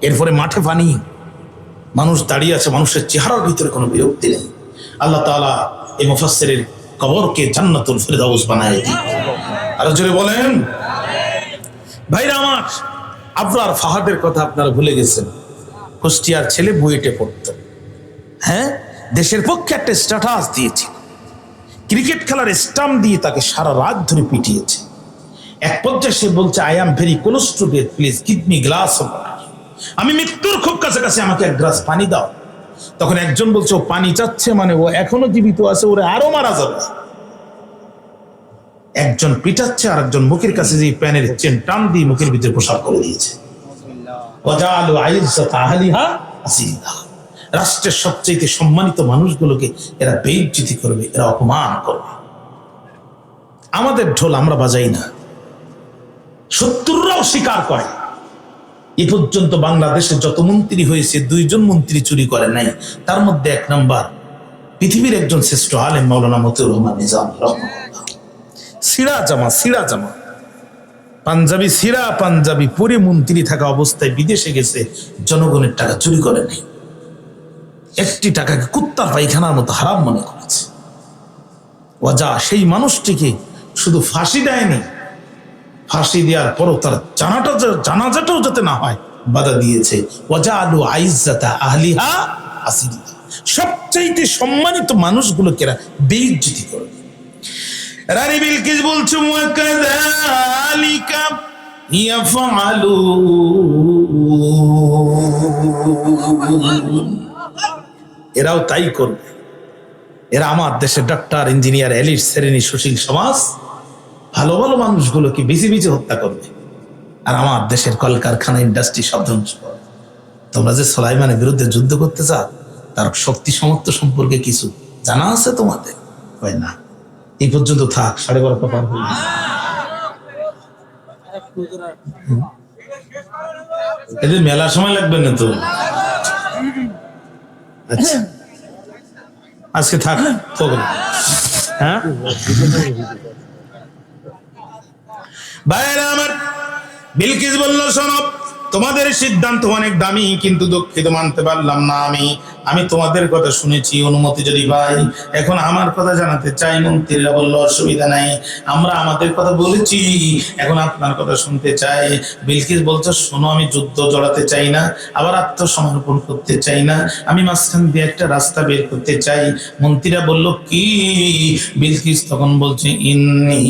Speaker 1: এরপরে মাঠে পানি, মানুষ দাঁড়িয়ে আছে, মানুষের চেহারার ভিতরে কোনো বিরক্তি নেই। আল্লাহ তাআলা এই মুফাসসিরের কবরকে জান্নাতুল ফিরদাউস বানায় দিন। আরো জোরে বলেন। ভাইরা আমার, আবরার ফাহাদের কথা আপনারা ভুলে গেছেন। কুষ্টিয়ার ছেলে বুয়েটে পড়তো, হ্যাঁ, দেশের পক্ষে একটা স্ট্যাটাস দিয়েছে, ক্রিকেট খেলার স্টাম্প দিয়ে তাকে সারা রাত ধরে পিটিয়েছে। এক পর্যায়ে সে বলছে, I am very close to death, please give me glass of water, আমি মৃত্যুর খুব কাছাকাছি, আমাকে এক গ্লাস পানি দাও। তখন একজন বলছে, ও পানি চাচ্ছে মানে ও এখনো জীবিত আছে, ওরে আরো মারা যাবে। একজন পিটাচ্ছে, আর একজন মুখের কাছে যে প্যানের চেন টান দিয়ে মুখের ভিতরে প্রসাব করে দিয়েছে। ওয়াজআলু আইজ্জাতা আহলিহা আযিল্লা, রাষ্ট্রের সবচেয়ে সম্মানিত মানুষগুলোকে এরা বেইজ্জতি করবে, এরা অপমান করবে। আমাদের ঢোল আমরা বাজাই না, শত্রুরাও স্বীকার করে। এ পর্যন্ত বাংলাদেশে যত মন্ত্রী হয়েছে 2 জন মন্ত্রী চুরি করে নাই। তার মধ্যে 1 নম্বর পৃথিবীর একজন শ্রেষ্ঠ আলেম মাওলানা মতিউর রহমান নিজাম রাহমাহুল্লাহ। সিরা জামা পাঞ্জাবি, সিরা পাঞ্জাবি পরে মন্ত্রী থাকা অবস্থায় বিদেশে গেছে, জনগণের টাকা চুরি করে নাই। 1টি টাকাকে কুত্তার পায়খানার মতো হারাম মনে করেছে। ওয়াজা সেই মানুষটিকে শুধু ফাঁসি দেয়নি, ফাঁসি দেওয়ার পরও তার জানাজাটাও যাতে না হয় বাধা দিয়েছে। ওয়াজআলু আইজ্জাতা আহলিহা আযিল্লা, সবচাইতে সম্মানিত মানুষগুলোকে এরা বেইজ্জতি করে। রানী বিলকিস বলছে, ওয়াকাযালিকা ইয়াফআলুন, এরাও তাই করবে। এরা আমার দেশের ডাক্তার, ইঞ্জিনিয়ার, এলিট শ্রেণী, সুশীল সমাজ, ভালো ভালো মানুষগুলোকে বেশি বেশি হত্যা করবে, আর আমার দেশের কলকারখানা, ইন্ডাস্ট্রি সব ধ্বংস করবে। তোমরা যে সুলাইমানের বিরুদ্ধে যুদ্ধ করতে চাও, তার শক্তি সামর্থ্য সম্পর্কে কিছু জানা আছে তোমাদের? হয় না। এই পর্যন্ত থাক, 12:30 পার হয়ে গেছে। এদের মেলার সময় লাগবে না তো? আচ্ছা, আজকে থাক। হ্যাঁ ভাইরা আমার, বিলকিস বলল, শোনো, তোমাদের সিদ্ধান্ত অনেক দামি, কিন্তু দুঃখিত মানতে পারলাম না। আমি তোমাদের কথা শুনেছি, অনুমতি যদি পাই এখন আমার কথা জানাতে চাই। মন্ত্রীরা বলল, অসুবিধা নাই, আমরা আমাদের কথা বলেছি, এখন আপনার কথা শুনতে চাই। বিলকিস বলছে, শোনো, আমি যুদ্ধ জড়াতে চাই না, আবার আত্মসমর্পণ করতে চাই না, আমি মাঝখান দিয়ে একটা রাস্তা বের করতে চাই। মন্ত্রীরা বলল, কি? বিলকিস তখন বলছে, ইন্নী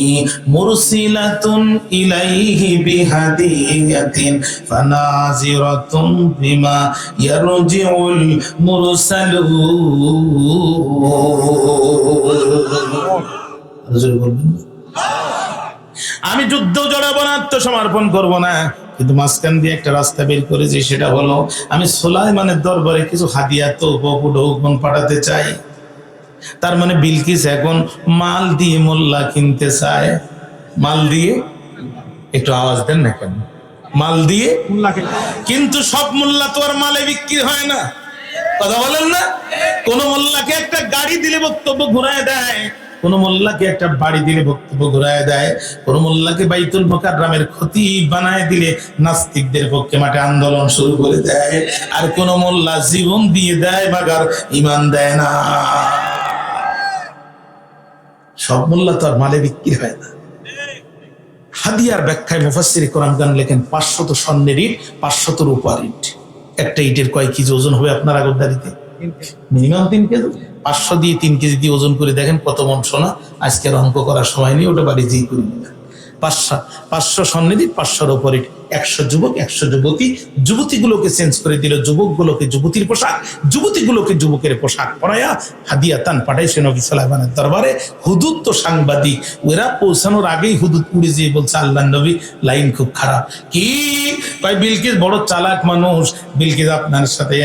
Speaker 1: মুরসিলাতুন ইলাইহি বিহাদিয়াতিন ফানাজিরাতুন বিমা ইয়ারজিউল আমি যুদ্ধ জড়াবো না, আত্মসমর্পণ করবো না, কিন্তু মাঝখান দিয়ে একটা রাস্তা বের করেছি, সেটা হলো আমি সুলাইমানের দরবারে কিছু হাদিয়া তো উপঢৌকন পাঠাতে চাই। তার মানে বিলকিস এখন মাল দিয়ে মোল্লা কিনতে চায়। মাল দিয়ে, একটু আওয়াজ দেন না কেন, মাল দিয়ে। কিন্তু সব মোল্লা তো আর মালে বিক্রি হয় না, কথা বলেন না? কোন মোল্লাকে একটা গাড়ি দিলে বক্তব্য ঘুরায় দেয়, কোন মোল্লাকে একটা বাড়ি দিলে বক্তব্য ঘুরায় দেয়, কোন মোল্লাকে বাইতুল মুকাররমের খতিব বানায় দিলে নাস্তিকদের পক্ষে মাঠে আন্দোলন শুরু করে দেয়, আর কোন মোল্লা জীবন দিয়ে দেয় মাগার ইমান দেয় না। সব মোল্লা তো আর মালে বিক্রি হয় না। হাদিয়ার ব্যাখ্যায় মুফাসসির কোরআন লেখেন 500 স্বর্ণের ইট, 500 রূপার ইট। একটা ইটের কয় কেজি ওজন হবে আপনার আগরদারিতে? Minimum 3 KG. 500 দিয়ে 3 কেজি দিয়ে ওজন করে দেখেন কত মন সোনা। আজকের অঙ্ক করার সময় নেই, ওটা বাড়ি যেই করি না। 500 স্বর্ণের ইট, 500 রূপার ইট। 100 যুবক, 100 যুবতী। যুবতীগুলোকে চেঞ্জ করে দিল, যুবকগুলোকে যুবতীর পোশাক, যুবতীগুলোকে যুবকের পোশাক পরায়া হাদিয়া তান পাঠাইছে নবী সুলাইমানের দরবারে। হুদুদ তো সাংবাদিক, ওরা পৌঁছানোর আগেই হুদুদ উড়ে যেয়ে বলছে, আল্লাহ নবী লাইন খুব খারাপ। কি ভাই, বিলকিস বড় চালাক মানুষ, বিলকিস আপনার সাথে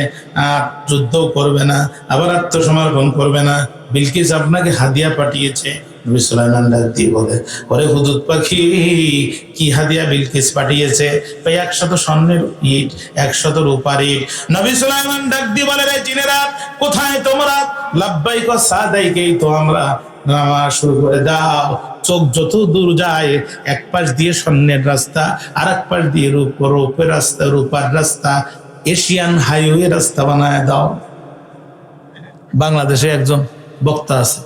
Speaker 1: যুদ্ধও করবে না, আবার আত্মসমর্পণ করবে না, বিলকিস আপনাকে হাদিয়া পাঠিয়েছে। নবী সুলাইমান ডাক দিয়ে বলে, ওরে হুদুদ পাখি, কি হাদিয়া বিলকিস পাঠিয়েছে? 100 স্বর্ণের ইট, 100 রূপার ইট। নবী সুলাইমান ডাক দিয়ে বলে, রে জিনেরা, কোথায় তোমরা? লাব্বাইক ওয়া সাদাইকেই তো আমরা নামাজ শুরু করে দাও। চোখ যত দূর যায়, এক পাশ দিয়ে স্বর্ণের রাস্তা, আর এক পাশ দিয়ে রূপের রাস্তা, রূপার রাস্তা, এশিয়ান হাইওয়ে রাস্তা বানায় দাও। বাংলাদেশে একজন বক্তা আছে,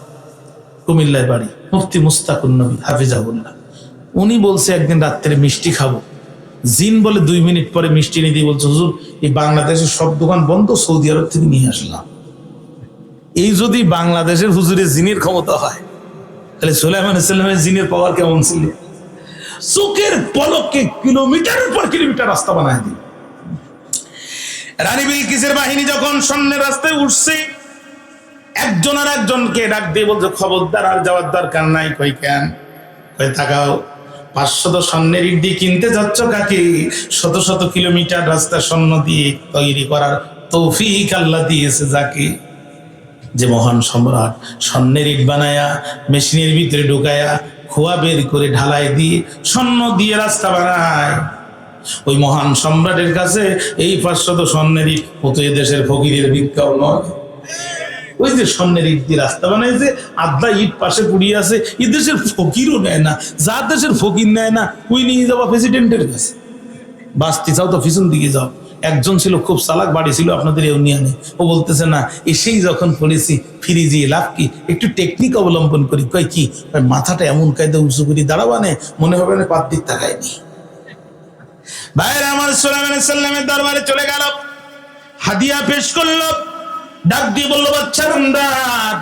Speaker 1: কুমিল্লায় বাড়ি, মুফতি মুস্তাকুন নবী হাফিজাহুল্লাহ। উনি বলছে একদিন রাত্রে মিষ্টি খাবো, জিন বলে 2 মিনিট পরে মিষ্টি নিয়ে দিয়ে বলছে, হুজুর এই বাংলাদেশের সব দোকান বন্ধ, সৌদি আরব থেকে নিয়ে আসলাম। এই যদি বাংলাদেশের হুজুরের জিনের ক্ষমতা হয়, তাহলে সুলাইমান সাল্লামের জিনের পাওয়ার কেমন ছিল? চোখের পলকে কিলোমিটারের পর কিলোমিটার রাস্তা বানায় দিল। রানী বিলকিসের বাহিনী যখন স্বর্ণের রাস্তায় উঠছে, একজন আর একজনকে ডাক দিয়ে বলছে, খবরদার, আর যাওয়ার দরকার নাই। কই কেন? কই তাকাও, 500 স্বর্ণের ইট দিয়ে কিনতে যাচ্ছ কাকে? 100 কিলোমিটার রাস্তা স্বর্ণ দিয়ে তৈরি করার তৌফিক আল্লাহ দিয়েছে যাকে। যে মহান সম্রাট স্বর্ণের ইট বানায়া মেশিনের ভিতরে ঢুকায়া খোয়া বের করে ঢালাই দিয়ে স্বর্ণ দিয়ে রাস্তা বানায়, ওই মহান সম্রাটের কাছে এই 500 স্বর্ণের ইট হতো এ দেশের ফকিরের ভিক্ষাও নয়। ওই যে স্বর্ণের ইট দিয়ে রাস্তা বানাইছে, আধা ইট পাশে পুড়িয়ে আছে, এই দেশের ফকিরও নেয় না। যার দেশের ফকির নেয় না, ওই নিয়ে যাওয়া প্রেসিডেন্টের কাছে। বাঁচতে চাও তো পিছন দিকে যাও। একজন ছিল খুব চালাক, বাড়ি ছিল আপনাদের ইউনিয়নে, ও বলতেছে না, এসেই যখন পড়েছি ফিরে যেয়ে লাভ কি, একটু টেকনিক অবলম্বন করি। কয় কি? মাথাটা এমন কায়দা উঁচু করি দাঁড়াবানে, মনে হবে না পাত দিক তাকায়নি। ভাইরা আমার, সুলাইমান সাল্লামের দরবারে চলে গেল, হাদিয়া পেশ করলো, ডাক দিয়ে বললো, বাচ্চা বান্দার,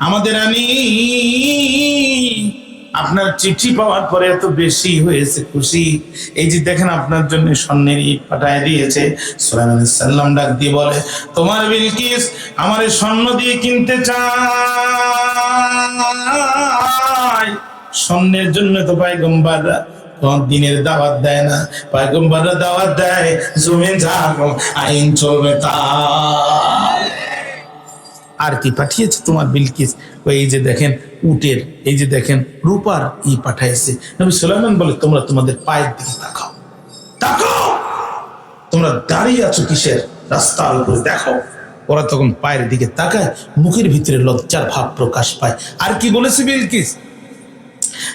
Speaker 1: আমাদের রানী আপনার চিঠি পাওয়ার পরে এত বেশি হয়েছে খুশি, এই যে দেখেন আপনার জন্য স্বর্ণের ইট পাঠায় দিয়েছে। সুলাইমান সাল্লাম ডাক দিয়ে বলে, তোমার বিলকিস আমার স্বর্ণ দিয়ে কিনতে চায়, স্বর্ণের জন্য তো পয়গম্বররা দিনের দাওয়াত দেয় না, পয়গম্বররা দাওয়াত দেয় জমিন যাগো আইন চলবে তাই। আর কি পাঠিয়েছে তোমার বিলকিস? এই যে দেখেন উটের, এই যে দেখেন রূপার ই পাঠাইছে। নবী সুলাইমান বলে, তোমরা তোমাদের পায়ের দিকে তাকাও, তাকাও, তোমরা দাঁড়িয়ে আছো কিসের? রাস্তার উপরে দেখো। ওরা তখন পায়ের দিকে তাকায়, মুখের ভিতরে লজ্জার ভাব প্রকাশ পায়। আর কি বলেছে বিলকিস?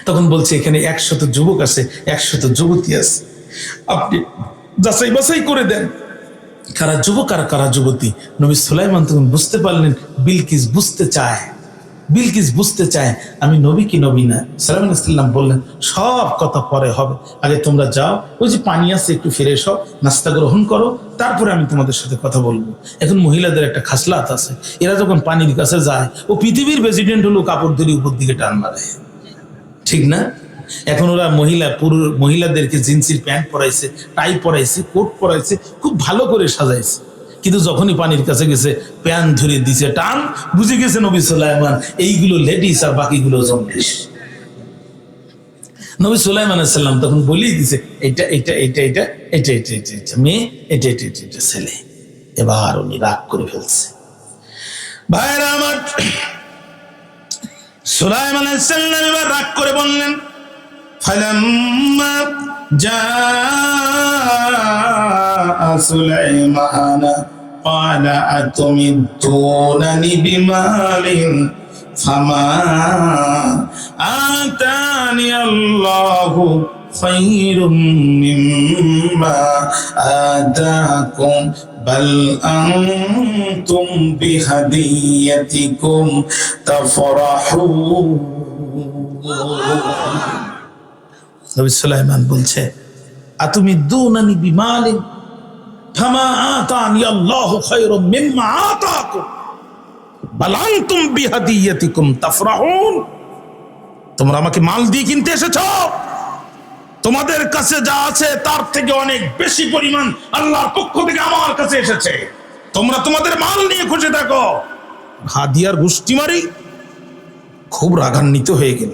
Speaker 1: তখন বলছে, এখানে 100 যুবক আছে, 100 যুবতী আছে, আপনি যাচাই বাছাই করে দেন কারা যুবক আর কারা যুবতী। নবী সুলাইমান তখন বুঝতে পারলেন বিলকিস বুঝতে চায়, বিলকিস বুঝতে চায় আমি নবী কি নবী না। সুলাইমান সাল্লাম বললেন, সব কথা পরে হবে, আগে তোমরা যাও, ওই যে পানি আছে একটু ফ্রেশ হও, নাস্তা গ্রহণ করো, তারপরে আমি তোমাদের সাথে কথা বলবো। এখন মহিলাদের একটা খাসলাত আছে, এরা যখন পানির কাছে যায়, ও পৃথিবীর প্রেসিডেন্ট হলো কাপড় ধরে উপর দিকে টান মারে, ঠিক না? এখন ওরা মহিলাদেরকে জিন্সের প্যান্ট পরাইছে, টাই পরাইছে, কোট পরাইছে, খুব ভালো করে সাজাইছে, কিন্তু যখনই পানির কাছে গেছে প্যান্ট ধরে দিছে টান, বুঝে গেছে নবী সুলাইমান এইগুলো লেডিস আর বাকিগুলো জন্ডিস। নবী সুলাইমান আলাইহিস সালাম তখন বলেই দিছে, এটা এটা এটা এটা এটা এটা এটা এটা মেয়ে, এটা এটা এটা এটা ছেলে। এবার উনি রাগ করে ফেলছে। ভাইরা আমার, সুলাইমান আলাইহিস সালাম এবার রাগ করে বললেন, ফালাম্মা জাআ সুলাইমান ক্বালা আতুমিদ্দুনানি বিমালিন ফামা আতানি আল্লাহু খায়রুম মিম্মা আতাকুম বাল আনতুম বিহাদিয়াতিকুম তাফরাহুন। নবী সুলাইমান বলছে, আতুমিদ্দুনানি বিমালিন ফামা আতানি আল্লাহু খায়রুম মিম্মা আতাকুম বাল আনতুম বিহাদিয়াতিকুম তাফরাহুন। তোমরা আমাকে মাল দিয়ে কিনতে এসেছো, তোমাদের কাছে যা আছে তার থেকে অনেক বেশি পরিমাণ আল্লাহর পক্ষ থেকে আমার কাছে এসেছে, তোমরা তোমাদের মাল নিয়ে খুশি থাকো। হাদিয়ার গোষ্ঠী মারি খুব রাগান্বিত হয়ে গেল,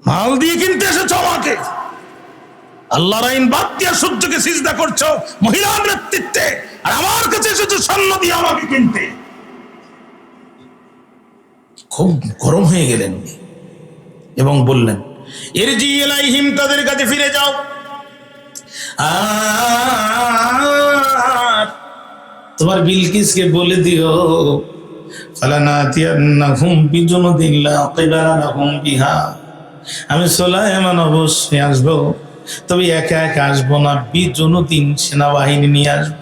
Speaker 1: মাল দিয়ে কিনতে এসেছো আমাকে, আল্লাহর আইন বাদ দিয়ে সূর্যকে সিজদা করছো মহিলার নেতৃত্বে, আর আমার কাছে এসেছো স্বর্ণ দিয়ে আমাকে কিনতে। খুব গরম হয়ে গেলেন এবং বললেন, ইরজি ইলাইহিম, তাদের কাছে ফিরে যাও, আর তোমার বিলকিসকে বলে দিও, ফালানাতিয়ান্নাহুম বিজুনুদিন লা কিবালা লাহুম বিহা, আমি সুলাইমান অবশ্যই আসবো, তবে একা একা আসবো না, বিজুনুদিন সেনাবাহিনী নিয়ে আসবো।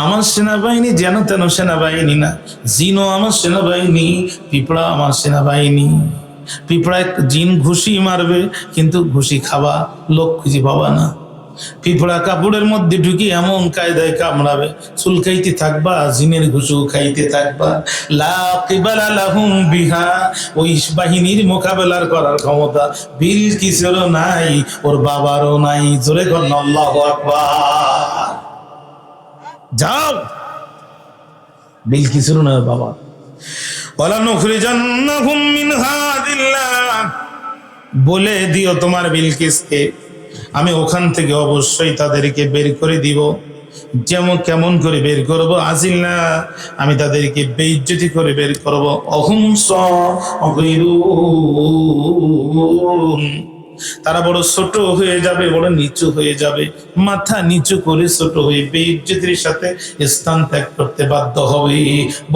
Speaker 1: আমার সেনাবাহিনী যেন তেন সেনাবাহিনী না, জিনও আমার সেনাবাহিনী, পিঁপড়া আমার সেনাবাহিনী। পিঁপড়ায় জিন ঘুষি মারবে, কিন্তু ঘুষি খাওয়া লোক খুঁজে পাবা না। পিঁপড়া কাপড়ের মধ্যে ঢুকি এমন কায়দায় কামড়াবে, চুলকাইতে থাকবা, জিনের ঘুষু খাইতে থাকবা। লা কিবালা লাহুম বিহা, ওই বাহিনীর মোকাবেলার করার ক্ষমতা বিলকিসেরও নাই, ওর বাবারও নাই। জোরে করেন আল্লাহু আকবার। যাও, বিলকিসেরও না বাবা। ওয়ালা নুখরিজান্নাহুম মিনহা দিল্লাহ, বলে দিও তোমার বিলকিসকে, আমি ওখান থেকে অবশ্যই তাদেরকে বের করে দিব। যেমন কেমন করে বের করব? আজিল্লা, আমি তাদেরকে বেইজ্জতি করে বের করব। অহুম সাগীরুন, তারা বড় ছোট হয়ে যাবে, বড় নিচু হয়ে যাবে, মাথা নিচু করে ছোট হয়ে বেইজ্জতির সাথে স্থান ত্যাগ করতে বাধ্য হবে।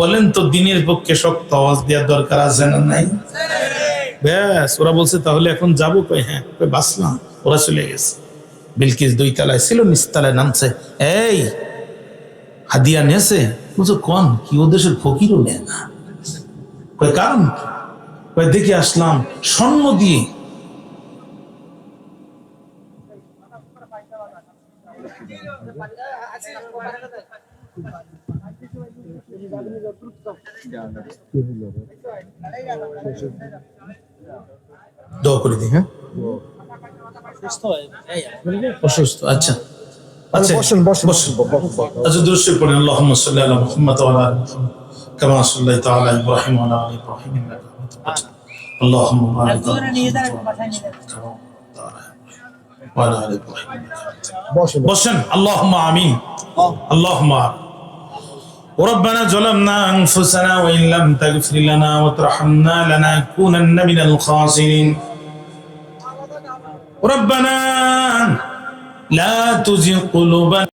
Speaker 1: বলেন তো, দিনের পক্ষে শক্ত আওয়াজ দেওয়ার দরকার আছে না নাই? ব্যাস, ওরা বলছে তাহলে এখন যাবো কই? হ্যাঁ, বাঁচলাম। ওরা চলে গেছে। বিলকিস 2 তলায় ছিল, নিচতলায় নামছে। এই হাদিয়া নেছে? বুঝো কোন কি ও দেশের ফকিরও নেয় না। কয় কারণ? কয় দেখে আসলাম স্বর্ণ দিয়ে। দোয়া করে দিই। হ্যাঁ, অসুস্থ। আচ্ছা আচ্ছা, আচ্ছা, দুরূদ পড়েন। আল্লাহুম্মা সাল্লি আলা মুহাম্মাদ ওয়া আলা আলি মুহাম্মাদ কামা সাল্লাইতা আলা ইব্রাহিম ওয়া আলা আলি ইব্রাহিম ইন্নাকা হামিদুম মাজিদ। আল্লাহুম্মা বারিক আলা ওয়া আলা আলি ইব্রাহিম। বসেন। আল্লাহুম্মা আমিন। আল্লাহুম্মা ربنا ظلمنا أنفسنا وإن لم تغفر لنا وترحمنا لنكونن من الخاسرين. ربنا لا تزغ قلوبنا